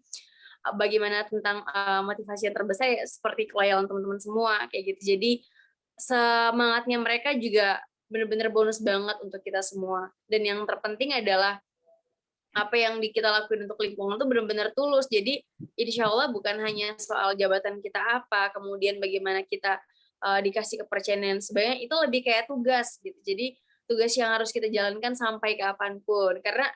bagaimana tentang motivasi yang terbesar ya, seperti keloyalan teman-teman semua kayak gitu. Jadi semangatnya mereka juga benar-benar bonus banget untuk kita semua. Dan yang terpenting adalah apa yang kita lakuin untuk lingkungan itu benar-benar tulus. Jadi insya Allah bukan hanya soal jabatan kita apa, kemudian bagaimana kita dikasih kepercayaan sebagainya, itu lebih kayak tugas gitu. Jadi tugas yang harus kita jalankan sampai kapanpun. Karena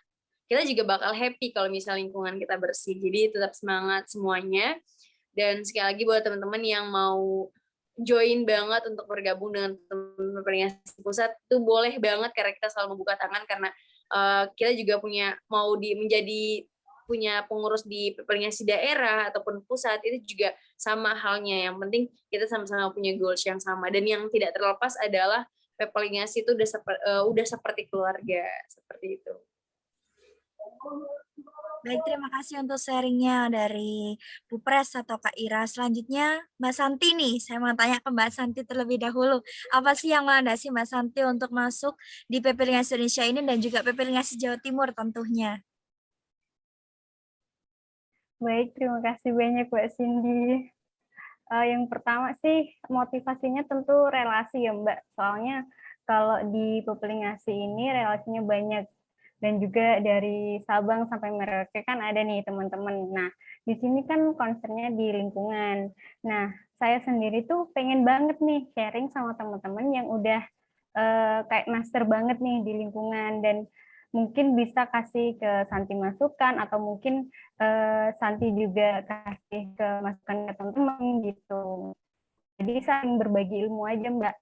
kita juga bakal happy kalau misalnya lingkungan kita bersih. Jadi tetap semangat semuanya. Dan sekali lagi buat teman-teman yang mau join banget untuk bergabung dengan teman-teman Pelingasi Pusat, itu boleh banget karena kita selalu membuka tangan, karena kita juga menjadi punya pengurus di Pelingasi daerah ataupun pusat, itu juga sama halnya. Yang penting kita sama-sama punya goals yang sama. Dan yang tidak terlepas adalah Pelingasi itu udah seperti keluarga, seperti itu. Baik, terima kasih untuk sharingnya dari Bu Pres atau Kak Ira. Selanjutnya Mbak Santi nih, saya mau tanya ke Mbak Santi terlebih dahulu. Apa sih yang melandasi Mbak Santi untuk masuk di Pelingasi Indonesia ini dan juga Pelingasi Jawa Timur tentunya? Baik, terima kasih banyak Mbak Cindy. Yang pertama sih motivasinya tentu relasi ya Mbak. Soalnya kalau di Pelingasi ini relasinya banyak. Dan juga dari Sabang sampai Merauke kan ada nih teman-teman. Nah, di sini kan concernnya di lingkungan. Nah, saya sendiri tuh pengen banget nih sharing sama teman-teman yang udah kayak master banget nih di lingkungan, dan mungkin bisa kasih ke Santi masukan, atau mungkin Santi juga kasih ke masukan ke teman-teman gitu. Jadi saling berbagi ilmu aja Mbak,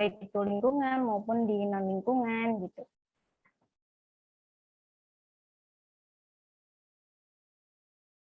baik itu lingkungan maupun di non-lingkungan gitu.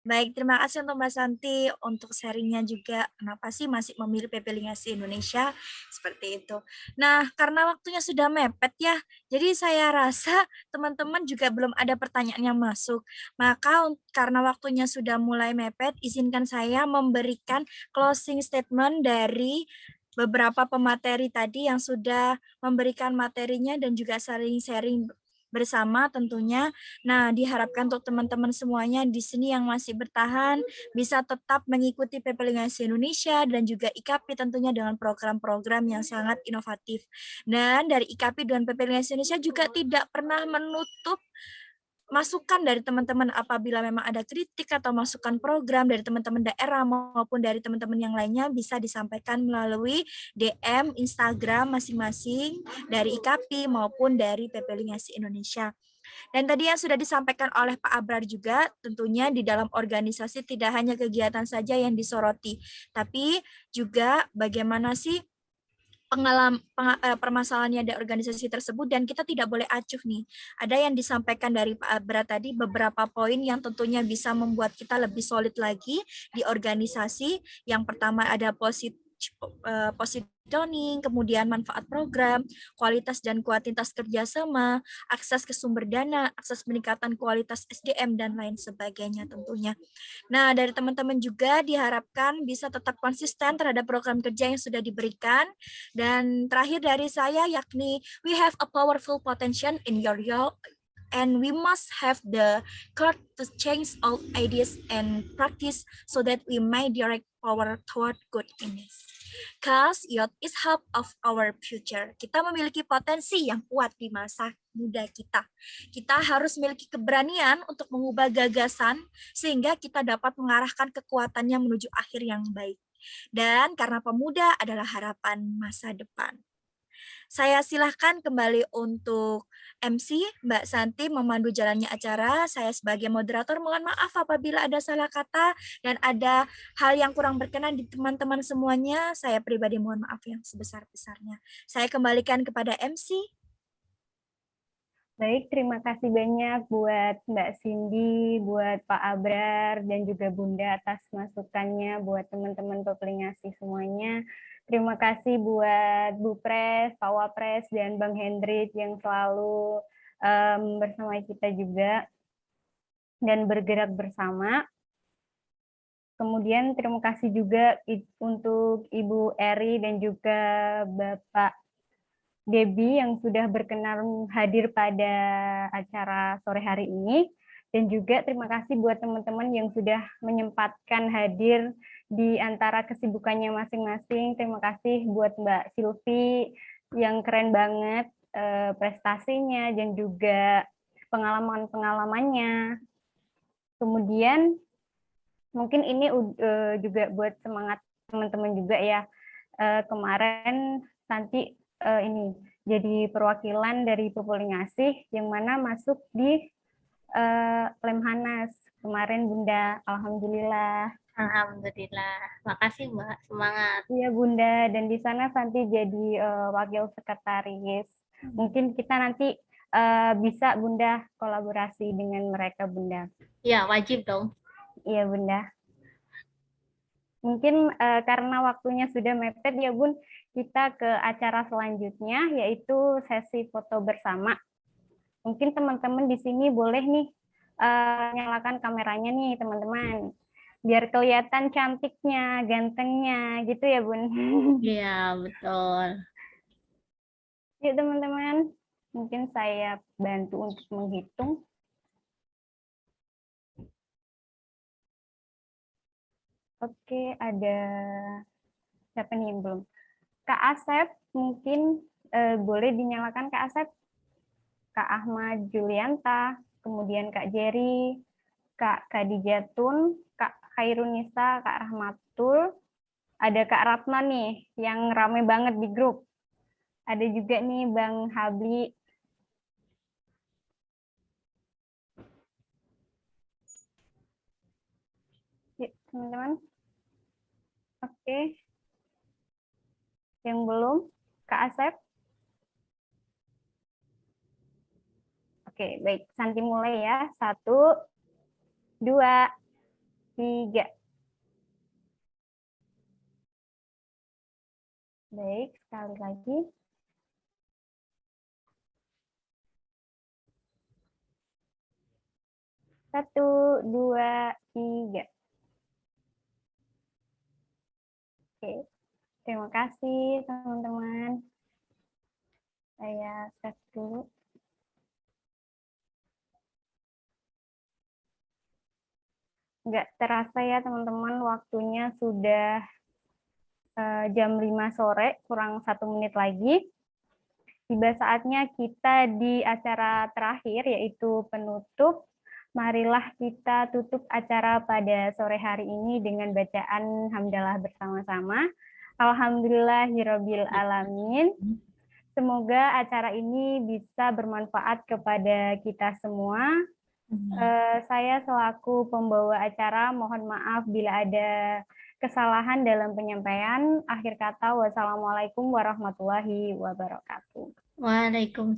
Baik, terima kasih untuk Mbak Santi untuk sharingnya juga. Kenapa sih masih memilih Pelingasi Indonesia seperti itu. Nah, karena waktunya sudah mepet ya, jadi saya rasa teman-teman juga belum ada pertanyaan yang masuk. Maka karena waktunya sudah mulai mepet, izinkan saya memberikan closing statement dari beberapa pemateri tadi yang sudah memberikan materinya dan juga saling sharing bersama tentunya. Nah, diharapkan untuk teman-teman semuanya di sini yang masih bertahan bisa tetap mengikuti Pelingasi Indonesia dan juga IKAPI tentunya dengan program-program yang sangat inovatif. Dan dari IKAPI dan Pelingasi Indonesia juga tidak pernah menutup masukan dari teman-teman apabila memang ada kritik atau masukan program dari teman-teman daerah maupun dari teman-teman yang lainnya bisa disampaikan melalui DM Instagram masing-masing dari IKAPI maupun dari Pelingasi Indonesia. Dan tadi yang sudah disampaikan oleh Pak Abrar juga, tentunya di dalam organisasi tidak hanya kegiatan saja yang disoroti, tapi juga bagaimana sih permasalahannya ada organisasi tersebut, dan kita tidak boleh acuh nih. Ada yang disampaikan dari Pak Abra tadi, beberapa poin yang tentunya bisa membuat kita lebih solid lagi di organisasi. Yang pertama ada positioning, kemudian manfaat program, kualitas dan kuantitas kerjasama, akses ke sumber dana, akses peningkatan kualitas SDM, dan lain sebagainya tentunya. Nah, dari teman-teman juga diharapkan bisa tetap konsisten terhadap program kerja yang sudah diberikan. Dan terakhir dari saya yakni, we have a powerful potential in your and we must have the courage to change all ideas and practice so that we may direct power toward good image. Cause youth is hope of our future. Kita memiliki potensi yang kuat di masa muda kita. Kita harus memiliki keberanian untuk mengubah gagasan sehingga kita dapat mengarahkan kekuatannya menuju akhir yang baik. Dan karena pemuda adalah harapan masa depan. Saya silahkan kembali untuk MC, Mbak Santi memandu jalannya acara. Saya sebagai moderator mohon maaf apabila ada salah kata dan ada hal yang kurang berkenan di teman-teman semuanya. Saya pribadi mohon maaf yang sebesar-besarnya. Saya kembalikan kepada MC. Baik, terima kasih banyak buat Mbak Cindy, buat Pak Abrar, dan juga Bunda atas masukannya, buat teman-teman Pepelingasi semuanya. Terima kasih buat Bu Pres, Pak Wapres, dan Bang Hendrik yang selalu bersama kita juga dan bergerak bersama. Kemudian terima kasih juga untuk Ibu Eri dan juga Bapak Debbie yang sudah berkenan hadir pada acara sore hari ini. Dan juga terima kasih buat teman-teman yang sudah menyempatkan hadir di antara kesibukannya masing-masing. Terima kasih buat Mbak Silvi yang keren banget prestasinya dan juga pengalaman-pengalamannya. Kemudian mungkin ini juga buat semangat teman-teman juga ya. Kemarin Santi ini jadi perwakilan dari Pepelingasi yang mana masuk di Lemhanas kemarin Bunda. Alhamdulillah. Alhamdulillah. Makasih Mbak, semangat. Iya Bunda, dan di sana Santi jadi wakil sekretaris. Mungkin kita nanti bisa Bunda kolaborasi dengan mereka Bunda. Iya, wajib dong. Iya Bunda. Mungkin karena waktunya sudah mepet ya Bun, kita ke acara selanjutnya yaitu sesi foto bersama. Mungkin teman-teman di sini boleh nih nyalakan kameranya nih teman-teman, biar kelihatan cantiknya, gantengnya, gitu ya Bun. Iya betul. Yuk teman-teman, mungkin saya bantu untuk menghitung. Oke, ada siapa nih yang belum? Kak Asep, mungkin boleh dinyalakan Kak Asep. Kak Ahmad Julianta, kemudian Kak Jerry, Kak Khadijatun, Kak Khairunisa, Kak Rahmatul, ada Kak Ratna nih yang rame banget di grup. Ada juga nih Bang Habli. Yuk, teman-teman. Oke. Yang belum, Kak Asep. Oke, baik. Santi mulai ya. 1, 2, 3. Baik, sekali lagi. Satu, 2, 3. Oke, terima kasih teman-teman. Saya set dulu. Nggak terasa ya teman-teman, waktunya sudah jam 5 sore, kurang 1 menit lagi. Tiba saatnya kita di acara terakhir, yaitu penutup. Marilah kita tutup acara pada sore hari ini dengan bacaan hamdalah bersama-sama. Alhamdulillahirabbil alamin. Semoga acara ini bisa bermanfaat kepada kita semua. Saya selaku pembawa acara mohon maaf bila ada kesalahan dalam penyampaian. Akhir kata, wassalamualaikum warahmatullahi wabarakatuh. Waalaikumsalam.